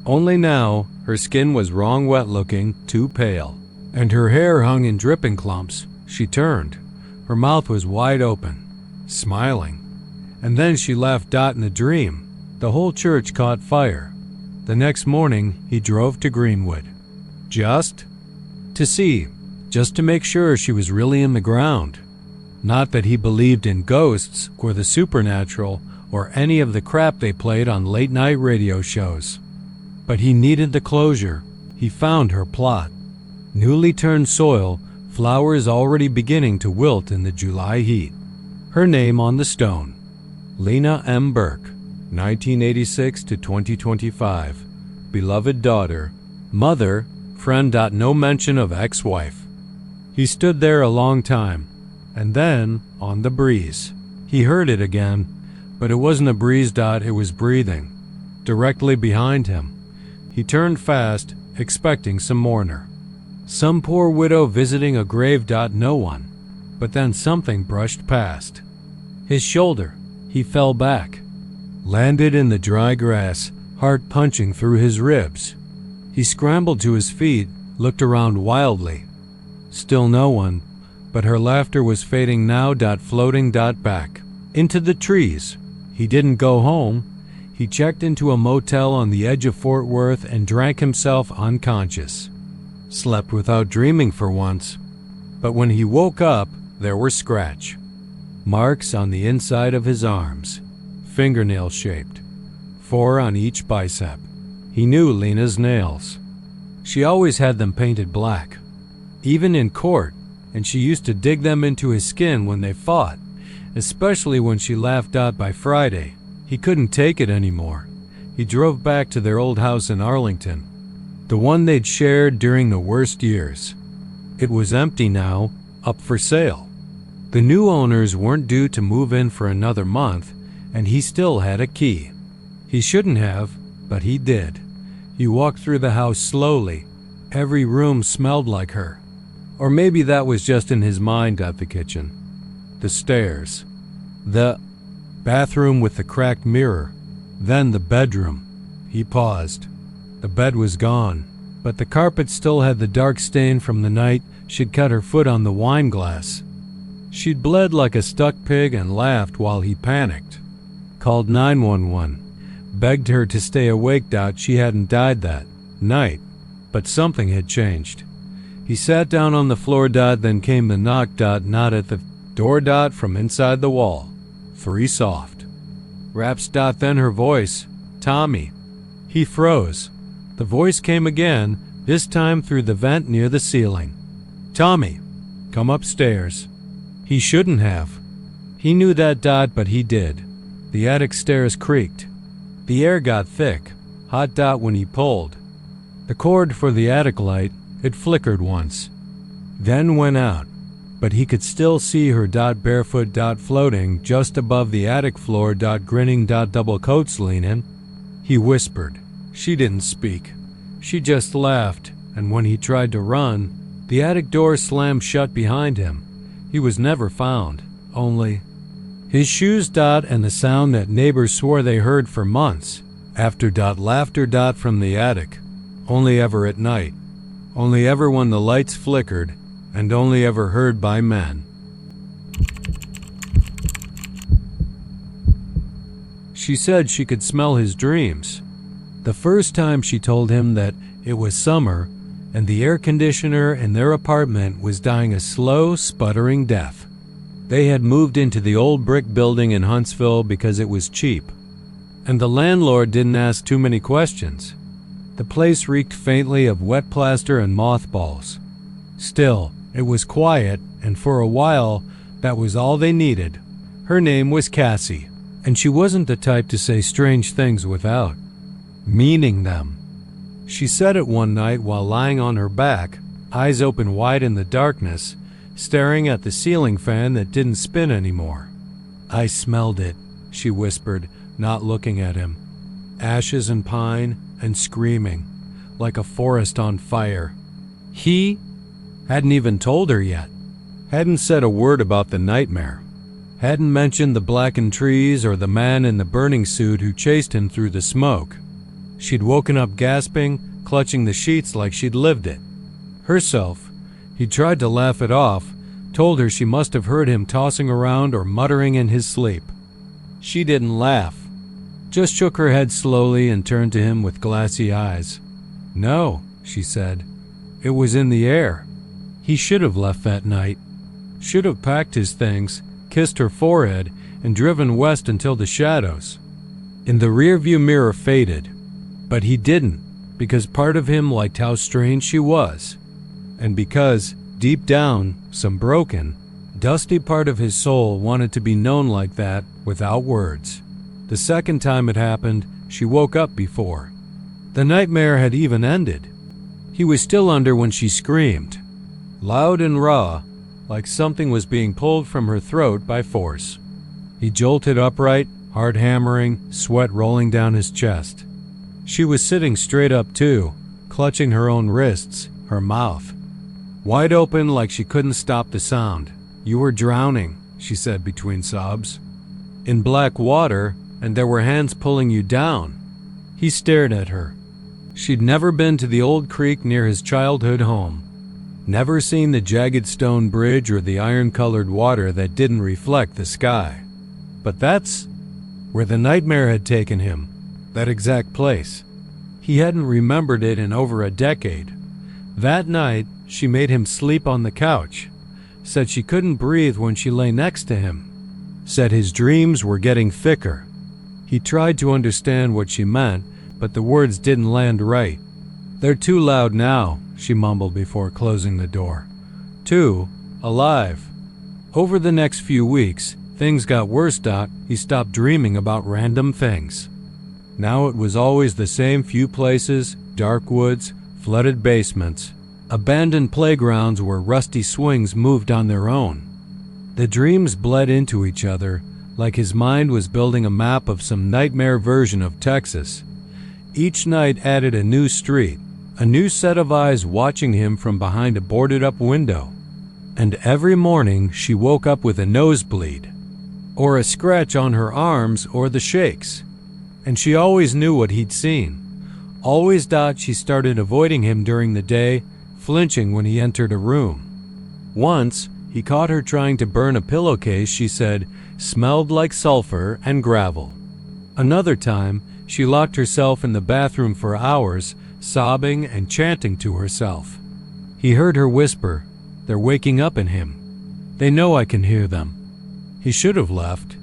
Only now, her skin was wrong wet looking, too pale, and her hair hung in dripping clumps. She turned. Her mouth was wide open, smiling. And then she left Dot in a dream. The whole church caught fire. The next morning, he drove to Greenwood. Just to see, just to make sure she was really in the ground. Not that he believed in ghosts or the supernatural or any of the crap they played on late-night radio shows. But he needed the closure. He found her plot. Newly turned soil, flowers already beginning to wilt in the July heat. Her name on the stone. Lena M. Burke, 1986 to 2025. Beloved daughter. Mother, friend. No mention of ex-wife. He stood there a long time, and then, on the breeze, he heard it again, but it wasn't a breeze. It was breathing, directly behind him. He turned fast, expecting some mourner. Some poor widow visiting a grave. No one. But then something brushed past. His shoulder. He fell back, landed in the dry grass, heart punching through his ribs. He scrambled to his feet, looked around wildly. Still no one, but her laughter was fading now. Floating back into the trees. He didn't go home. He checked into a motel on the edge of Fort Worth and drank himself unconscious. Slept without dreaming for once. But when he woke up, there were scratch marks on the inside of his arms, fingernail-shaped, 4 on each bicep. He knew Lena's nails. She always had them painted black, even in court, and she used to dig them into his skin when they fought, especially when she laughed out. By Friday, he couldn't take it anymore. He drove back to their old house in Arlington, the one they'd shared during the worst years. It was empty now, up for sale. The new owners weren't due to move in for another month, and he still had a key. He shouldn't have, but he did. He walked through the house slowly. Every room smelled like her. Or maybe that was just in his mind. The kitchen, the stairs, the bathroom with the cracked mirror, then the bedroom. He paused. The bed was gone, but the carpet still had the dark stain from the night she'd cut her foot on the wine glass. She'd bled like a stuck pig and laughed while he panicked. Called 911. Begged her to stay awake. She hadn't died that night, but something had changed. He sat down on the floor. Then came the knock. Not at the door. From inside the wall. 3 soft raps. Then her voice. Tommy. He froze. The voice came again, this time through the vent near the ceiling. Tommy, come upstairs. He shouldn't have. He knew that. But he did. The attic stairs creaked. The air got thick, hot. When he pulled the cord for the attic light, it flickered once, then went out, but he could still see her. Barefoot. Floating just above the attic floor. Grinning. Double coats. Leanin'. He whispered. She didn't speak. She just laughed, and when he tried to run, the attic door slammed shut behind him. He was never found, only his shoes. And the sound that neighbors swore they heard for months. After. Laughter. From the attic. Only ever at night. Only ever when the lights flickered, and only ever heard by men. She said she could smell his dreams. The first time she told him that it was summer, and the air conditioner in their apartment was dying a slow, sputtering death. They had moved into the old brick building in Huntsville because it was cheap, and the landlord didn't ask too many questions. The place reeked faintly of wet plaster and mothballs. Still, it was quiet, and for a while, that was all they needed. Her name was Cassie, and she wasn't the type to say strange things without meaning them. She said it one night while lying on her back, eyes open wide in the darkness, staring at the ceiling fan that didn't spin anymore. I smelled it, she whispered, not looking at him. Ashes and pine and screaming, like a forest on fire. He hadn't even told her yet. Hadn't said a word about the nightmare. Hadn't mentioned the blackened trees or the man in the burning suit who chased him through the smoke. She'd woken up gasping, clutching the sheets like she'd lived it. Herself. He tried to laugh it off, told her she must have heard him tossing around or muttering in his sleep. She didn't laugh, just shook her head slowly and turned to him with glassy eyes. "No," she said. "It was in the air." He should have left that night. Should have packed his things, kissed her forehead, and driven west until the shadows in the rearview mirror faded. But he didn't, because part of him liked how strange she was, and because, deep down, some broken, dusty part of his soul wanted to be known like that without words. The second time it happened, she woke up before. The nightmare had even ended. He was still under when she screamed, loud and raw, like something was being pulled from her throat by force. He jolted upright, heart hammering, sweat rolling down his chest. She was sitting straight up too, clutching her own wrists, her mouth wide open like she couldn't stop the sound. "You were drowning," she said between sobs. "In black water, and there were hands pulling you down." He stared at her. She'd never been to the old creek near his childhood home, never seen the jagged stone bridge or the iron-colored water that didn't reflect the sky. But that's where the nightmare had taken him, that exact place. He hadn't remembered it in over a decade. That night, she made him sleep on the couch, said she couldn't breathe when she lay next to him, said his dreams were getting thicker. He tried to understand what she meant, but the words didn't land right. "They're too loud now," she mumbled before closing the door. "Too alive." Over the next few weeks, things got worse. He stopped dreaming about random things. Now it was always the same few places, dark woods, flooded basements, abandoned playgrounds where rusty swings moved on their own. The dreams bled into each other, like his mind was building a map of some nightmare version of Texas. Each night added a new street, a new set of eyes watching him from behind a boarded-up window. And every morning she woke up with a nosebleed, or a scratch on her arms, or the shakes. And she always knew what he'd seen. Always. She started avoiding him during the day, flinching when he entered a room. Once, he caught her trying to burn a pillowcase she said smelled like sulfur and gravel. Another time, she locked herself in the bathroom for hours, sobbing and chanting to herself. He heard her whisper, "They're waking up in him. They know I can hear them." He should have left,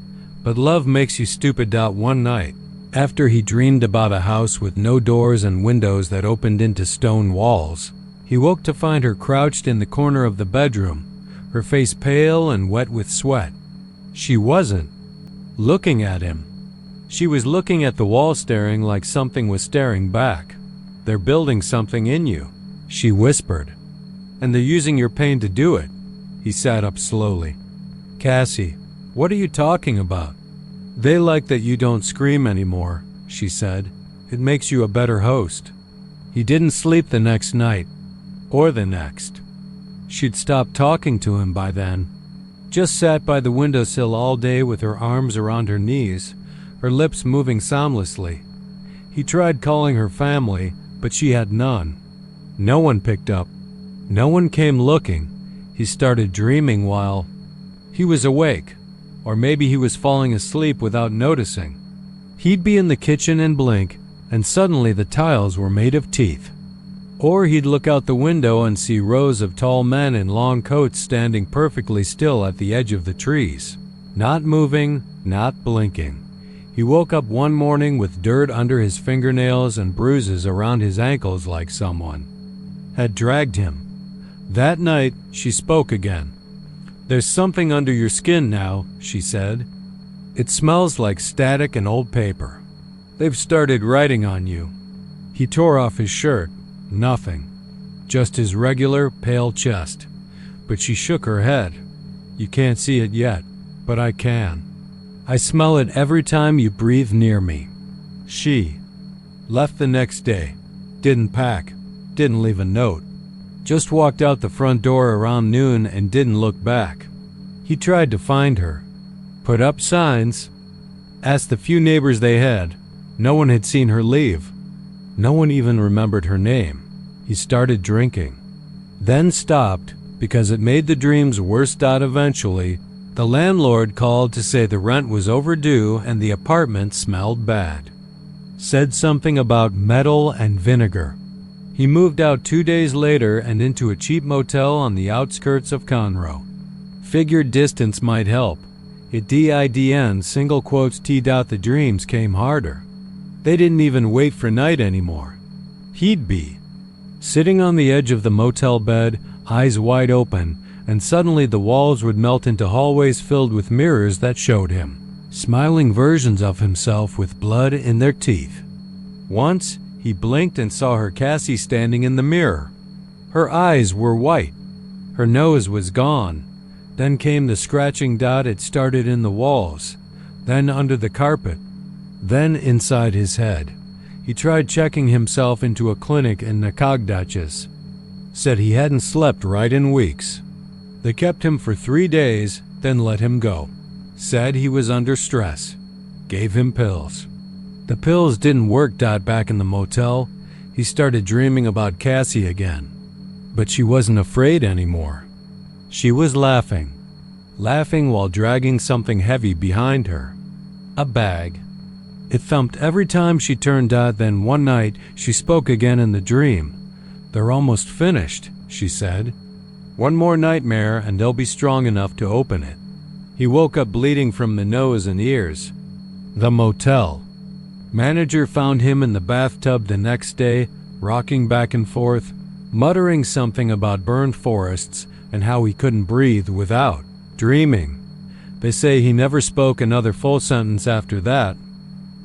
but love makes you stupid. One night, after he dreamed about a house with no doors and windows that opened into stone walls, he woke to find her crouched in the corner of the bedroom, her face pale and wet with sweat. She wasn't looking at him. She was looking at the wall, staring like something was staring back. "They're building something in you," she whispered. "And they're using your pain to do it." He sat up slowly. "Cassie, what are you talking about?" "They like that you don't scream anymore," she said. "It makes you a better host." He didn't sleep the next night, or the next. She'd stopped talking to him by then. Just sat by the windowsill all day with her arms around her knees, her lips moving soundlessly. He tried calling her family, but she had none. No one picked up. No one came looking. He started dreaming while he was awake, or maybe he was falling asleep without noticing. He'd be in the kitchen and blink, and suddenly the tiles were made of teeth. Or he'd look out the window and see rows of tall men in long coats standing perfectly still at the edge of the trees, not moving, not blinking. He woke up one morning with dirt under his fingernails and bruises around his ankles, like someone had dragged him. That night, she spoke again. "There's something under your skin now," she said. "It smells like static and old paper. They've started writing on you." He tore off his shirt. Nothing. Just his regular, pale chest. But she shook her head. "You can't see it yet, but I can. I smell it every time you breathe near me." She left the next day. Didn't pack. Didn't leave a note. Just walked out the front door around noon and didn't look back. He tried to find her. Put up signs. Asked the few neighbors they had. No one had seen her leave. No one even remembered her name. He started drinking. Then stopped, because it made the dreams worse. Eventually, the landlord called to say the rent was overdue and the apartment smelled bad. Said something about metal and vinegar. He moved out 2 days later and into a cheap motel on the outskirts of Conroe. Figured distance might help. It didn't, single quotes t'd out, the dreams came harder. They didn't even wait for night anymore. He'd be sitting on the edge of the motel bed, eyes wide open, and suddenly the walls would melt into hallways filled with mirrors that showed him smiling versions of himself with blood in their teeth. Once, he blinked and saw her Cassie standing in the mirror. Her eyes were white. Her nose was gone. Then came the scratching. It started in the walls, then under the carpet, then inside his head. He tried checking himself into a clinic in Nacogdoches. Said he hadn't slept right in weeks. They kept him for 3 days, then let him go. Said he was under stress. Gave him pills. The pills didn't work. Back in the motel, he started dreaming about Cassie again. But she wasn't afraid anymore. She was laughing while dragging something heavy behind her. A bag. It thumped every time she turned. Then one night, she spoke again in the dream. "They're almost finished," she said. "One more nightmare and they'll be strong enough to open it." He woke up bleeding from the nose and ears. The motel manager found him in the bathtub the next day, rocking back and forth, muttering something about burned forests and how he couldn't breathe without dreaming. They say he never spoke another full sentence after that.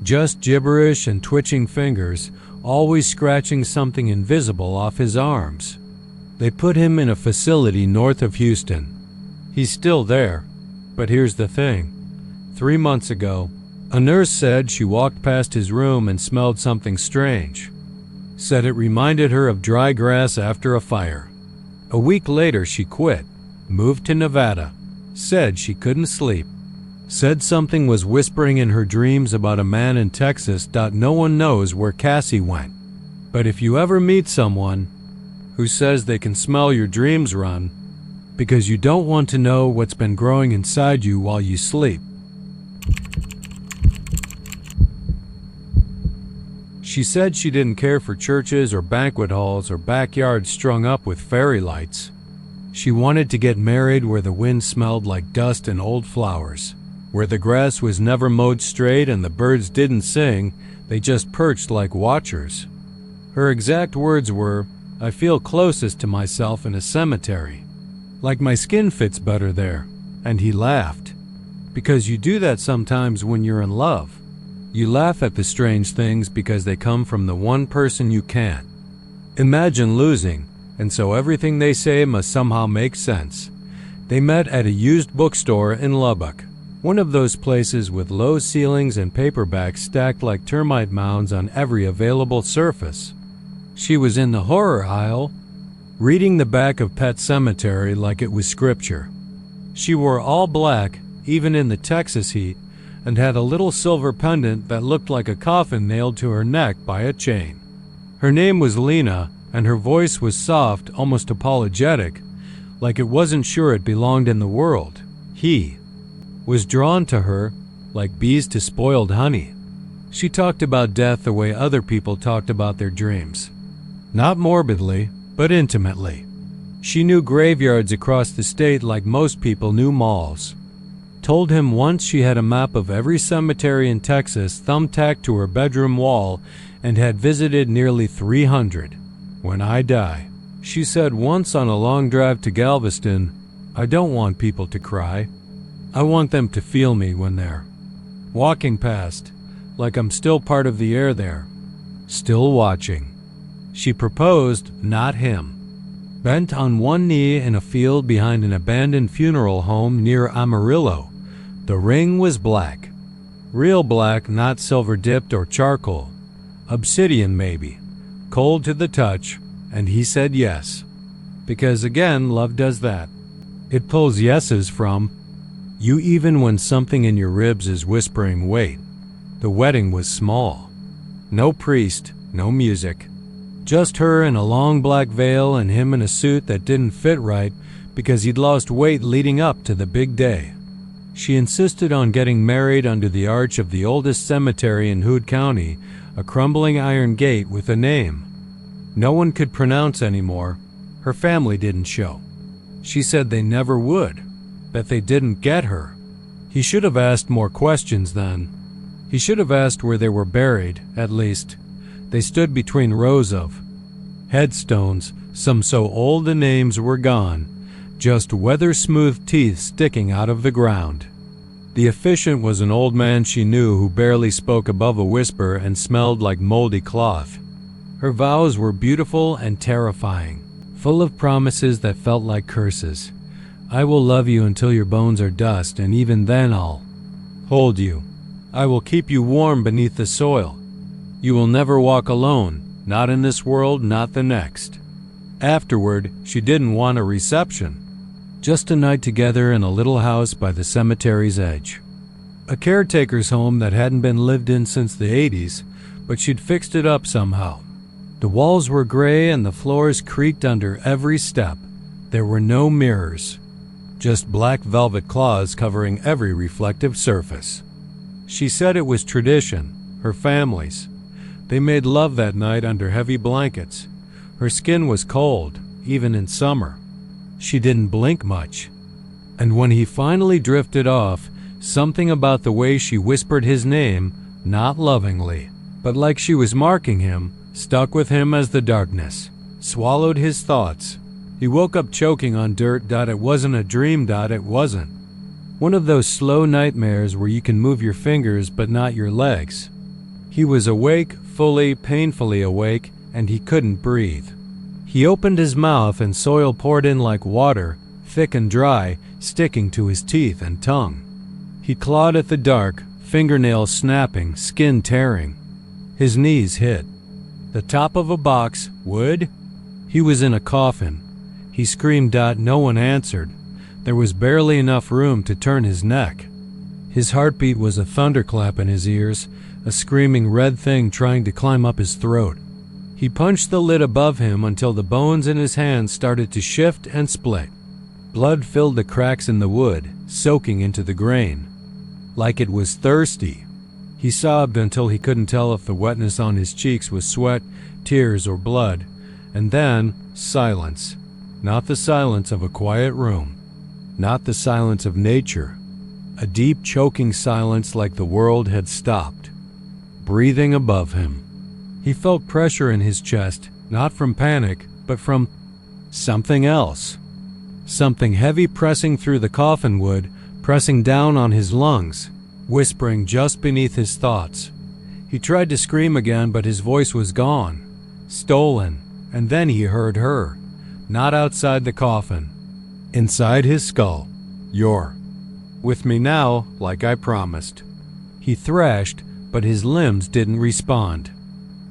Just gibberish and twitching fingers, always scratching something invisible off his arms. They put him in a facility north of Houston. He's still there. But here's the thing. 3 months ago, a nurse said she walked past his room and smelled something strange. Said it reminded her of dry grass after a fire. A week later, she quit, moved to Nevada. Said she couldn't sleep. Said something was whispering in her dreams about a man in Texas. No one knows where Cassie went. But if you ever meet someone who says they can smell your dreams, run, because you don't want to know what's been growing inside you while you sleep. She said she didn't care for churches or banquet halls or backyards strung up with fairy lights. She wanted to get married where the wind smelled like dust and old flowers, where the grass was never mowed straight and the birds didn't sing, they just perched like watchers. Her exact words were, "I feel closest to myself in a cemetery. Like my skin fits better there." And he laughed. Because you do that sometimes when you're in love. You laugh at the strange things because they come from the one person you can't imagine losing, and so everything they say must somehow make sense. They met at a used bookstore in Lubbock, one of those places with low ceilings and paperbacks stacked like termite mounds on every available surface. She was in the horror aisle, reading the back of Pet Sematary like it was scripture. She wore all black, even in the Texas heat, and had a little silver pendant that looked like a coffin nailed to her neck by a chain. Her name was Lena, and her voice was soft, almost apologetic, like it wasn't sure it belonged in the world. He was drawn to her like bees to spoiled honey. She talked about death the way other people talked about their dreams. Not morbidly, but intimately. She knew graveyards across the state like most people knew malls. Told him once she had a map of every cemetery in Texas thumbtacked to her bedroom wall and had visited nearly 300. "When I die," she said once on a long drive to Galveston, "I don't want people to cry. I want them to feel me when they're walking past, like I'm still part of the air there, still watching." She proposed, not him. Bent on one knee in a field behind an abandoned funeral home near Amarillo. The ring was black. Real black, not silver-dipped or charcoal. Obsidian, maybe. Cold to the touch, and he said yes. Because again, love does that. It pulls yeses from you even when something in your ribs is whispering, wait. The wedding was small. No priest, no music. Just her in a long black veil and him in a suit that didn't fit right because he'd lost weight leading up to the big day. She insisted on getting married under the arch of the oldest cemetery in Hood County, a crumbling iron gate with a name no one could pronounce anymore. Her family didn't show. She said they never would, that they didn't get her. He should have asked more questions then. He should have asked where they were buried, at least. They stood between rows of headstones, some so old the names were gone, just weather-smooth teeth sticking out of the ground. The officiant was an old man she knew who barely spoke above a whisper and smelled like moldy cloth. Her vows were beautiful and terrifying, full of promises that felt like curses. I will love you until your bones are dust, and even then I'll hold you. I will keep you warm beneath the soil. You will never walk alone, not in this world, not the next. Afterward, she didn't want a reception. Just a night together in a little house by the cemetery's edge. A caretaker's home that hadn't been lived in since the 80s, but she'd fixed it up somehow. The walls were gray and the floors creaked under every step. There were no mirrors, just black velvet cloths covering every reflective surface. She said it was tradition, her family's. They made love that night under heavy blankets. Her skin was cold, even in summer. She didn't blink much. And when he finally drifted off, something about the way she whispered his name, not lovingly, but like she was marking him, stuck with him as the darkness swallowed his thoughts. He woke up choking on dirt. It wasn't a dream. It wasn't. One of those slow nightmares where you can move your fingers but not your legs. He was awake, fully, painfully awake, and he couldn't breathe. He opened his mouth and soil poured in like water, thick and dry, sticking to his teeth and tongue. He clawed at the dark, fingernails snapping, skin tearing. His knees hit the top of a box. Wood? He was in a coffin. He screamed. No one answered. There was barely enough room to turn his neck. His heartbeat was a thunderclap in his ears, a screaming red thing trying to climb up his throat. He punched the lid above him until the bones in his hands started to shift and split. Blood filled the cracks in the wood, soaking into the grain. Like it was thirsty. He sobbed until he couldn't tell if the wetness on his cheeks was sweat, tears, or blood. And then, silence. Not the silence of a quiet room. Not the silence of nature. A deep, choking silence like the world had stopped. Breathing above him. He felt pressure in his chest, not from panic, but from something else. Something heavy pressing through the coffin wood, pressing down on his lungs, whispering just beneath his thoughts. He tried to scream again, but his voice was gone, stolen, and then he heard her, not outside the coffin, inside his skull. You're with me now, like I promised. He thrashed, but his limbs didn't respond.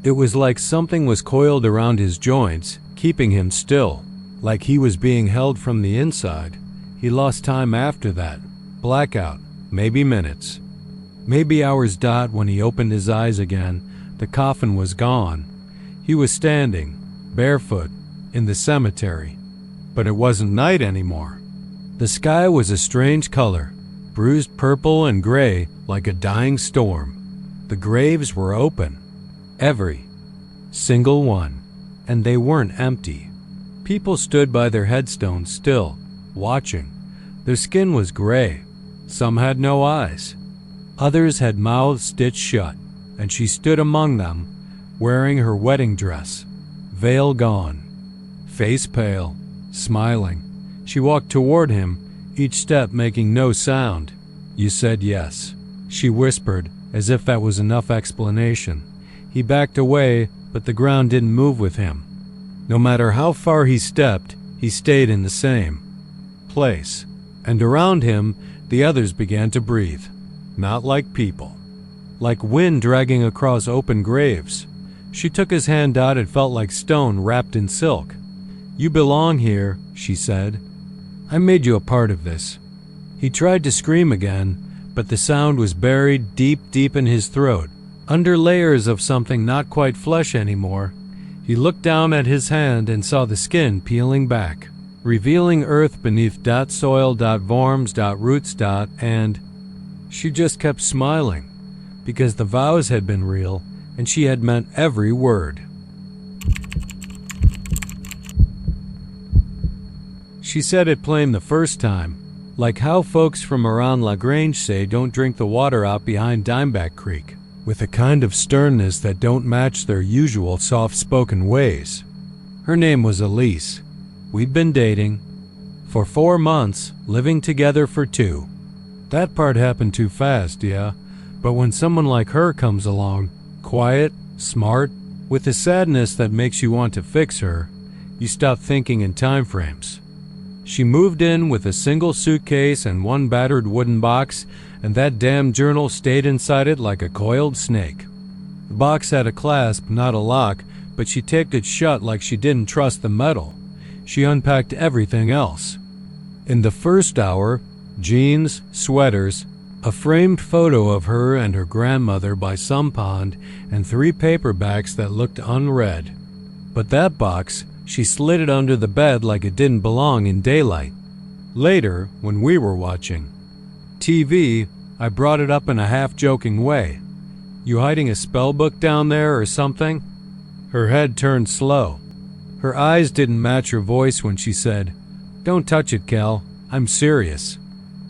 It was like something was coiled around his joints, keeping him still, like he was being held from the inside. He lost time after that. Blackout, maybe minutes. Maybe hours. When he opened his eyes again, the coffin was gone. He was standing, barefoot, in the cemetery. But it wasn't night anymore. The sky was a strange color, bruised purple and gray like a dying storm. The graves were open. Every single one. And they weren't empty. People stood by their headstones still, watching. Their skin was gray. Some had no eyes. Others had mouths stitched shut, and she stood among them, wearing her wedding dress, veil gone, face pale, smiling. She walked toward him, each step making no sound. You said yes, she whispered, as if that was enough explanation. He backed away, but the ground didn't move with him. No matter how far he stepped, he stayed in the same place. And around him, the others began to breathe. Not like people. Like wind dragging across open graves. She took his hand out. It felt like stone wrapped in silk. You belong here, she said. I made you a part of this. He tried to scream again, but the sound was buried deep, deep in his throat, under layers of something not quite flesh anymore. He looked down at his hand and saw the skin peeling back. revealing earth beneath soil worms roots and she just kept smiling, because the vows had been real and she had meant every word. She said it plain the first time, like how folks from around LaGrange say don't drink the water out behind Dimeback Creek, with a kind of sternness that don't match their usual soft-spoken ways. Her name was Elise. We'd been dating for 4 months, living together for 2. That part happened too fast, yeah, but when someone like her comes along, quiet, smart, with a sadness that makes you want to fix her, you stop thinking in time frames. She moved in with a single suitcase and 1 battered wooden box, and that damn journal stayed inside it like a coiled snake. The box had a clasp, not a lock, but she taped it shut like she didn't trust the metal. She unpacked everything else. In the first hour, jeans, sweaters, a framed photo of her and her grandmother by some pond, and 3 paperbacks that looked unread. But that box, she slid it under the bed like it didn't belong in daylight. Later, when we were watching TV, I brought it up in a half-joking way. "You hiding a spell book down there or something?" Her head turned slow. Her eyes didn't match her voice when she said, "Don't touch it, Cal. I'm serious."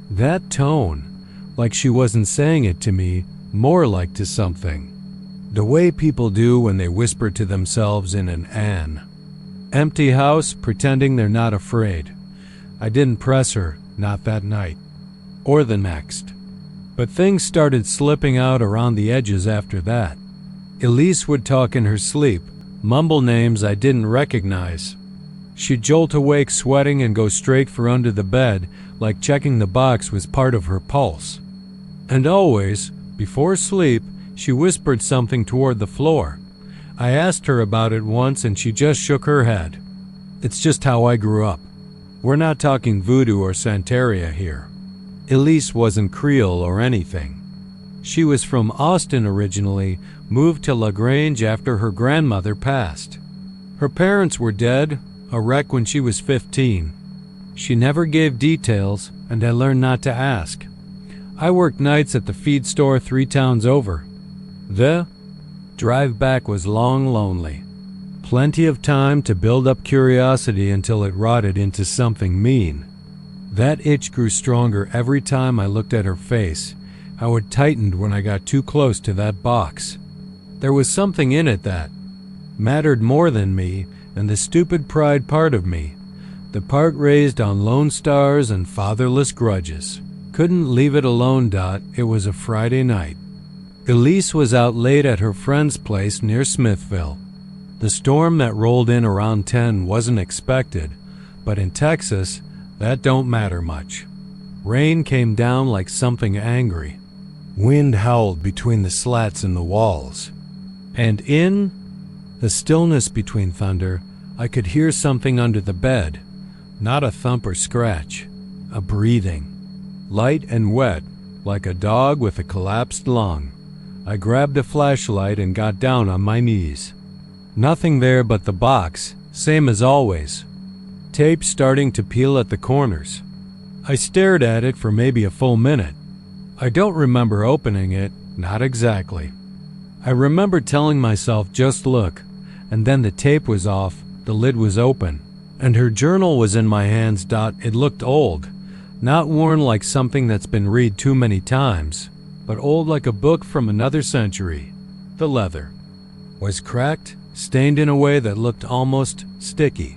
That tone, like she wasn't saying it to me, more like to something. The way people do when they whisper to themselves in an empty house, pretending they're not afraid. I didn't press her, not that night, or the next. But things started slipping out around the edges after that. Elise would talk in her sleep, mumble names I didn't recognize. She'd jolt awake sweating and go straight for under the bed, like checking the box was part of her pulse. And always, before sleep, she whispered something toward the floor. I asked her about it once and she just shook her head. "It's just how I grew up. We're not talking voodoo or Santeria here." Elise wasn't Creole or anything. She was from Austin originally, moved to LaGrange after her grandmother passed. Her parents were dead, a wreck when she was 15. She never gave details, and I learned not to ask. I worked nights at the feed store 3 towns over. The drive back was long, lonely. Plenty of time to build up curiosity until it rotted into something mean. That itch grew stronger every time I looked at her face, how it tightened when I got too close to that box. There was something in it that mattered more than me and the stupid pride part of me, the part raised on Lone Stars and fatherless grudges. Couldn't leave it alone. It was a Friday night. Elise was out late at her friend's place near Smithville. The storm that rolled in around 10 wasn't expected, but in Texas, that don't matter much. Rain came down like something angry. Wind howled between the slats in the walls. And in the stillness between thunder, I could hear something under the bed. Not a thump or scratch, a breathing. Light and wet, like a dog with a collapsed lung. I grabbed a flashlight and got down on my knees. Nothing there but the box, same as always. Tape starting to peel at the corners. I stared at it for maybe a full minute. I don't remember opening it, not exactly. I remember telling myself just look, and then the tape was off, the lid was open, and her journal was in my hands. It looked old, not worn like something that's been read too many times, but old like a book from another century. The leather was cracked, stained in a way that looked almost sticky.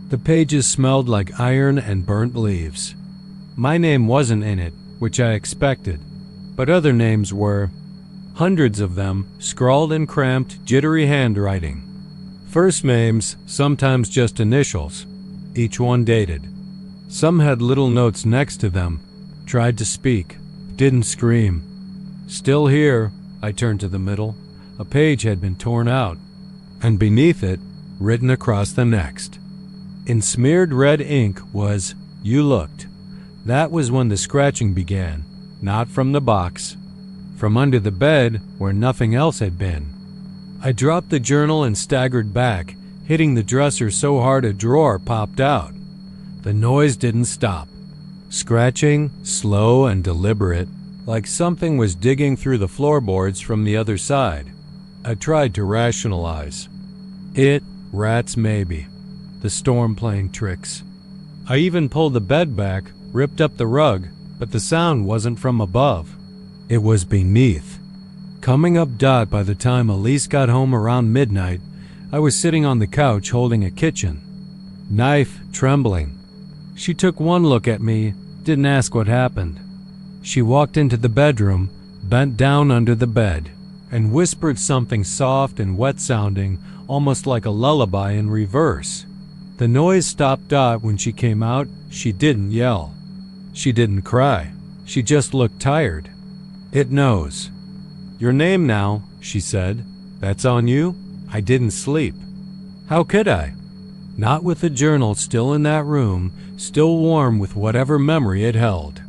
The pages smelled like iron and burnt leaves. My name wasn't in it, which I expected, but other names were. Hundreds of them, scrawled in cramped, jittery handwriting. First names, sometimes just initials, each one dated. Some had little notes next to them. Tried to speak, didn't scream. Still here, I turned to the middle. A page had been torn out, and beneath it, written across the next, in smeared red ink, was, "You looked." That was when the scratching began, not from the box, from under the bed where nothing else had been. I dropped the journal and staggered back, hitting the dresser so hard a drawer popped out. The noise didn't stop. Scratching, slow and deliberate, like something was digging through the floorboards from the other side. I tried to rationalize. Rats maybe. The storm playing tricks. I even pulled the bed back, ripped up the rug, but the sound wasn't from above. It was beneath. Coming up dot by the time Elise got home around midnight, I was sitting on the couch holding a kitchen. Knife trembling. She took one look at me, didn't ask what happened. She walked into the bedroom, bent down under the bed, and whispered something soft and wet-sounding, almost like a lullaby in reverse. The noise stopped dot when she came out. She didn't yell. She didn't cry. She just looked tired. It knows. Your name now, she said. That's on you? I didn't sleep. How could I? Not with the journal still in that room, still warm with whatever memory it held.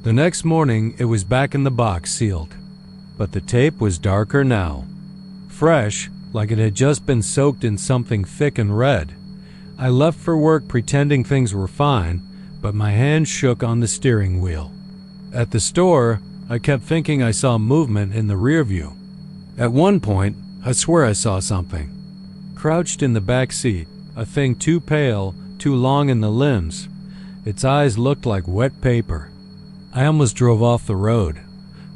The next morning, it was back in the box sealed. But the tape was darker now. Fresh, like it had just been soaked in something thick and red. I left for work pretending things were fine, but my hand shook on the steering wheel. At the store, I kept thinking I saw movement in the rear view. At one point, I swear I saw something. Crouched in the back seat, a thing too pale, too long in the limbs. Its eyes looked like wet paper. I almost drove off the road.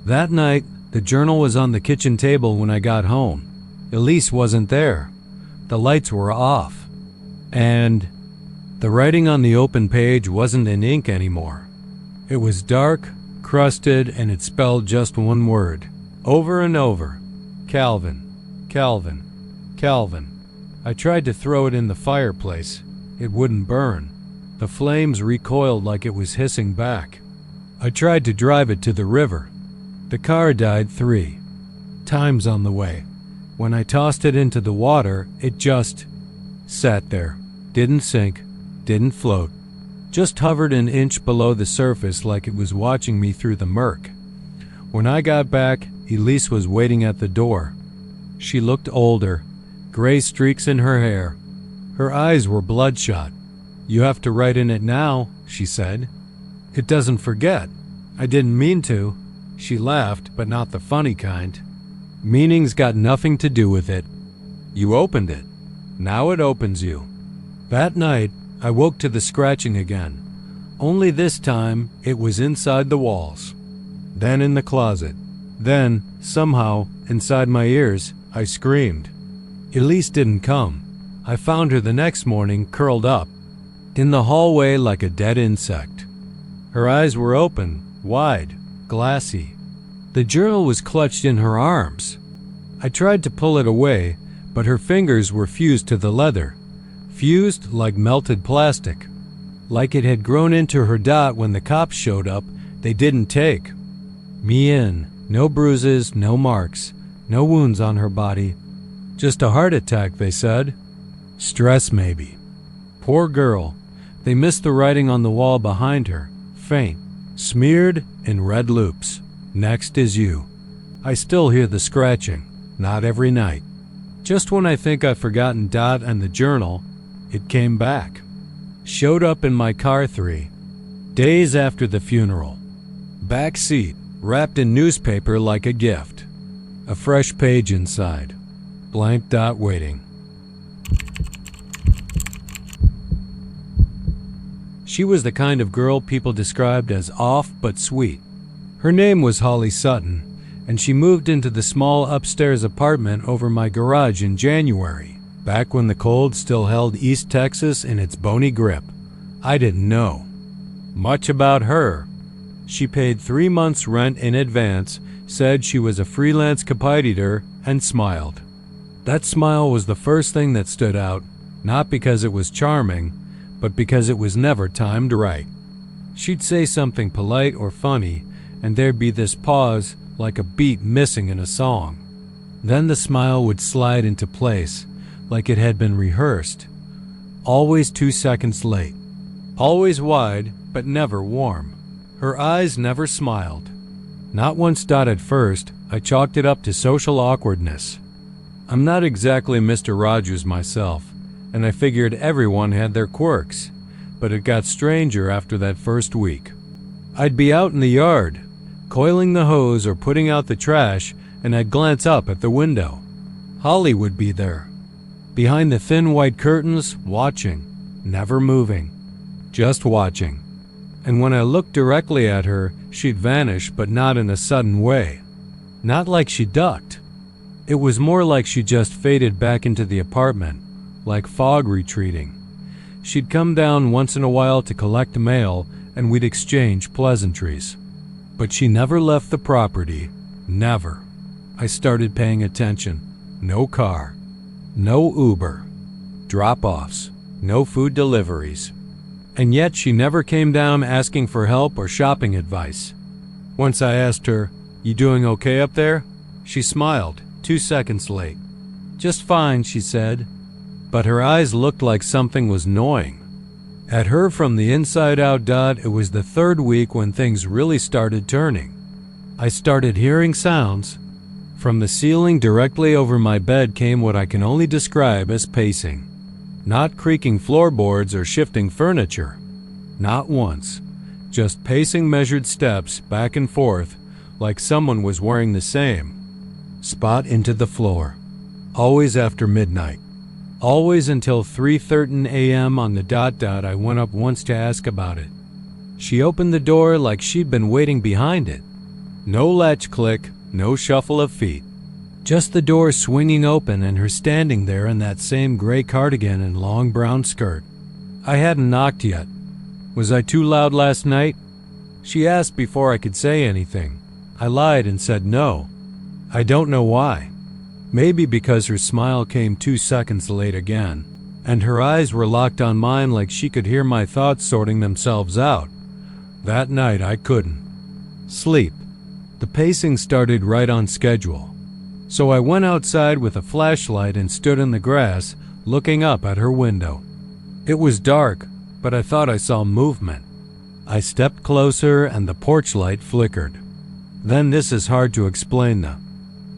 That night, the journal was on the kitchen table when I got home. Elise wasn't there. The lights were off. And the writing on the open page wasn't in ink anymore. It was dark, crusted, and it spelled just one word, over and over. Calvin, Calvin, Calvin. I tried to throw it in the fireplace. It wouldn't burn. The flames recoiled like it was hissing back. I tried to drive it to the river. The car died 3 times on the way. When I tossed it into the water, it just sat there. Didn't sink, didn't float. Just hovered an inch below the surface like it was watching me through the murk. When I got back, Elise was waiting at the door. She looked older, gray streaks in her hair. Her eyes were bloodshot. You have to write in it now, she said. It doesn't forget. I didn't mean to. She laughed, but not the funny kind. Meaning's got nothing to do with it. You opened it. Now it opens you. That night, I woke to the scratching again. Only this time, it was inside the walls. Then in the closet. Then, somehow, inside my ears, I screamed. Elise didn't come. I found her the next morning, curled up, in the hallway like a dead insect. Her eyes were open, wide, glassy. The journal was clutched in her arms. I tried to pull it away, but her fingers were fused to the leather, fused like melted plastic. Like it had grown into her dot when the cops showed up. They didn't take me in. No bruises, no marks, no wounds on her body. Just a heart attack, they said. Stress, maybe. Poor girl. They missed the writing on the wall behind her, faint, smeared in red loops. Next is you. I still hear the scratching, not every night. Just when I think I've forgotten Dot and the journal, it came back. Showed up in my car 3 days after the funeral. Back seat, wrapped in newspaper like a gift. A fresh page inside. Blank Dot waiting. She was the kind of girl people described as off but sweet. Her name was Holly Sutton, and she moved into the small upstairs apartment over my garage in January, back when the cold still held East Texas in its bony grip. I didn't know much about her. She paid 3 months' rent in advance, said she was a freelance competitor, and smiled. That smile was the first thing that stood out, not because it was charming, but because it was never timed right. She'd say something polite or funny, and there'd be this pause like a beat missing in a song. Then the smile would slide into place, like it had been rehearsed. Always 2 seconds late. Always wide, but never warm. Her eyes never smiled. Not once Dot at first. I chalked it up to social awkwardness. I'm not exactly Mr. Rogers myself, and I figured everyone had their quirks. but it got stranger after that first week. I'd be out in the yard, coiling the hose or putting out the trash, and I'd glance up at the window. Holly would be there, behind the thin white curtains, watching, never moving, just watching. And when I looked directly at her, she'd vanish, but not in a sudden way. Not like she ducked. It was more like she just faded back into the apartment, like fog retreating. She'd come down once in a while to collect mail, and we'd exchange pleasantries. But she never left the property. Never. I started paying attention. No car. No Uber. Drop-offs. No food deliveries. And yet she never came down asking for help or shopping advice. Once I asked her, "You doing okay up there?" She smiled, 2 seconds late. "Just fine," she said. But her eyes looked like something was gnawing at her from the inside out. It was the third week when things really started turning. I started hearing sounds. From the ceiling directly over my bed came what I can only describe as pacing. Not creaking floorboards or shifting furniture. Not once. Just pacing measured steps back and forth, like someone was wearing the same spot into the floor. Always after midnight. Always until 3:13 a.m. on the dot. I went up once to ask about it. She opened the door like she'd been waiting behind it. No latch click, no shuffle of feet. Just the door swinging open and her standing there in that same gray cardigan and long brown skirt. I hadn't knocked yet. Was I too loud last night? She asked before I could say anything. I lied and said no. I don't know why. Maybe because her smile came 2 seconds late again, and her eyes were locked on mine like she could hear my thoughts sorting themselves out. That night I couldn't sleep. The pacing started right on schedule. So I went outside with a flashlight and stood in the grass, looking up at her window. It was dark, but I thought I saw movement. I stepped closer and the porch light flickered. Then this is hard to explain. The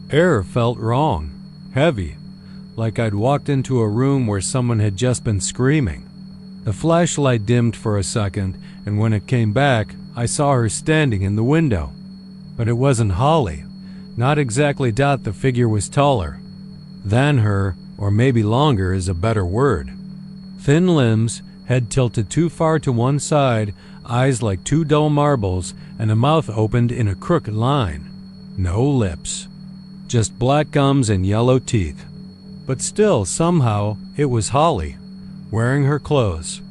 air felt wrong, heavy, like I'd walked into a room where someone had just been screaming. The flashlight dimmed for a second, and when it came back, I saw her standing in the window. But it wasn't Holly. Not exactly. The figure was taller than her, or maybe longer is a better word. Thin limbs, head tilted too far to one side, eyes like two dull marbles, and a mouth opened in a crooked line. No lips. Just black gums and yellow teeth. But still, somehow, it was Holly, wearing her clothes,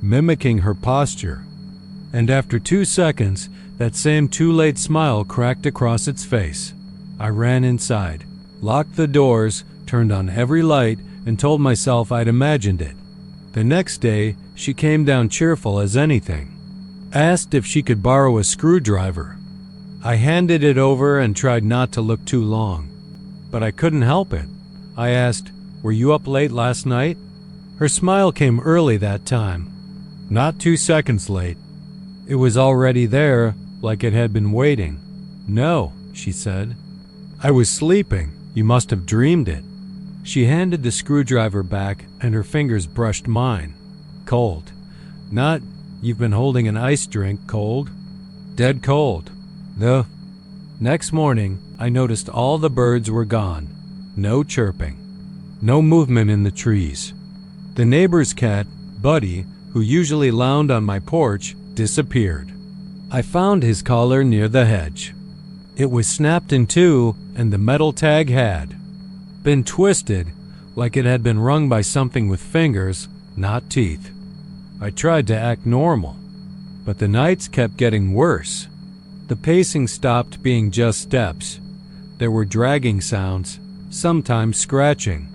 mimicking her posture. And after 2 seconds, that same too late smile cracked across its face. I ran inside, locked the doors, turned on every light, and told myself I'd imagined it. The next day, she came down cheerful as anything. Asked if she could borrow a screwdriver. I handed it over and tried not to look too long. But I couldn't help it. I asked, "Were you up late last night?" Her smile came early that time. Not 2 seconds late. It was already there, like it had been waiting. "No," she said. "I was sleeping. You must have dreamed it." She handed the screwdriver back, and her fingers brushed mine. Cold. Not, "You've been holding an ice drink," cold. Dead cold. The next morning, I noticed all the birds were gone. No chirping. No movement in the trees. The neighbor's cat, Buddy, who usually lounged on my porch, disappeared. I found his collar near the hedge. It was snapped in two, and the metal tag had been twisted, like it had been wrung by something with fingers, not teeth. I tried to act normal, but the nights kept getting worse. The pacing stopped being just steps. There were dragging sounds, sometimes scratching,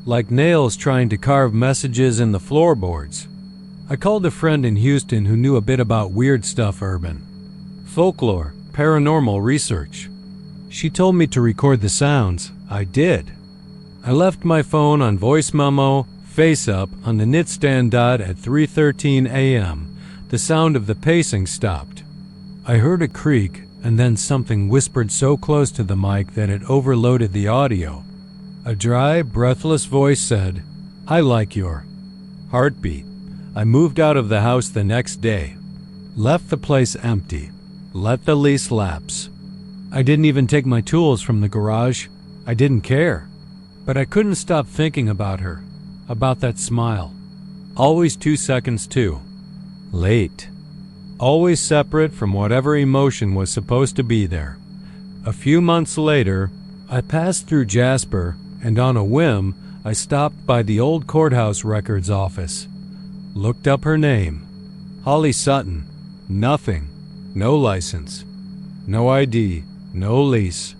like nails trying to carve messages in the floorboards. I called a friend in Houston who knew a bit about weird stuff, urban folklore, paranormal research. She told me to record the sounds. I did. I left my phone on voice memo, face up, on the nightstand. At 3:13 a.m., the sound of the pacing stopped. I heard a creak, and then something whispered so close to the mic that it overloaded the audio. A dry, breathless voice said, "I like your heartbeat." I moved out of the house the next day. Left the place empty. Let the lease lapse. I didn't even take my tools from the garage. I didn't care. But I couldn't stop thinking about her, about that smile. Always 2 seconds too. Late. Always separate from whatever emotion was supposed to be there. A few months later, I passed through Jasper, and on a whim, I stopped by the old courthouse records office. Looked up her name. Holly Sutton. Nothing. No license. No ID. No lease.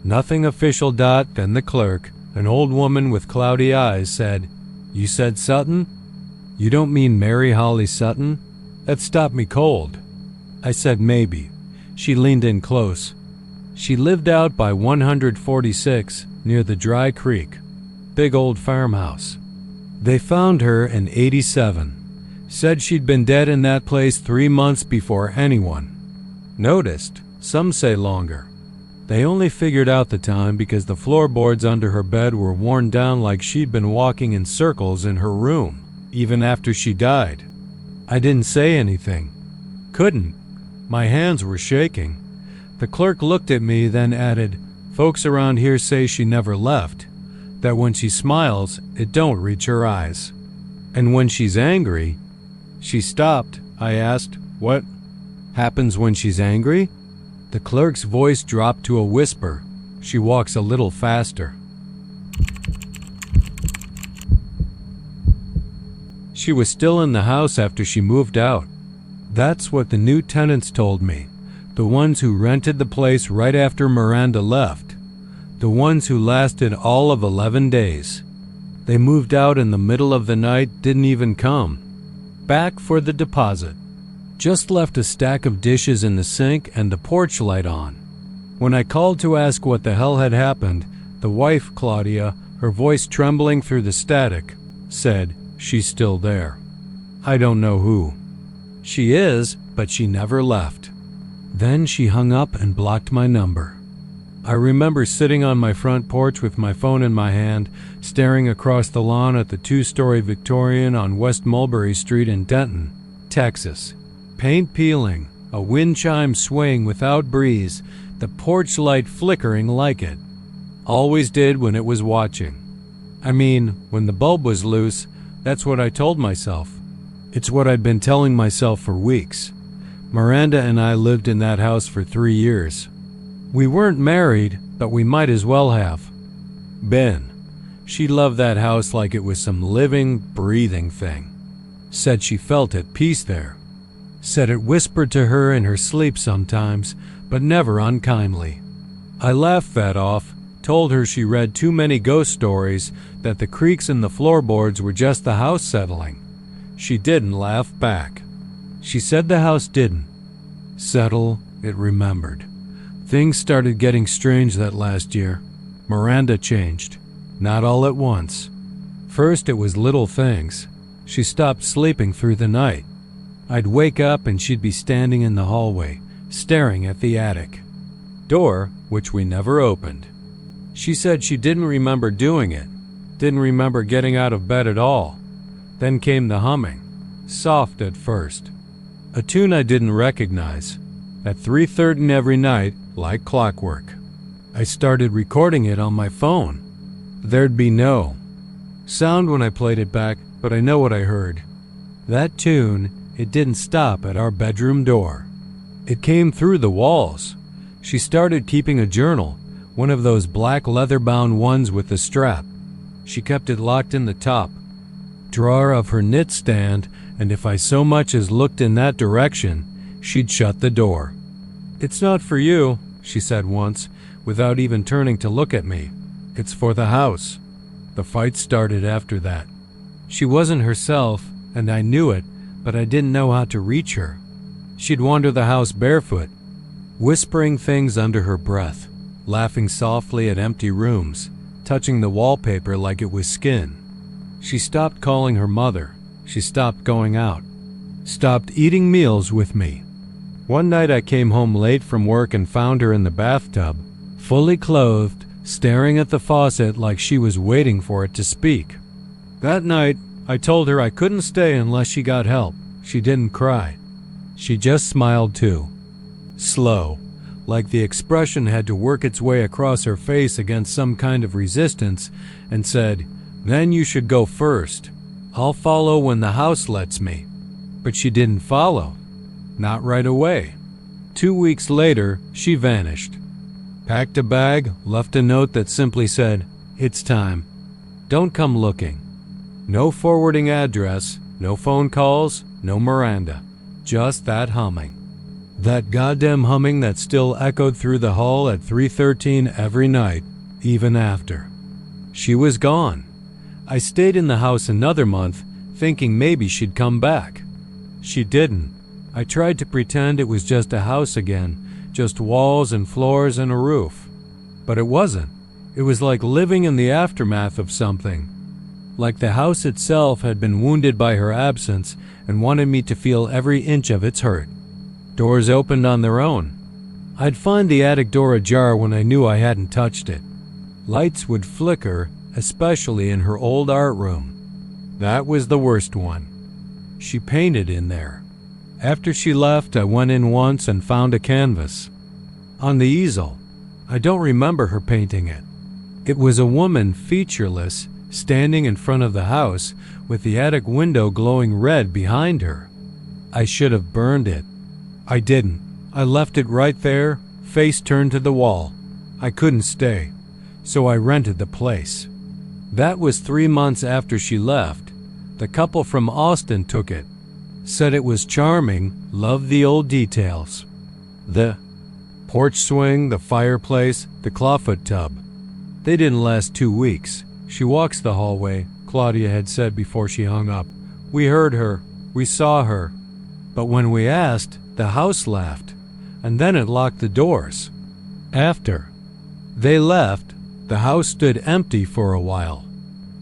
Nothing official. Then the clerk, an old woman with cloudy eyes, said, "You said Sutton? You don't mean Mary Holly Sutton?" That stopped me cold. I said maybe. She leaned in close. She lived out by 146 near the dry creek. Big old farmhouse. They found her in '87. Said she'd been dead in that place 3 months before anyone noticed. Some say longer. They only figured out the time because the floorboards under her bed were worn down like she'd been walking in circles in her room, even after she died. I didn't say anything. Couldn't. My hands were shaking. The clerk looked at me, then added, "Folks around here say she never left, that when she smiles, it don't reach her eyes. And when she's angry..." She stopped. I asked, "What happens when she's angry?" The clerk's voice dropped to a whisper. She walks a little faster. She was still in the house after she moved out. That's what the new tenants told me. The ones who rented the place right after Miranda left. The ones who lasted all of 11 days. They moved out in the middle of the night, didn't even come back for the deposit. Just left a stack of dishes in the sink and the porch light on. When I called to ask what the hell had happened, the wife, Claudia, her voice trembling through the static, said, "She's still there. I don't know who she is, but she never left." Then she hung up and blocked my number. I remember sitting on my front porch with my phone in my hand, staring across the lawn at the 2-story Victorian on West Mulberry Street in Denton, Texas. Paint peeling, a wind chime swaying without breeze, the porch light flickering like it always did when it was watching. I mean, when the bulb was loose, that's what I told myself. It's what I'd been telling myself for weeks. Miranda and I lived in that house for 3 years. We weren't married, but we might as well have been. She loved that house like it was some living, breathing thing. Said she felt at peace there. Said it whispered to her in her sleep sometimes, but never unkindly. I laughed that off, told her she read too many ghost stories, that the creaks in the floorboards were just the house settling. She didn't laugh back. She said the house didn't settle, it remembered. Things started getting strange that last year. Miranda changed. Not all at once. First it was little things. She stopped sleeping through the night. I'd wake up and she'd be standing in the hallway, staring at the attic door, which we never opened. She said she didn't remember doing it, didn't remember getting out of bed at all. Then came the humming, soft at first. A tune I didn't recognize. At 3:30 every night, like clockwork. I started recording it on my phone. There'd be no sound when I played it back, but I know what I heard. That tune, it didn't stop at our bedroom door. It came through the walls. She started keeping a journal, one of those black leather-bound ones with the strap. She kept it locked in the top drawer of her knit stand, and if I so much as looked in that direction, she'd shut the door. "It's not for you," she said once, without even turning to look at me. "It's for the house." The fight started after that. She wasn't herself, and I knew it, but I didn't know how to reach her. She'd wander the house barefoot, whispering things under her breath, laughing softly at empty rooms, touching the wallpaper like it was skin. She stopped calling her mother. She stopped going out, stopped eating meals with me. One night I came home late from work and found her in the bathtub, fully clothed, staring at the faucet like she was waiting for it to speak. That night, I told her I couldn't stay unless she got help. She didn't cry. She just smiled too. Slow, like the expression had to work its way across her face against some kind of resistance, and said, "Then you should go first. I'll follow when the house lets me." But she didn't follow. Not right away. 2 weeks later, she vanished. Packed a bag, left a note that simply said, "It's time. Don't come looking." No forwarding address, no phone calls, no Miranda. Just that humming. That goddamn humming that still echoed through the hall at 3:13 every night, even after. She was gone. I stayed in the house another month, thinking maybe she'd come back. She didn't. I tried to pretend it was just a house again, just walls and floors and a roof. But it wasn't. It was like living in the aftermath of something. Like the house itself had been wounded by her absence and wanted me to feel every inch of its hurt. Doors opened on their own. I'd find the attic door ajar when I knew I hadn't touched it. Lights would flicker, especially in her old art room. That was the worst one. She painted in there. After she left, I went in once and found a canvas. On the easel. I don't remember her painting it. It was a woman, featureless, standing in front of the house, with the attic window glowing red behind her. I should have burned it. I didn't. I left it right there, face turned to the wall. I couldn't stay, so I rented the place. That was 3 months after she left. The couple from Austin took it. Said it was charming, loved the old details. The porch swing, the fireplace, the clawfoot tub. They didn't last 2 weeks. She walks the hallway, Claudia had said before she hung up. We heard her. We saw her. But when we asked, the house laughed, and then it locked the doors. After they left, the house stood empty for a while.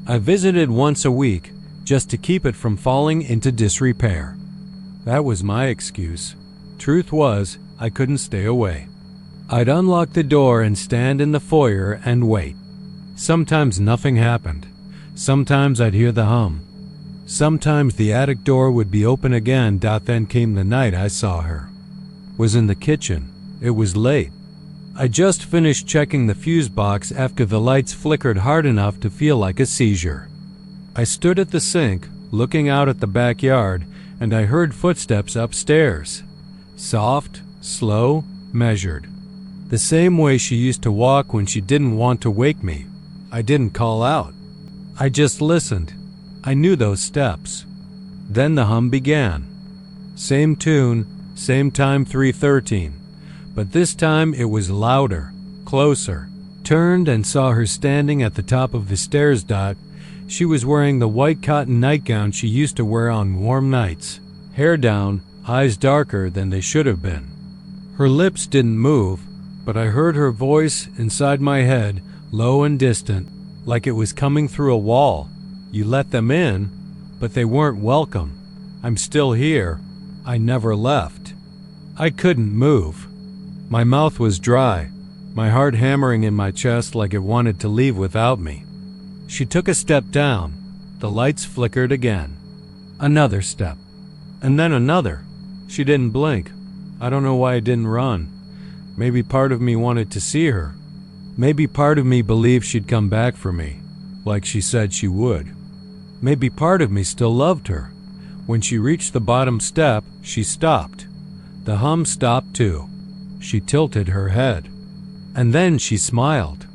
I visited once a week, just to keep it from falling into disrepair. That was my excuse. Truth was, I couldn't stay away. I'd unlock the door and stand in the foyer and wait. Sometimes nothing happened. Sometimes I'd hear the hum. Sometimes the attic door would be open again. Then came the night I saw her. Was in the kitchen. It was late. I just finished checking the fuse box after the lights flickered hard enough to feel like a seizure. I stood at the sink, looking out at the backyard, and I heard footsteps upstairs. Soft, slow, measured. The same way she used to walk when she didn't want to wake me. I didn't call out. I just listened. I knew those steps. Then the hum began. Same tune, same time 3:13. But this time it was louder, closer. Turned and saw her standing at the top of the stairs. She was wearing the white cotton nightgown she used to wear on warm nights. Hair down, eyes darker than they should have been. Her lips didn't move, but I heard her voice inside my head, low and distant, like it was coming through a wall. You let them in, but they weren't welcome. I'm still here. I never left. I couldn't move. My mouth was dry, my heart hammering in my chest like it wanted to leave without me. She took a step down. The lights flickered again. Another step. And then another. She didn't blink. I don't know why I didn't run. Maybe part of me wanted to see her. Maybe part of me believed she'd come back for me, like she said she would. Maybe part of me still loved her. When she reached the bottom step, she stopped. The hum stopped too. She tilted her head. And then she smiled.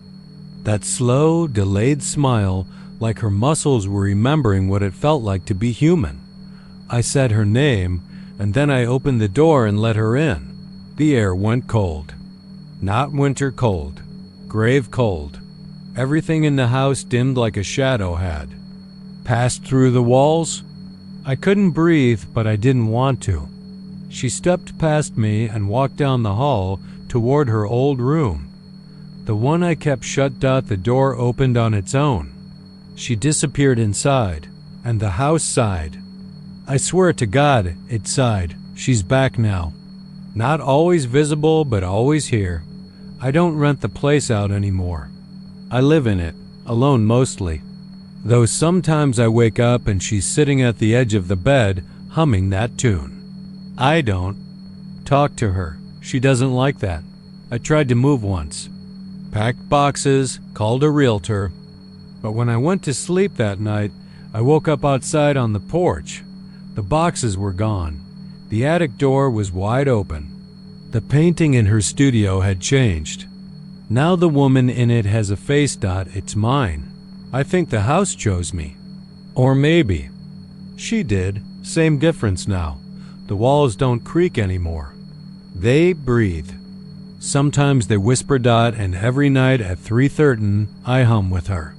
That slow, delayed smile, like her muscles were remembering what it felt like to be human. I said her name, and then I opened the door and let her in. The air went cold. Not winter cold. Grave cold. Everything in the house dimmed like a shadow had. Passed through the walls. I couldn't breathe, but I didn't want to. She stepped past me and walked down the hall toward her old room. The one I kept shut. The door opened on its own. She disappeared inside, and the house sighed. I swear to God, it sighed. She's back now. Not always visible, but always here. I don't rent the place out anymore. I live in it, alone mostly. Though sometimes I wake up and she's sitting at the edge of the bed humming that tune. I don't talk to her. She doesn't like that. I tried to move once. Packed boxes, called a realtor. But when I went to sleep that night, I woke up outside on the porch. The boxes were gone. The attic door was wide open. The painting in her studio had changed. Now the woman in it has a face dot. It's mine. I think the house chose me. Or maybe she did. Same difference now. The walls don't creak anymore. They breathe. Sometimes they whisper dot, and every night at 3:30 I hum with her.